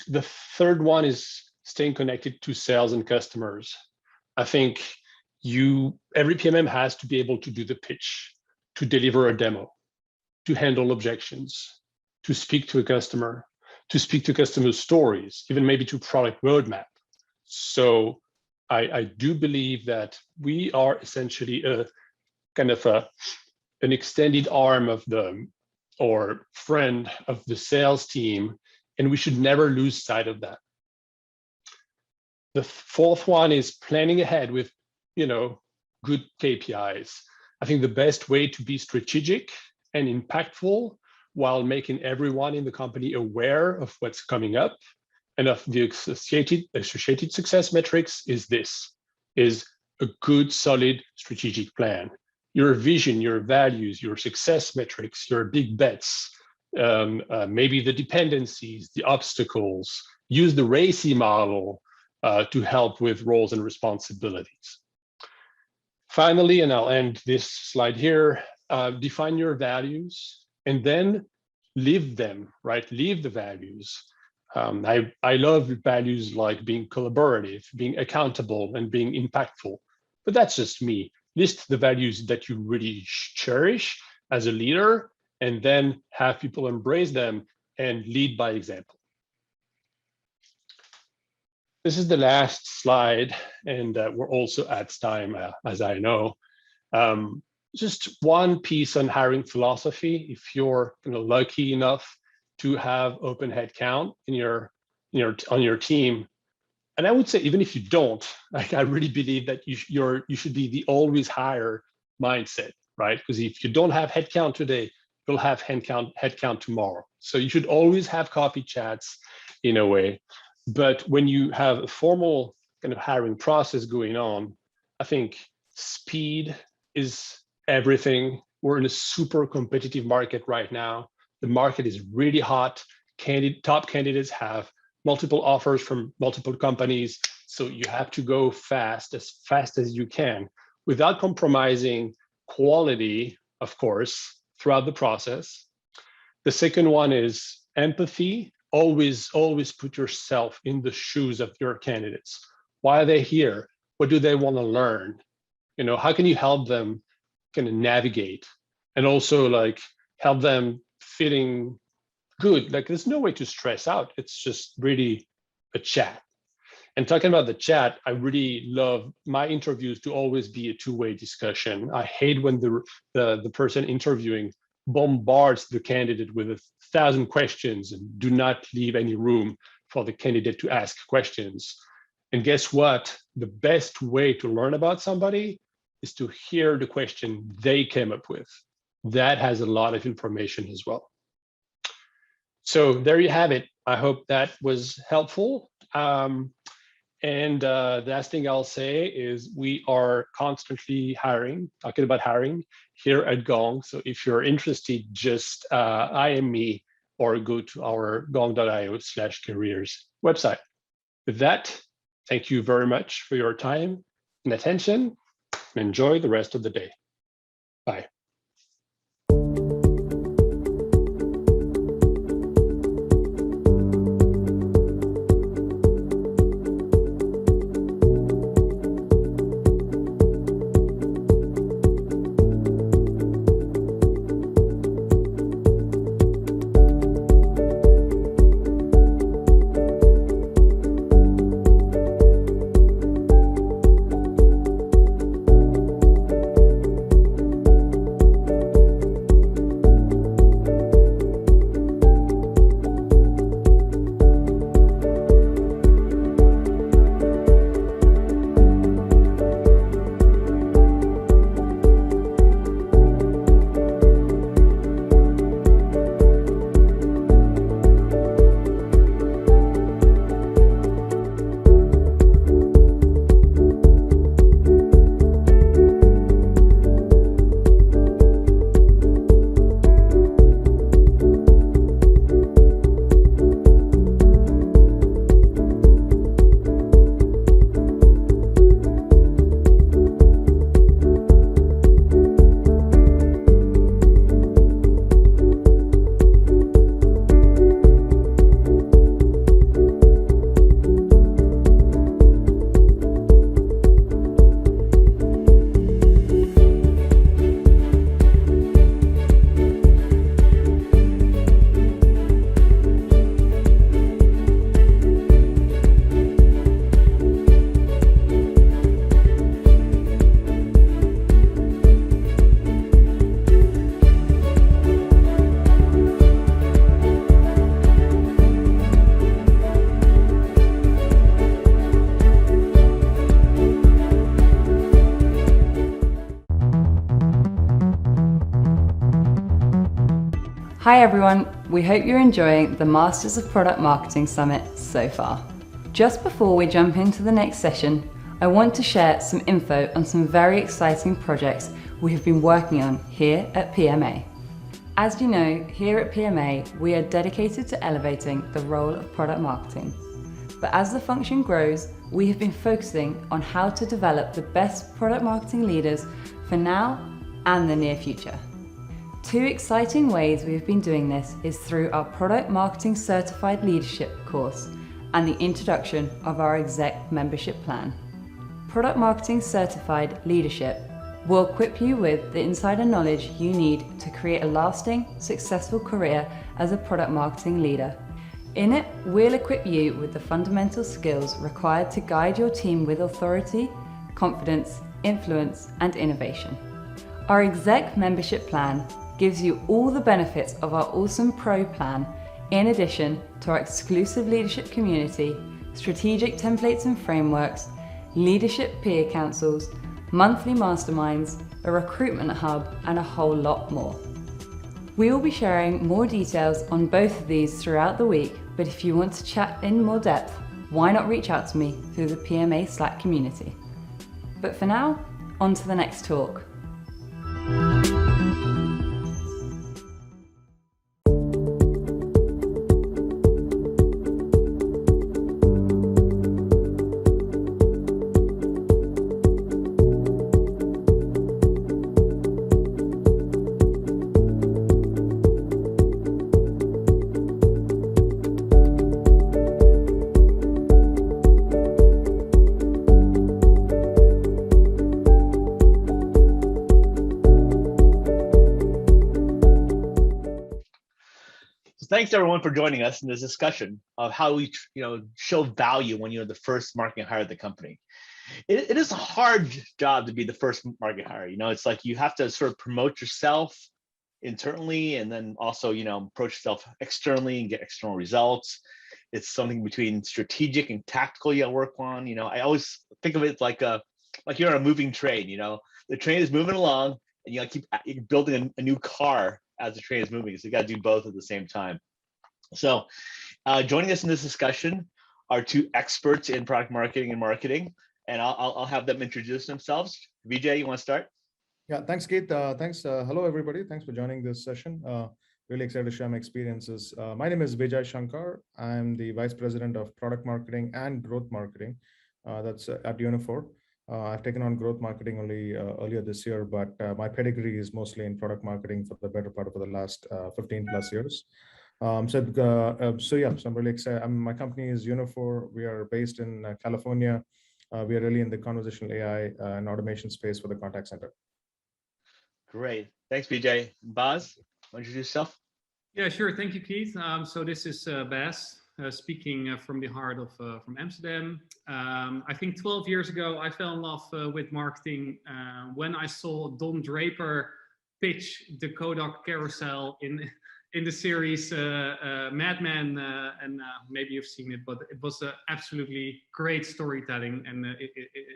The third one is staying connected to sales and customers. I think every PMM has to be able to do the pitch, to deliver a demo, to handle objections, to speak to a customer, to speak to customer stories, even maybe to product roadmap. So I do believe that we are essentially a kind of an extended arm of or friend of the sales team, and we should never lose sight of that. The fourth one is planning ahead with, good KPIs. I think the best way to be strategic and impactful while making everyone in the company aware of what's coming up and of the associated success metrics is a good, solid strategic plan. Your vision, your values, your success metrics, your big bets, maybe the dependencies, the obstacles, use the RACI model to help with roles and responsibilities. Finally, and I'll end this slide here, define your values and then live them, right? Live the values. I love values like being collaborative, being accountable, and being impactful, but that's just me. List the values that you really cherish as a leader, and then have people embrace them and lead by example. This is the last slide, and we're also at time, as I know. Just one piece on hiring philosophy. If you're lucky enough to have open headcount on your team, and I would say even if you don't, like, I really believe that you should be the always hire mindset, right? Because if you don't have headcount today, you'll have headcount tomorrow. So you should always have coffee chats in a way. But when you have a formal kind of hiring process going on, I think speed is everything. We're in a super competitive market right now. The market is really hot. Top candidates have multiple offers from multiple companies. So you have to go fast as you can without compromising quality, of course, throughout the process. The second one is empathy. Always put yourself in the shoes of your candidates. Why are they here? What do they want to learn? How can you help them kind of navigate and also like help them feeling good? Like, there's no way to stress out. It's just really a chat. And talking about the chat, I really love my interviews to always be a two-way discussion. I hate when the person interviewing bombards the candidate with 1,000 questions and do not leave any room for the candidate to ask questions. And guess what? The best way to learn about somebody is to hear the question they came up with. That has a lot of information as well. So there you have it. I hope that was helpful. And the last thing I'll say is we are constantly talking about hiring here at Gong. So if you're interested, just IM me or go to our gong.io/careers website. With that, thank you very much for your time and attention. Enjoy the rest of the day. Bye. Hi everyone, we hope you're enjoying the Masters of Product Marketing Summit so far. Just before we jump into the next session, I want to share some info on some very exciting projects we have been working on here at PMA. As you know, here at PMA, we are dedicated to elevating the role of product marketing. But as the function grows, we have been focusing on how to develop the best product marketing leaders for now and the near future. Two exciting ways we have been doing this is through our Product Marketing Certified Leadership course and the introduction of our exec membership plan. Product Marketing Certified Leadership will equip you with the insider knowledge you need to create a lasting, successful career as a product marketing leader. In it, we'll equip you with the fundamental skills required to guide your team with authority, confidence, influence, and innovation. Our exec membership plan gives you all the benefits of our awesome Pro plan, in addition to our exclusive leadership community, strategic templates and frameworks, leadership peer councils, monthly masterminds, a recruitment hub, and a whole lot more. We will be sharing more details on both of these throughout the week, but if you want to chat in more depth, why not reach out to me through the PMA Slack community. But for now, on to the next talk. Thanks everyone for joining us in this discussion of how we show value when you're the first marketing hire at the company. It is a hard job to be the first marketing hire. It's like you have to sort of promote yourself internally and then also approach yourself externally and get external results. It's something between strategic and tactical you gotta work on. I always think of it like you're on a moving train. The train is moving along and you gotta keep building a new car as the train is moving. So you got to do both at the same time. So joining us in this discussion are two experts in product marketing and marketing, and I'll have them introduce themselves. Vijay, you want to start? Yeah, thanks, Keith. Thanks. Hello, everybody. Thanks for joining this session. Really excited to share my experiences. My name is Vijay Shankar. I'm the Vice President of Product Marketing and Growth Marketing. That's at Unifor. I've taken on growth marketing only earlier this year, but my pedigree is mostly in product marketing for the better part of the last 15 plus years. So I'm really excited. My company is Unifor. We are based in California. We are really in the conversational AI and automation space for the contact center. Great. Thanks, Vijay. Baz, want to introduce yourself? Yeah, sure. Thank you, Keith. So this is Baz. Speaking from the heart of from Amsterdam. I think 12 years ago, I fell in love with marketing when I saw Don Draper pitch the Kodak carousel in the series Mad Men, and maybe you've seen it, but it was absolutely great storytelling, and it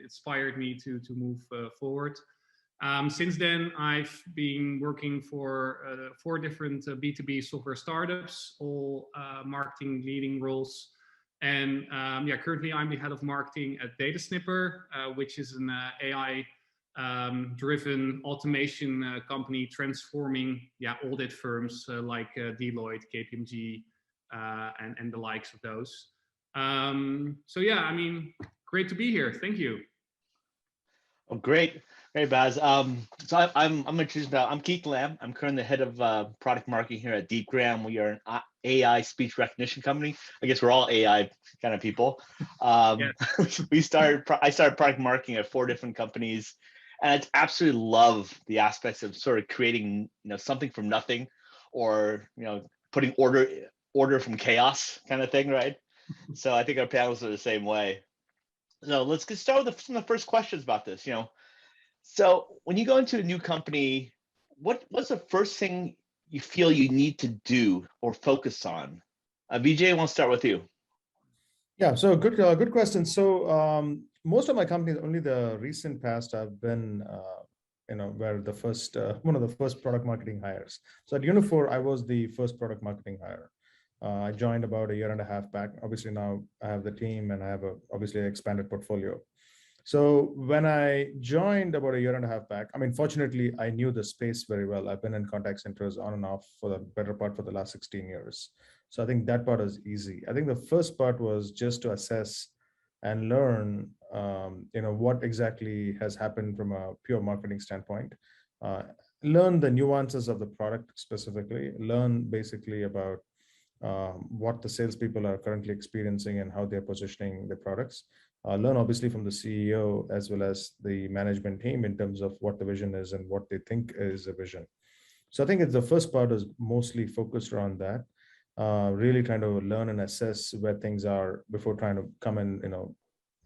inspired me to move forward. Since then, I've been working for 4 different B2B software startups, all marketing leading roles. And currently I'm the head of marketing at Data Snipper, which is an AI driven automation company transforming audit firms like Deloitte, KPMG, and the likes of those. Great to be here. Thank you. Oh, great. Hey, Baz. So I'm introduced about. I'm Keith Lamb. I'm currently the head of product marketing here at DeepGram. We are an AI speech recognition company. I guess we're all AI kind of people. I started product marketing at 4 different companies, and I absolutely love the aspects of sort of creating something from nothing, or putting order from chaos kind of thing, right? So I think our panels are the same way. So let's get started with some of the first questions about this. So when you go into a new company, what's the first thing you feel you need to do or focus on? Vijay, I want to start with you. Yeah, so good question. So most of my companies, only the recent past, I've been were the first, one of the first product marketing hires. So at Unifor, I was the first product marketing hire. I joined about a year and a half back. Obviously now I have the team and I have obviously expanded portfolio. So when I joined about a year and a half back, I mean, fortunately, I knew the space very well. I've been in contact centers on and off for the better part for the last 16 years. So I think that part was easy. I think the first part was just to assess and learn, what exactly has happened from a pure marketing standpoint. Learn the nuances of the product specifically. Learn basically about what the salespeople are currently experiencing and how they're positioning their products. Learn obviously from the CEO as well as the management team in terms of what the vision is and what they think is a vision. So I think it's the first part is mostly focused around that. Really trying to learn and assess where things are before trying to come and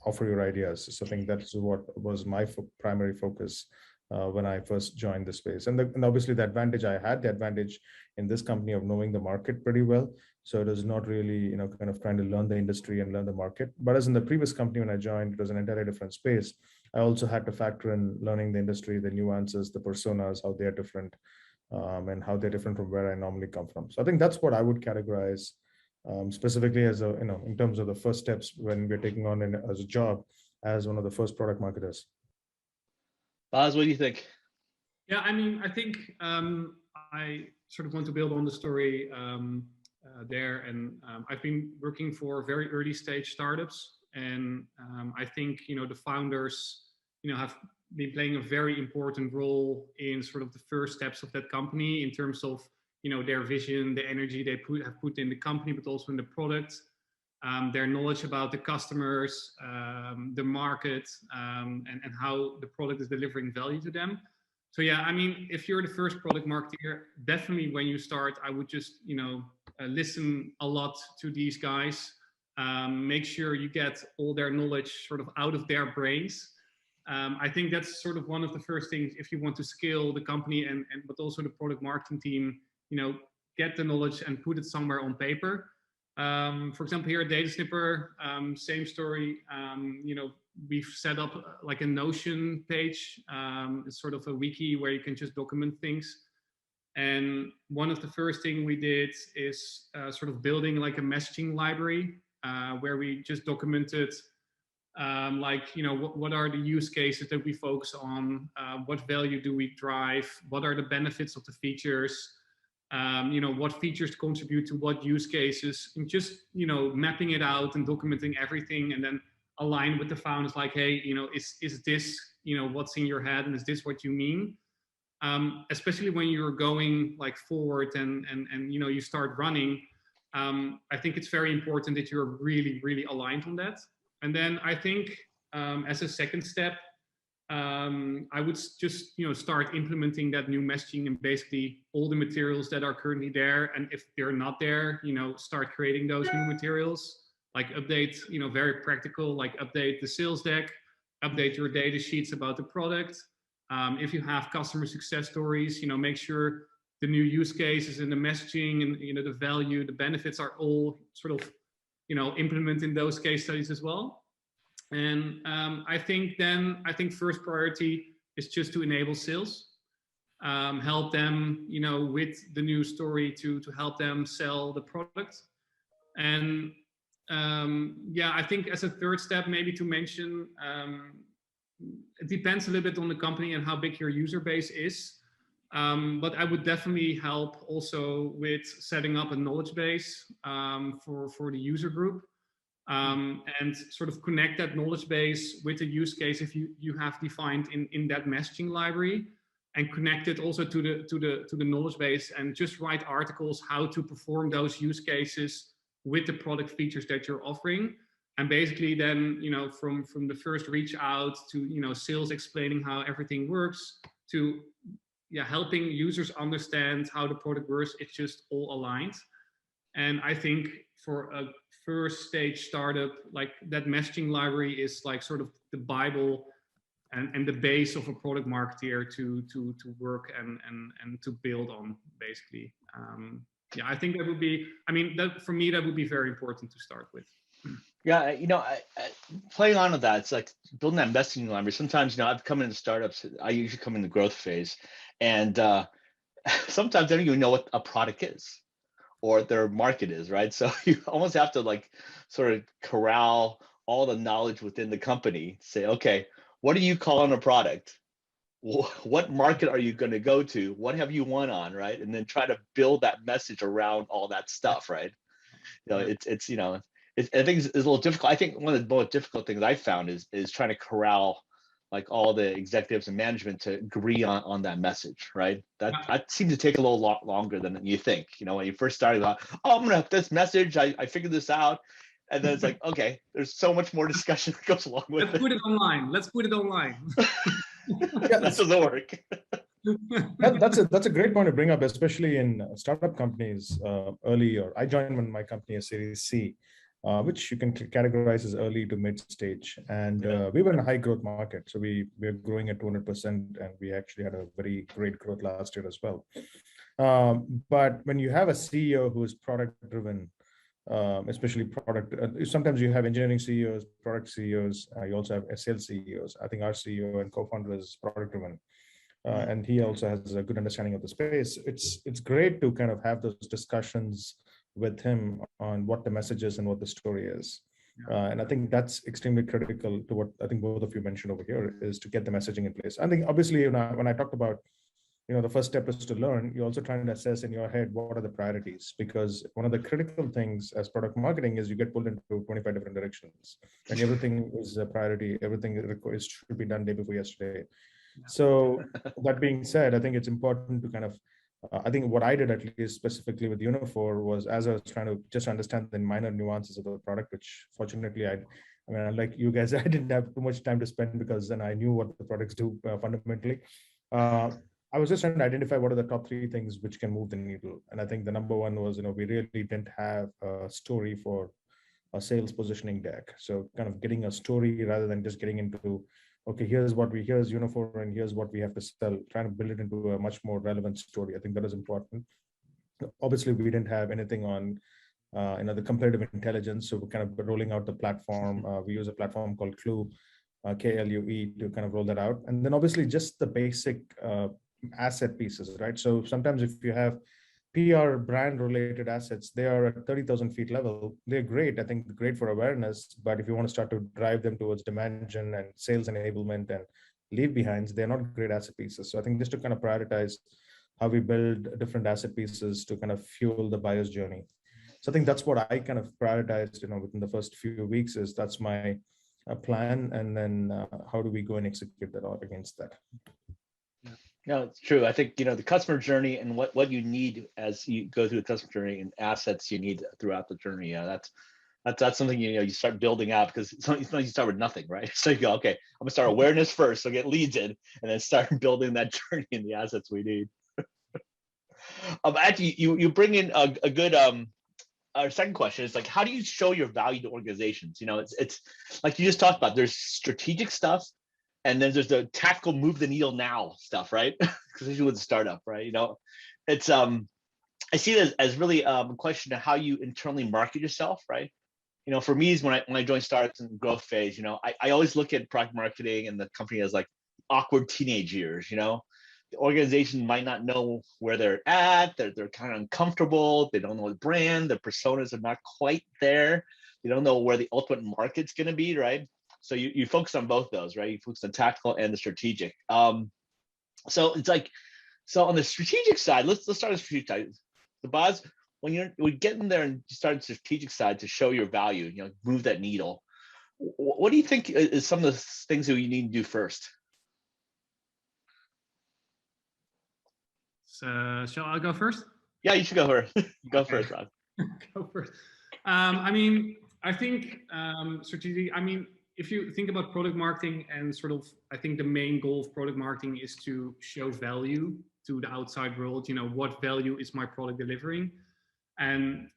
offer your ideas. So I think that's what was my primary focus when I first joined the space. And obviously the advantage I had, the advantage in this company of knowing the market pretty well. So it is not really, kind of trying to learn the industry and learn the market. But as in the previous company when I joined, it was an entirely different space. I also had to factor in learning the industry, the nuances, the personas, how they're different, and how they're different from where I normally come from. So I think that's what I would categorize specifically as in terms of the first steps when we're taking on as a job as one of the first product marketers. Baz, what do you think? Yeah, I mean, I think I sort of want to build on the story there. And I've been working for very early stage startups. And I think, the founders, have been playing a very important role in sort of the first steps of that company in terms of, their vision, the energy they have put in the company, but also in the product, their knowledge about the customers, the market, and how the product is delivering value to them. So yeah, I mean, if you're the first product marketer, definitely when you start, I would just, listen a lot to these guys. Make sure you get all their knowledge sort of out of their brains. I think that's sort of one of the first things if you want to scale the company but also the product marketing team, get the knowledge and put it somewhere on paper. For example, here at Data Snipper, same story. We've set up like a Notion page. It's sort of a wiki where you can just document things. And one of the first things we did is sort of building like a messaging library where we just documented what are the use cases that we focus on, what value do we drive, what are the benefits of the features, what features contribute to what use cases, and just, mapping it out and documenting everything, and then align with the founders like, hey, is this, what's in your head, and is this what you mean? Especially when you're going like forward and you start running, I think it's very important that you're really, really aligned on that. And then I think as a second step, I would just start implementing that new messaging and basically all the materials that are currently there. And if they're not there, start creating those new materials, like update, very practical, like update the sales deck, update your data sheets about the product. If you have customer success stories, make sure the new use cases and the messaging and the value, the benefits are all sort of implementing those case studies as well. And I think first priority is just to enable sales, help them, with the new story to help them sell the product. And I think as a third step, maybe to mention, it depends a little bit on the company and how big your user base is. But I would definitely help also with setting up a knowledge base for the user group. And sort of connect that knowledge base with the use case if you have defined in that messaging library, and connect it also to the knowledge base, and just write articles how to perform those use cases with the product features that you're offering. And basically then, from the first reach out to, sales explaining how everything works, to helping users understand how the product works, it's just all aligned. And I think for a first stage startup, like that messaging library is like sort of the Bible and the base of a product marketer to work and to build on, basically. I think that would be, for me, that would be very important to start with. Yeah, playing on with that, it's like building that messaging language. Sometimes, I've come into startups. I usually come in the growth phase, and sometimes I don't even know what a product is or their market is, right? So you almost have to like sort of corral all the knowledge within the company. Say, okay, what do you call on a product? What market are you going to go to? What have you won on, right? And then try to build that message around all that stuff, right? I think it's a little difficult. I think one of the most difficult things I found is trying to corral like all the executives and management to agree on that message, right? That seems to take a little lot longer than you think. When you first started, oh, I'm gonna have this message. I figured this out, and then it's like, okay, there's so much more discussion that goes along with it. Let's put it online. Let's put it online. That doesn't work. That's a great point to bring up, especially in startup companies early. Or I joined when my company is Series C, which you can categorize as early to mid stage, and we were in a high growth market, so we're growing at 200%, and we actually had a very great growth last year as well. But when you have a CEO who is product driven, especially product, sometimes you have engineering CEOs, product CEOs, you also have sales CEOs. I think our CEO and co-founder is product driven. And he also has a good understanding of the space. It's great to kind of have those discussions with him on what the message is and what the story is. And I think that's extremely critical to what I think both of you mentioned over here, is to get the messaging in place. I think obviously when I talked about, the first step is to learn, you're also trying to assess in your head what are the priorities, because one of the critical things as product marketing is you get pulled into 25 different directions, and everything is a priority, everything should be done day before yesterday. So that being said, I think it's important to kind of, I think what I did at least specifically with Uniphore was, as I was trying to just understand the minor nuances of the product, which fortunately like you guys, I didn't have too much time to spend because then I knew what the products do fundamentally. I was just trying to identify what are the top 3 things which can move the needle. And I think the number one was, we really didn't have a story for a sales positioning deck. So kind of getting a story rather than just getting into, okay, here's Uniphore and here's what we have to sell, trying to build it into a much more relevant story. I think that is important. Obviously, we didn't have anything on, the competitive intelligence. So we're kind of rolling out the platform. We use a platform called Clue, KLUE, to kind of roll that out. And then obviously just the basic asset pieces, right? So sometimes if you have PR brand related assets, they are at 30,000 feet level. They're great. I think great for awareness, but if you want to start to drive them towards demand gen and sales enablement and leave behinds, they're not great asset pieces. So I think just to kind of prioritize how we build different asset pieces to kind of fuel the buyer's journey. So I think that's what I kind of prioritized, within the first few weeks, is that's my plan. And then how do we go and execute that out against that? No, it's true. I think, the customer journey and what you need as you go through the customer journey and assets you need throughout the journey. Yeah, that's something, you start building out, because sometimes you start with nothing, right? So you go, okay, I'm gonna start awareness first, so get leads in, and then start building that journey and the assets we need. Actually, you bring in a good, our second question is like, how do you show your value to organizations? It's like you just talked about, there's strategic stuff, and then there's the tactical move the needle now stuff, right? Especially with the startup, right? It's I see it as really a question of how you internally market yourself, right? For me, is when I join startups in growth phase, I always look at product marketing and the company as like awkward teenage years. The organization might not know where they're at. They're kind of uncomfortable. They don't know the brand. Their personas are not quite there. They don't know where the ultimate market's going to be, right? So you focus on both those, right? You focus on tactical and the strategic. So it's like, so on the strategic side, let's start with the strategic side. The Baz, when we get in there and you start the strategic side to show your value, move that needle. What do you think is some of the things that you need to do first? So shall I go first? Yeah, you should go first. Go first, Rob. Go first. I think strategic. If you think about product marketing and sort of, I think the main goal of product marketing is to show value to the outside world. What value is my product delivering? And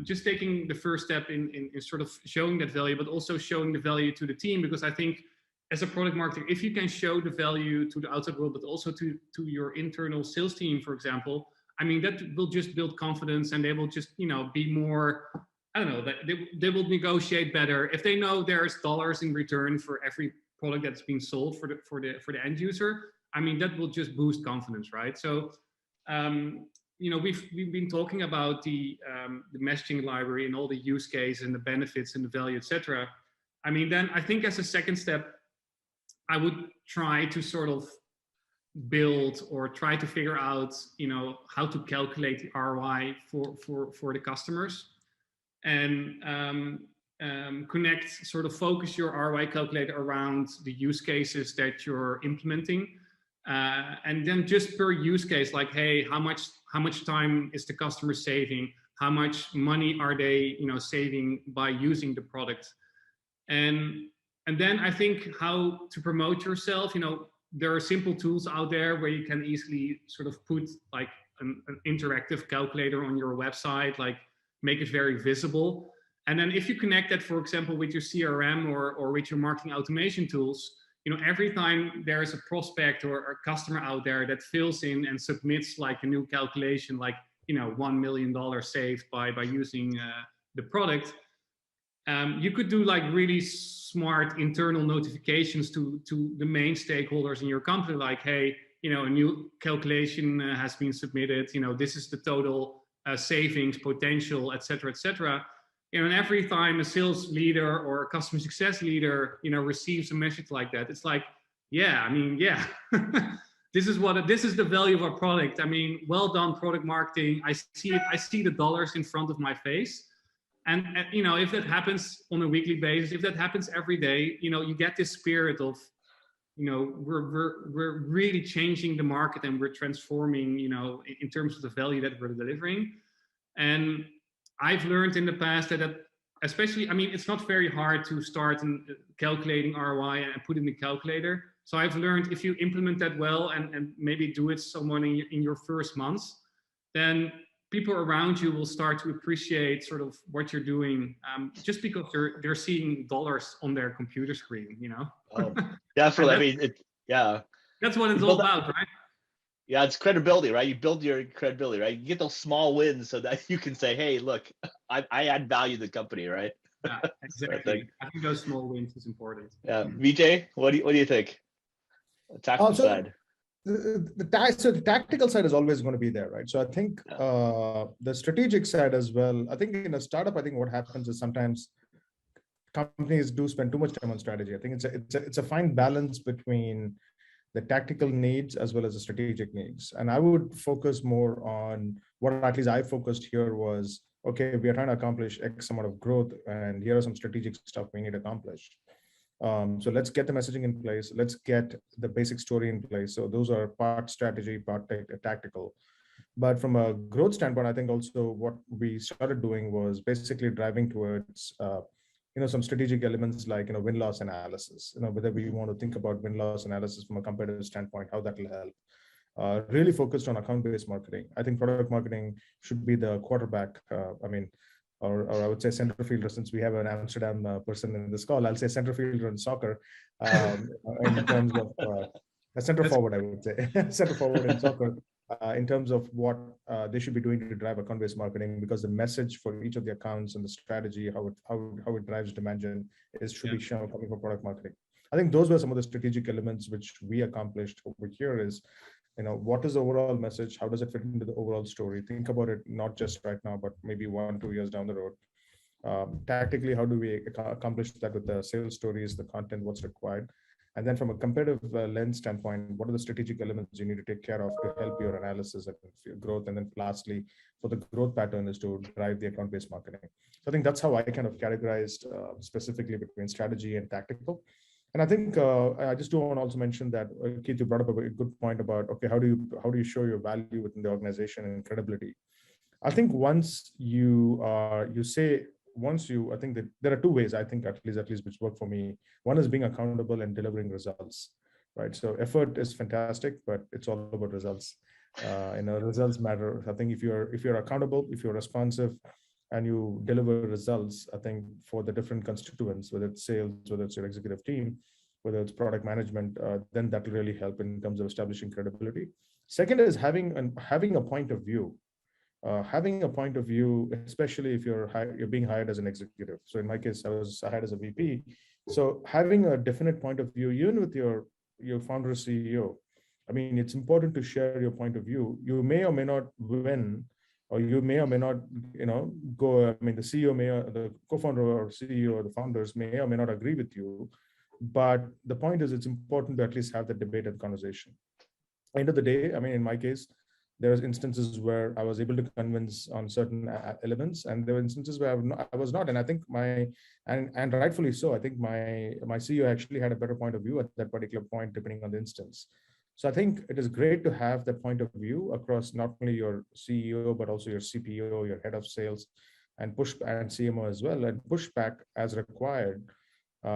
just taking the first step in sort of showing that value, but also showing the value to the team, because I think as a product marketer, if you can show the value to the outside world, but also to your internal sales team, for example, that will just build confidence, and they will just, be more I don't know, that they will negotiate better if they know there's dollars in return for every product that's being sold for the end user. I mean, that will just boost confidence, right? So, we've been talking about the messaging library and all the use case and the benefits and the value, etc. I mean, then I think as a second step, I would try to sort of build or try to figure out, how to calculate the ROI for the customers, and sort of focus your ROI calculator around the use cases that you're implementing, and then just per use case, like, hey, how much time is the customer saving? How much money are they, saving by using the product? And then I think how to promote yourself. There are simple tools out there where you can easily sort of put like an interactive calculator on your website, like make it very visible. And then if you connect that, for example, with your CRM or with your marketing automation tools, every time there is a prospect or a customer out there that fills in and submits like a new calculation, like, $1 million saved by using the product, you could do like really smart internal notifications to the main stakeholders in your company, like, hey, a new calculation has been submitted. This is the total savings potential, et cetera, et cetera. And every time a sales leader or a customer success leader, receives a message like that, it's like, yeah, this is the value of our product. I mean, well done, product marketing. I see it. I see the dollars in front of my face. And if that happens on a weekly basis, if that happens every day, you get this spirit of, we're really changing the market and we're transforming, in terms of the value that we're delivering. And I've learned in the past that especially, it's not very hard to start calculating ROI and put in the calculator. So I've learned if you implement that well and maybe do it someone in your first months, then people around you will start to appreciate sort of what you're doing, just because they're seeing dollars on their computer screen, Oh, definitely. That's what it's all about, right? Yeah, it's credibility, right? You build your credibility, right? You get those small wins so that you can say, hey, look, I add value to the company, right? Yeah, exactly. I think those small wins is important. Yeah. Vijay, what do you think? The tactical side. The tactical side is always going to be there, right? So I think the strategic side as well. I think in a startup, I think what happens is sometimes companies do spend too much time on strategy. I think it's a fine balance between the tactical needs as well as the strategic needs. And I would focus more on what at least I focused here was, okay, we are trying to accomplish X amount of growth, and here are some strategic stuff we need to accomplish. So let's get the messaging in place. Let's get the basic story in place. So those are part strategy, part tactical. But from a growth standpoint, I think also what we started doing was basically driving towards, some strategic elements like, win-loss analysis, whether we want to think about win-loss analysis from a competitive standpoint, how that will help. Really focused on account-based marketing. I think product marketing should be the quarterback. Or I would say center fielder, since we have an Amsterdam person in this call, I'll say center fielder in soccer, in terms of a center forward, I would say, center forward in soccer, in terms of what they should be doing to drive account-based marketing, because the message for each of the accounts and the strategy, how it drives demand gen should be shown coming from product marketing. I think those were some of the strategic elements which we accomplished over here is, what is the overall message? How does it fit into the overall story? Think about it, not just right now, but maybe 1-2 years down the road. Tactically, how do we accomplish that with the sales stories, the content, what's required? And then from a competitive lens standpoint, what are the strategic elements you need to take care of to help your analysis and your growth? And then lastly, for the growth pattern is to drive the account-based marketing. So I think that's how I kind of categorized specifically between strategy and tactical. And I think I just do want to also mention that Keith, you brought up a good point about, okay, how do you show your value within the organization and credibility? I think once I think that there are two ways, I think at least which work for me. One is being accountable and delivering results, right? So effort is fantastic, but it's all about results. Results matter. I think if you're accountable, if you're responsive, and you deliver results, I think for the different constituents, whether it's sales, whether it's your executive team, whether it's product management, then that will really help in terms of establishing credibility. Second is having a point of view. having a point of view, especially if you're being hired as an executive. So in my case, I was hired as a VP. So having a definite point of view, even with your founder CEO, I mean, it's important to share your point of view. You may or may not win, or you may or may not, go. I mean, the CEO the co-founder or CEO or the founders may or may not agree with you. But the point is, it's important to at least have the debate and conversation. End of the day, I mean, in my case, there was instances where I was able to convince on certain elements, and there were instances where I was not. And I think and rightfully so, I think my CEO actually had a better point of view at that particular point, depending on the instance. So I think it is great to have that point of view across not only your CEO, but also your CPO, your head of sales, and CMO as well, and push back as required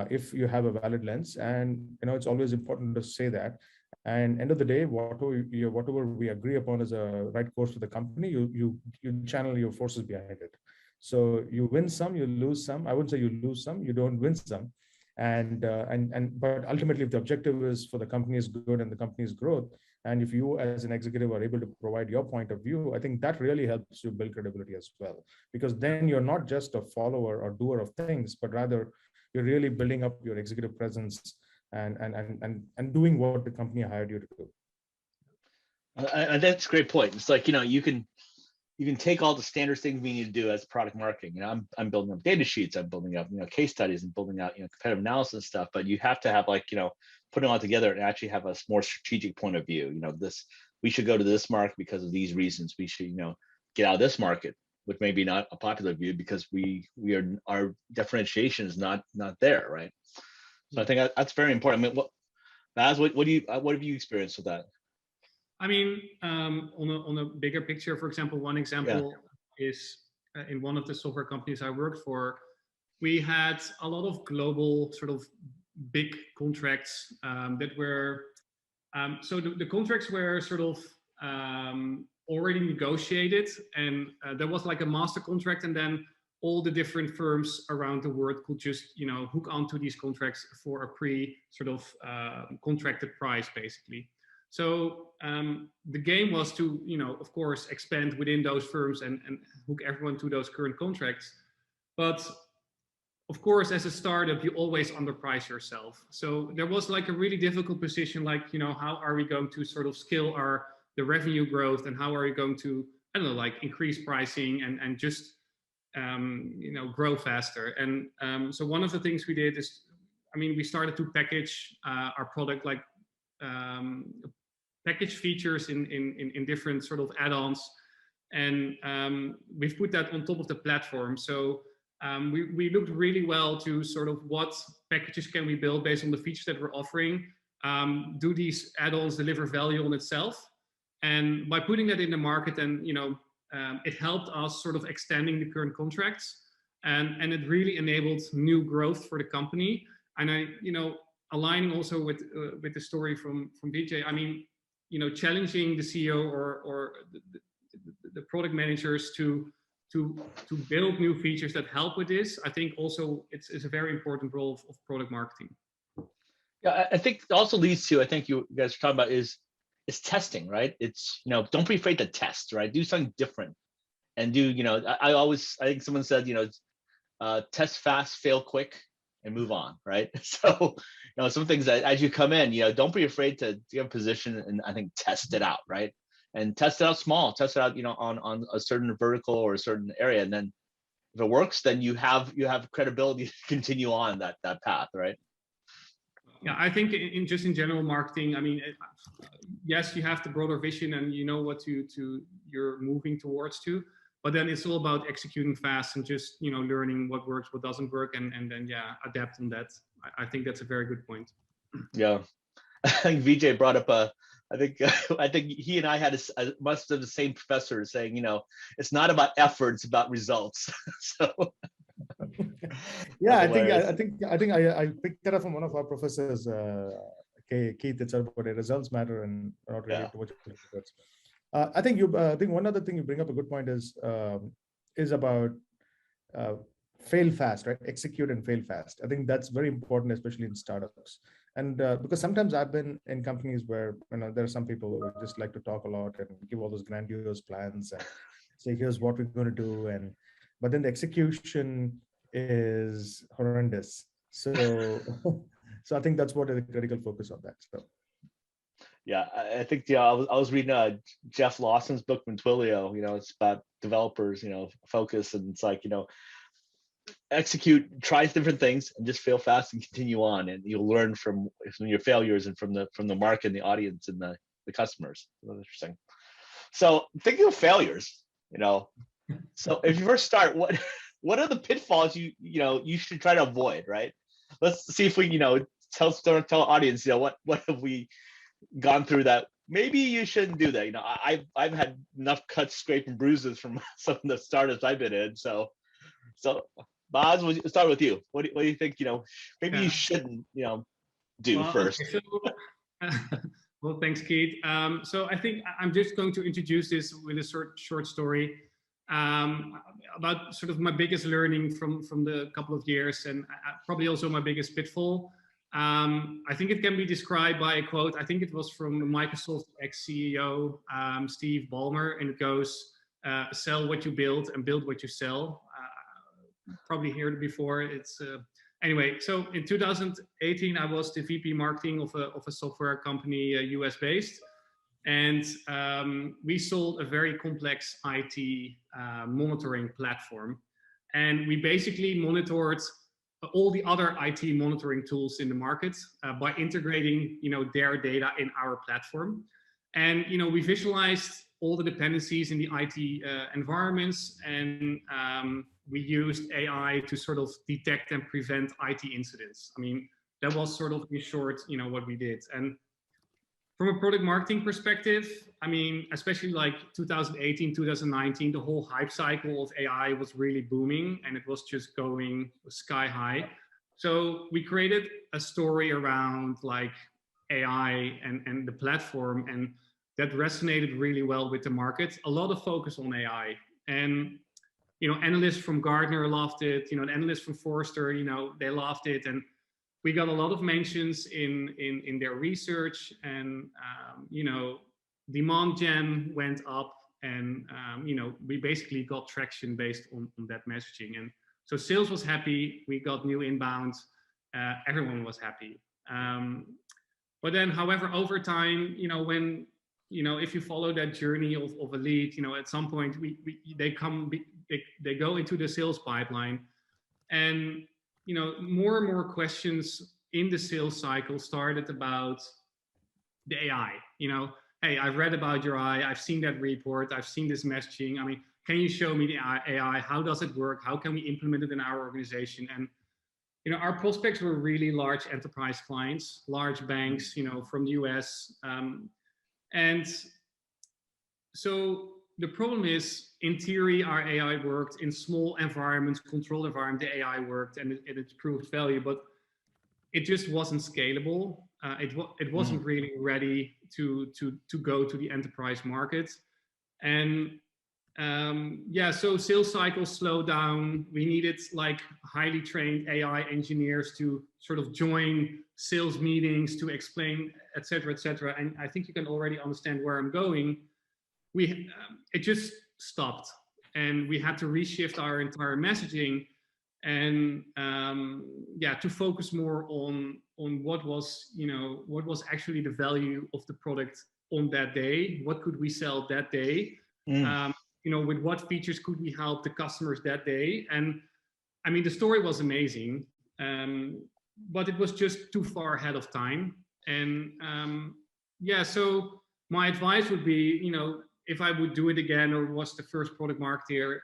if you have a valid lens. And it's always important to say that. And end of the day, whatever we agree upon is a right course for the company, you channel your forces behind it. So you win some, you lose some. I wouldn't say you lose some, you don't win some. But ultimately, if the objective is for the company's good and the company's growth, and if you as an executive are able to provide your point of view, I think that really helps you build credibility as well. Because then you're not just a follower or doer of things, but rather you're really building up your executive presence and doing what the company hired you to do. And that's a great point. It's like, you can take all the standard things we need to do as product marketing. I'm building up data sheets, I'm building up, case studies, and building out, competitive analysis stuff. But you have to have putting all together and actually have a more strategic point of view. We should go to this market because of these reasons. We should, get out of this market, which may be not a popular view because our differentiation is not there, right? So I think that's very important. I mean, Baz, what have you experienced with that? I mean, on a bigger picture, for example, one example is in one of the software companies I worked for, we had a lot of global sort of big contracts that were, so the contracts were sort of already negotiated, and there was like a master contract, and then all the different firms around the world could just, hook onto these contracts for a sort of contracted price, basically. So the game was to, of course, expand within those firms and hook everyone to those current contracts. But of course, as a startup, you always underprice yourself. So there was like a really difficult position, like, how are we going to sort of scale the revenue growth, and how are we going to, I don't know, like increase pricing and just, grow faster. And so one of the things we did is, we started to package our product, like package features in different sort of add-ons, and we've put that on top of the platform. So we looked really well to sort of what packages can we build based on the features that we're offering. Do these add-ons deliver value on itself? And by putting that in the market, and it helped us sort of extending the current contracts, and it really enabled new growth for the company. And aligning also with the story from Vijay, challenging the CEO or the product managers to build new features that help with this. I think also it's a very important role of product marketing. Yeah, I think it also leads to, I think you guys are talking about is testing, right? It's, don't be afraid to test, right? Do something different, and do, I think someone said, test fast, fail quick, and move on, right? So, some things that as you come in, don't be afraid to get a position and I think test it out, right? And test it out small, test it out, on a certain vertical or a certain area. And then if it works, then you have credibility to continue on that path, right? Yeah, I think in general marketing, yes, you have the broader vision and you know what you're moving towards to, but then it's all about executing fast and just, learning what works, what doesn't work, and then adapt on that. I think that's a very good point. Yeah, I think Vijay brought up I think he and I must have the same professor saying, it's not about effort, it's about results. So. Yeah, I think I picked that up from one of our professors, Keith. It's about results matter and not really too much efforts. I think one other thing you bring up a good point is about fail fast, right? Execute and fail fast. I think that's very important, especially in startups. And because sometimes I've been in companies where there are some people who just like to talk a lot and give all those grandiose plans. And say, here's what we're going to do, but then the execution is horrendous. So so I think that's what is the critical focus of that. So yeah, I think I was reading Jeff Lawson's book Twilio. It's about developers, focus, and it's like, execute, try different things, and just fail fast and continue on, and you'll learn from your failures and from the market and the audience and the customers. That's interesting. So thinking of failures, so if you first start, what are the pitfalls you should try to avoid, right? Let's see if we tell our audience, what have we gone through that maybe you shouldn't do that. I've had enough cuts, scrapes, and bruises from some of the startups I've been in. So Baz, we'll start with you. What do you think? Maybe you shouldn't do first. Okay, well, thanks, Keith. So I think I'm just going to introduce this with a short story about sort of my biggest learning from the couple of years, and probably also my biggest pitfall. I think it can be described by a quote. I think it was from Microsoft ex-CEO Steve Ballmer, and it goes, "Sell what you build and build what you sell." Probably heard it before. It's anyway. So in 2018, I was the VP marketing of a software company, US based, and we sold a very complex IT monitoring platform, and we basically monitored all the other IT monitoring tools in the market by integrating, their data in our platform. And, we visualized all the dependencies in the IT environments, and we used AI to sort of detect and prevent IT incidents. I mean, that was sort of in short, what we did. And from a product marketing perspective, I mean, especially like 2018, 2019, the whole hype cycle of AI was really booming, and it was just going sky high. So we created a story around like AI and the platform, and that resonated really well with the market. A lot of focus on AI, and analysts from Gartner loved it. Analysts from Forrester, they loved it, and we got a lot of mentions in their research, and demand gen went up, and we basically got traction based on that messaging. And so sales was happy. We got new inbounds. Everyone was happy. But then, however, over time, when if you follow that journey of a lead, at some point they go into the sales pipeline, and more and more questions in the sales cycle started about the AI. Hey, I've read about your AI, I've seen that report, I've seen this messaging. I mean, can you show me the AI? How does it work? How can we implement it in our organization? And our prospects were really large enterprise clients, large banks, from the US. And so the problem is, in theory, our AI worked in small environments, controlled environment. The AI worked, and it proved value, but it just wasn't scalable. It wasn't really ready to go to the enterprise market. And so sales cycles slowed down. We needed like highly trained AI engineers to sort of join sales meetings to explain, et cetera, et cetera. And I think you can already understand where I'm going. It just stopped, and we had to reshift our entire messaging, and to focus more on what was actually the value of the product on that day. What could we sell that day? With what features could we help the customers that day? And I mean, the story was amazing, but it was just too far ahead of time. And so my advice would be, if I would do it again or was the first product marketer,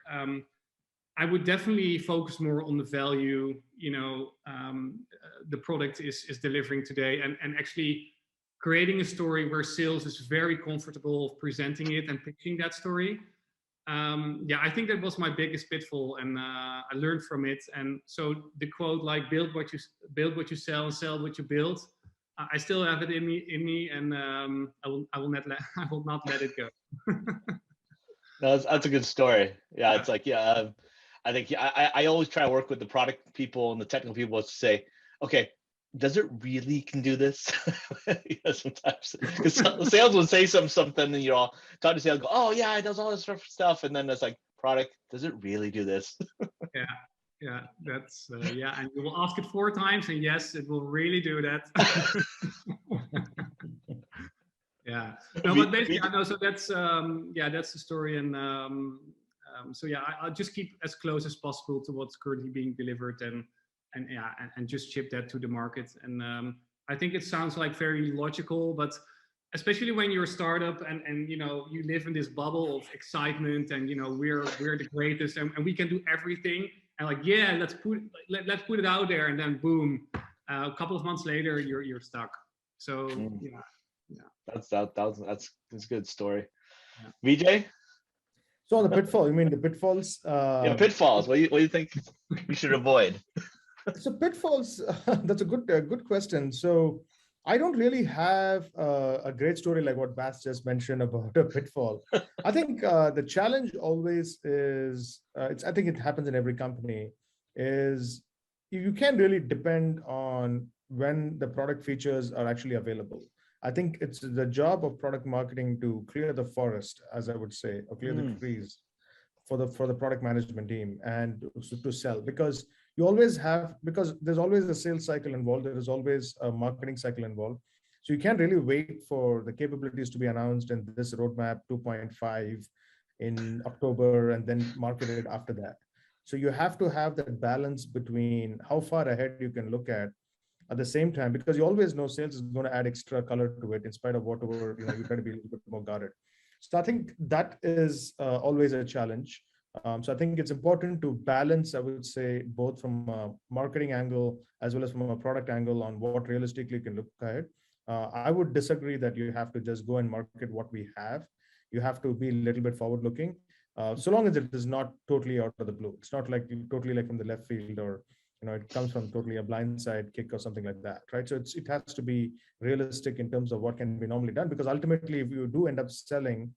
I would definitely focus more on the value, the product is delivering today, and actually creating a story where sales is very comfortable presenting it and pitching that story. I think that was my biggest pitfall, and I learned from it. And so the quote, like, build what you sell, and sell what you build, I still have it in me, and I will not let it go. No, that's a good story. Yeah, it's like, I think I always try to work with the product people and the technical people to say, okay, does it really can do this? Sometimes, because sales will say something, and talk to sales, go, oh yeah, it does all this stuff, and then it's like, product, does it really do this? Yeah, that's yeah, and you will ask it 4 times, and yes, it will really do that. Yeah, no, but basically, I know. So that's yeah, that's the story, and so yeah, I'll just keep as close as possible to what's currently being delivered, and yeah, and just ship that to the market. And I think it sounds like very logical, but especially when you're a startup and you live in this bubble of excitement, and we're the greatest, and we can do everything, and like, yeah, let's put it out there, and then boom, a couple of months later you're stuck. So yeah. That's a good story. Yeah. VJ? So on the pitfall, you mean the pitfalls? Yeah, pitfalls. What do you think we should avoid? So pitfalls, that's a good question. So I don't really have a great story like what Bas just mentioned about a pitfall. I think the challenge always is, I think it happens in every company, is you can't really depend on when the product features are actually available. I think it's the job of product marketing to clear the forest, as I would say, or clear the trees for the product management team and to sell, because because there's always a sales cycle involved. There is always a marketing cycle involved. So you can't really wait for the capabilities to be announced in this roadmap 2.5 in October and then market it after that. So you have to have that balance between how far ahead you can look at the same time, because you always know sales is going to add extra color to it in spite of whatever, you try to be a little bit more guarded. So I think that is always a challenge. So I think it's important to balance, I would say, both from a marketing angle as well as from a product angle on what realistically you can look ahead. I would disagree that you have to just go and market what we have. You have to be a little bit forward looking, so long as it is not totally out of the blue. It's not like totally like from the left field, or it comes from totally a blindside kick or something like that, right? So it has to be realistic in terms of what can be normally done, because ultimately, if you do end up selling,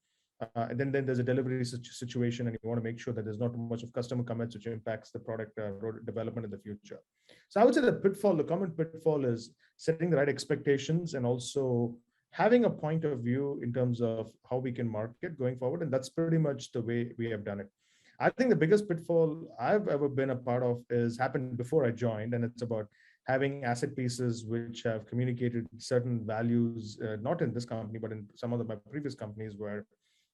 then there's a delivery situation, and you want to make sure that there's not too much of customer commits, which impacts the product development in the future. So I would say the common pitfall is setting the right expectations and also having a point of view in terms of how we can market going forward. And that's pretty much the way we have done it. I think the biggest pitfall I've ever been a part of happened before I joined, and it's about having asset pieces which have communicated certain values, not in this company, but in some of my previous companies where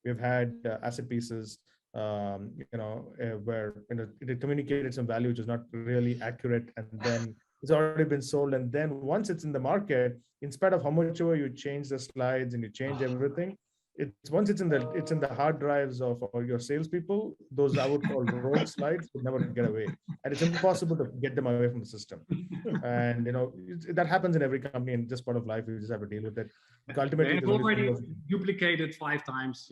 we've had asset pieces, where it communicated some value which is not really accurate, and then it's already been sold. And then once it's in the market, in spite of how much ever you change the slides and you change everything, once it's in the hard drives of your salespeople, those I would call rogue slides would never get away, and it's impossible to get them away from the system. And that happens in every company, and just part of life. You just have to deal with it. Ultimately, they've already duplicated 5 times.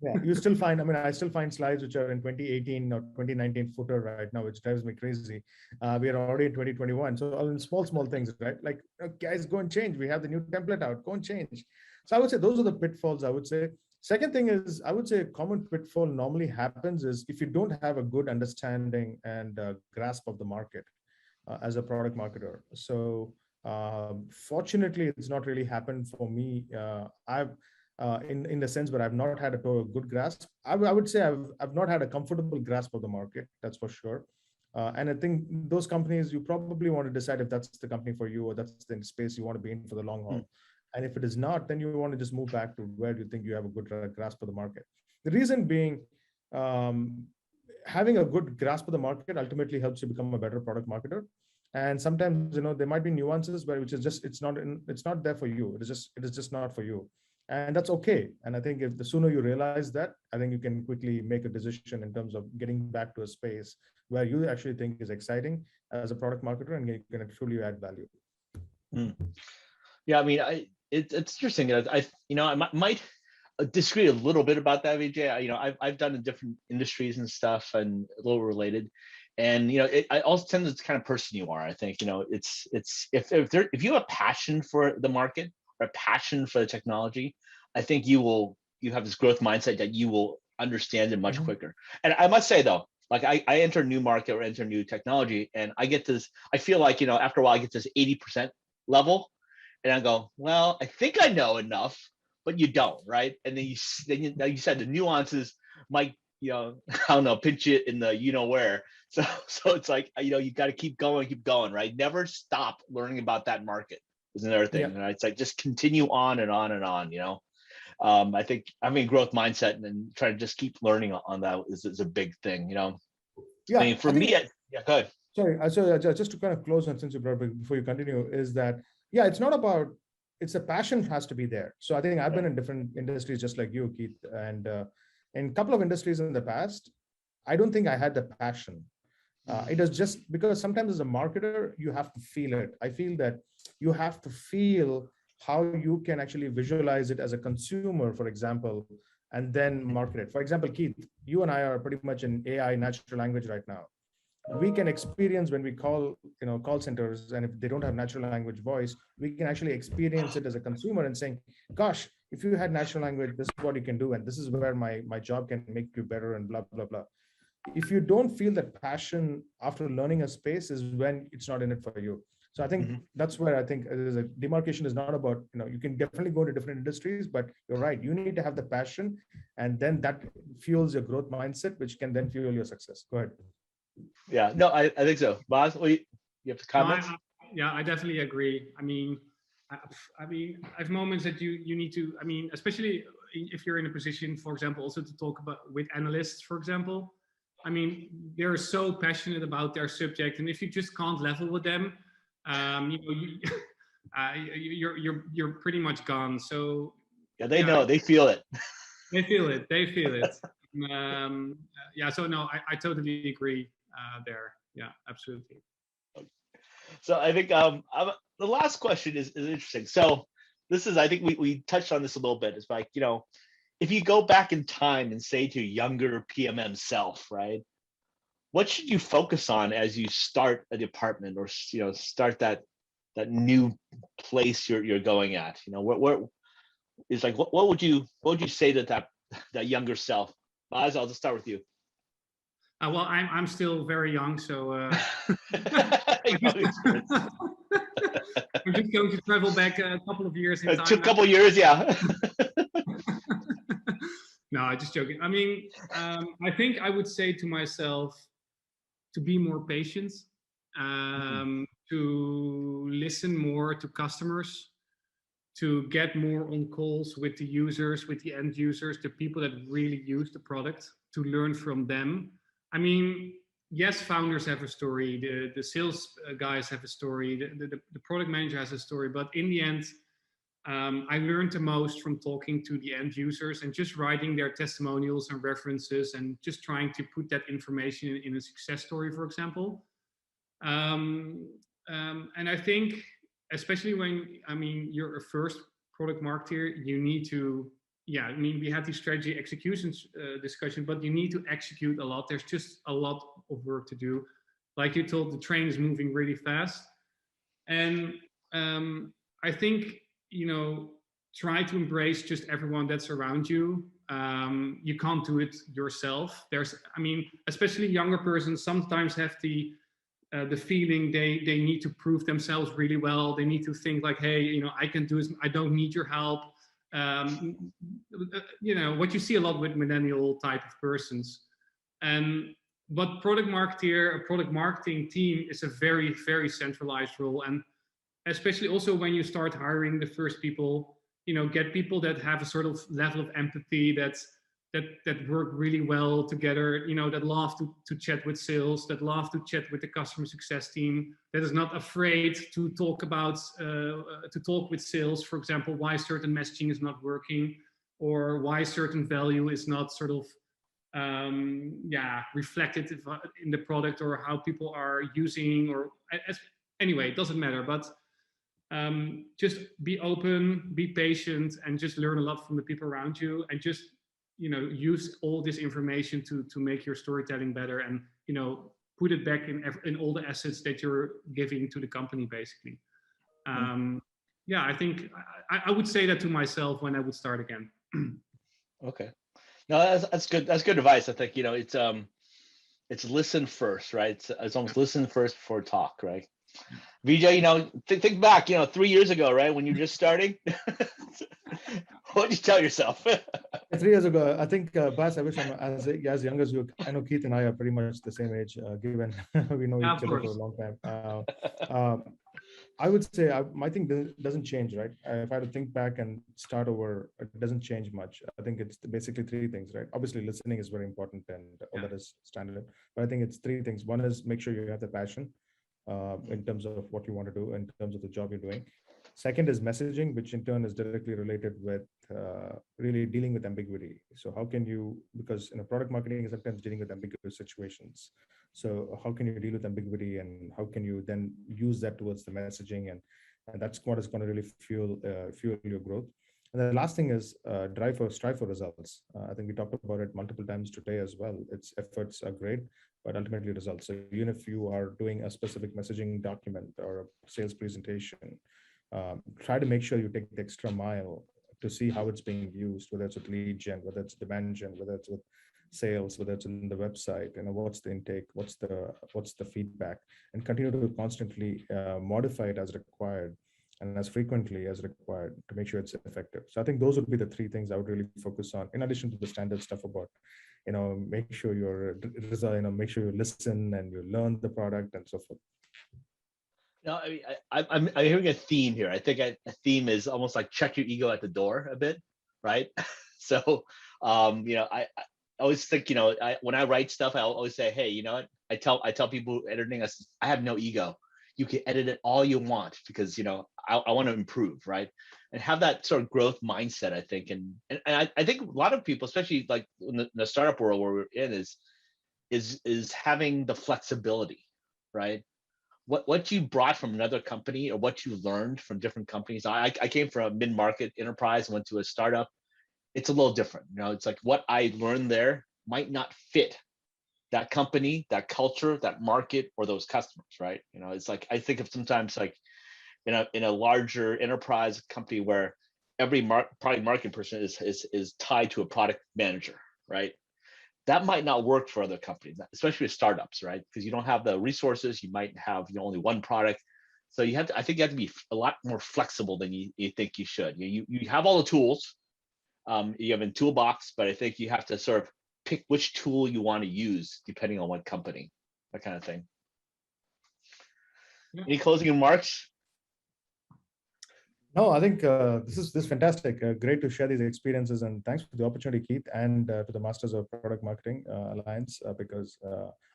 Yeah, you still find. I mean, I still find slides which are in 2018 or 2019 footer right now, which drives me crazy. We are already in 2021, so all in small things, right? Like, guys, go and change. We have the new template out. Go and change. So I would say those are the pitfalls. I would say. Second thing is, I would say a common pitfall normally happens is if you don't have a good understanding and grasp of the market as a product marketer. So fortunately, it's not really happened for me. In the sense where I've not had a good grasp. I would say I've not had a comfortable grasp of the market. That's for sure. And I think those companies, you probably want to decide if that's the company for you or that's the space you want to be in for the long haul. And if it is not, then you want to just move back to where you think you have a good grasp of the market. The reason being, having a good grasp of the market ultimately helps you become a better product marketer. And sometimes, there might be nuances where it's not there for you. It is just not for you. And that's okay. And I think if the sooner you realize that, I think you can quickly make a decision in terms of getting back to a space where you actually think is exciting as a product marketer and you can truly add value. Yeah, I mean, it's interesting. I might disagree a little bit about that, VJ. I've done in different industries and stuff, and a little related. And I also tend to kind of person you are. I think it's if you have a passion for the market or a passion for the technology, I think you have this growth mindset that you will understand it much quicker. And I must say though, Like I enter a new market or enter new technology, and I get this, I feel like, after a while I get this 80% level, and I go, well, I think I know enough, but you don't, right? And then like you said, the nuances might, I don't know, pinch it in the where. So it's like, you got to keep going, right? Never stop learning about that market is another thing. Yeah. Right? It's like just continue on and on and on. I think having a growth mindset and then try to just keep learning on that is a big thing. Yeah. I mean, for me, yeah, go ahead. Sorry, so just to kind of close on, since you brought it before you continue, is that, yeah, it's not about, it's a passion has to be there. So I think I've been in different industries just like you, Keith, and in a couple of industries in the past, I don't think I had the passion. It is just because sometimes as a marketer, you have to feel it. I feel that you have to feel how you can actually visualize it as a consumer, for example, and then market it. For example, Keith, you and I are pretty much in AI, natural language right now. We can experience when we call, call centers, and if they don't have natural language voice, we can actually experience it as a consumer and saying, gosh, if you had natural language, this is what you can do. And this is where my job can make you better and blah, blah, blah. If you don't feel that passion after learning a space is when it's not in it for you. So I think that's where I think there's a demarcation is not about, you can definitely go to different industries, but you're right. You need to have the passion, and then that fuels your growth mindset, which can then fuel your success. Go ahead. Yeah, no, I think so. Boz, you have to comment? Yeah, I definitely agree. I mean, I have moments that you need to, especially if you're in a position, for example, also to talk about with analysts, for example. I mean, they're so passionate about their subject, and if you just can't level with them, you're pretty much gone. So yeah, they know, they feel it. They feel it. Yeah. So no, I totally agree there. Yeah, absolutely. So I think the last question is interesting. So this is, I think we touched on this a little bit. It's like, if you go back in time and say to younger PMM self, right, what should you focus on as you start a department or start that new place you're going at? What is like, what would you say to that younger self? Baz, I'll just start with you. Well, I'm still very young, so I'm just going to travel back a couple of years in time. A couple years, yeah. No, I'm just joking. I mean, I think I would say to myself to be more patient, to listen more to customers, to get more on calls with the users, with the end users, the people that really use the product, to learn from them. I mean, yes, founders have a story, the sales guys have a story, the product manager has a story, but in the end, I learned the most from talking to the end users and just writing their testimonials and references and just trying to put that information in a success story, for example. And I think, especially when, you're a first product marketer, you need to, we had the strategy executions discussion, but you need to execute a lot. There's just a lot of work to do. Like you told, the train is moving really fast. And I think, try to embrace just everyone that's around you. You can't do it yourself. Especially younger persons sometimes have the feeling they need to prove themselves really well. They need to think like, hey, I can do this. I don't need your help. What you see a lot with millennial type of persons. But product marketer, a product marketing team is a very, very centralized role. And especially also when you start hiring the first people, get people that have a sort of level of empathy that work really well together, that love to chat with sales, that love to chat with the customer success team, that is not afraid to talk with sales, for example, why certain messaging is not working or why certain value is not sort of reflected in the product or how people are using anyway, it doesn't matter, but just be open, be patient, and just learn a lot from the people around you, and just use all this information to make your storytelling better, and put it back in all the assets that you're giving to the company, basically. I think I would say that to myself when I would start again. Okay, no, that's good. That's good advice. I think it's it's listen first, right? It's almost listen first before talk, right? Vijay, you know, think back, you know, 3 years ago, right, when you're just starting. What did you tell yourself? 3 years ago, I think, Bas, I wish I'm as young as you. I know Keith and I are pretty much the same age, given we know each other for a long time. I would say my thing doesn't change, right? If I had to think back and start over, it doesn't change much. I think it's basically 3 things, right? Obviously, listening is very important and all that is standard. But I think it's 3 things. One is make sure you have the passion in terms of what you want to do, in terms of the job you're doing. Second is messaging, which in turn is directly related with really dealing with ambiguity. So how can you, because product marketing is sometimes dealing with ambiguous situations. So how can you deal with ambiguity, and how can you then use that towards the messaging, and that's what is going to really fuel your growth. And the last thing is strive for results. I think we talked about it multiple times today as well. Its efforts are great, but ultimately results. So even if you are doing a specific messaging document or a sales presentation, try to make sure you take the extra mile to see how it's being used, whether it's with lead gen, whether it's demand gen, whether it's with sales, whether it's in the website, what's the intake, what's the feedback, and continue to constantly modify it as required and as frequently as required to make sure it's effective. So I think those would be the 3 things I would really focus on, in addition to the standard stuff about, make sure make sure you listen and you learn the product and so forth. No, I mean, I'm hearing a theme here. I think a theme is almost like check your ego at the door a bit, right? So, I always think, when I write stuff, I always say, hey, you know what? I tell people editing, I have no ego. You can edit it all you want because, I want to improve, right? And have that sort of growth mindset, I think. And I think a lot of people, especially like in the startup world where we're in, is having the flexibility, right? What you brought from another company or what you learned from different companies. I came from a mid-market enterprise, went to a startup. It's a little different. It's like what I learned there might not fit that company, that culture, that market, or those customers, right? It's like, I think of sometimes like in a larger enterprise company where every product marketing person is tied to a product manager, right? That might not work for other companies, especially with startups, right? Because you don't have the resources. You might have only one product. So I think you have to be a lot more flexible than you think you should. You have all the tools, you have a toolbox, but I think you have to sort of pick which tool you want to use depending on what company, that kind of thing. Yeah. Any closing remarks? No, I think this is fantastic. Great to share these experiences, and thanks for the opportunity, Keith, and to the Masters of Product Marketing Alliance, because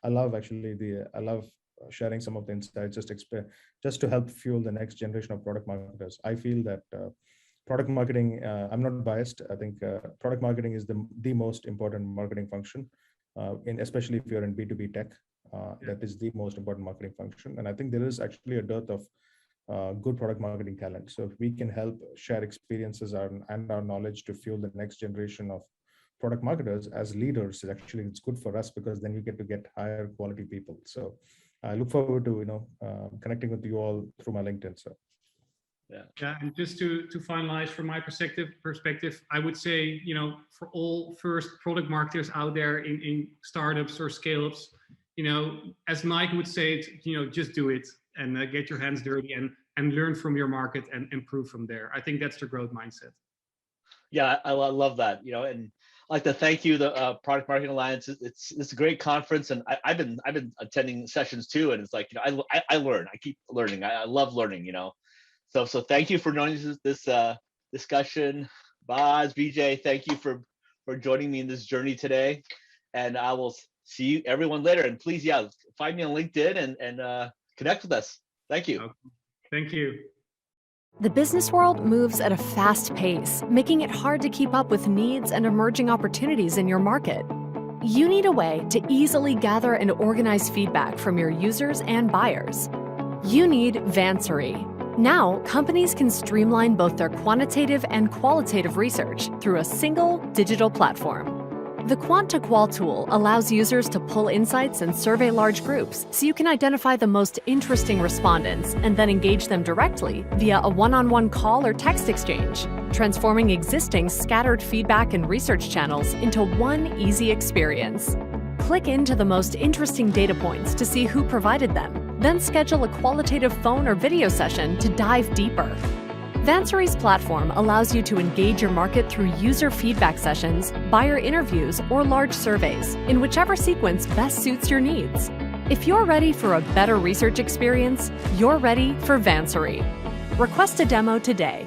I love sharing some of the insights just to help fuel the next generation of product marketers. I feel that product marketing, I'm not biased. I think product marketing is the most important marketing function, especially if you're in B2B tech. That is the most important marketing function, and I think there is actually a dearth of good product marketing talent. So if we can help share experiences and our knowledge to fuel the next generation of product marketers as leaders, it's good for us, because then you get higher quality people. So I look forward to connecting with you all through my LinkedIn. So yeah, and just to finalize from my perspective, I would say, for all first product marketers out there in startups or scale-ups, as Mike would say, just do it and get your hands dirty and learn from your market and improve from there. I think that's the growth mindset. Yeah, I love that. And I'd like to thank you, the Product Marketing Alliance. It's a great conference, and I've been attending sessions too, and it's like I learn. I keep learning. I love learning. So thank you for joining this discussion. Baz, Vijay, thank you for joining me in this journey today, and I will see you everyone later. And please, find me on LinkedIn and connect with us. Thank you. Okay. Thank you. The business world moves at a fast pace, making it hard to keep up with needs and emerging opportunities in your market. You need a way to easily gather and organize feedback from your users and buyers. You need Vansery. Now, companies can streamline both their quantitative and qualitative research through a single digital platform. The Quant-to-Qual tool allows users to pull insights and survey large groups, so you can identify the most interesting respondents and then engage them directly via a one-on-one call or text exchange, transforming existing scattered feedback and research channels into one easy experience. Click into the most interesting data points to see who provided them, then schedule a qualitative phone or video session to dive deeper. Vansary's platform allows you to engage your market through user feedback sessions, buyer interviews, or large surveys, in whichever sequence best suits your needs. If you're ready for a better research experience, you're ready for Vansary. Request a demo today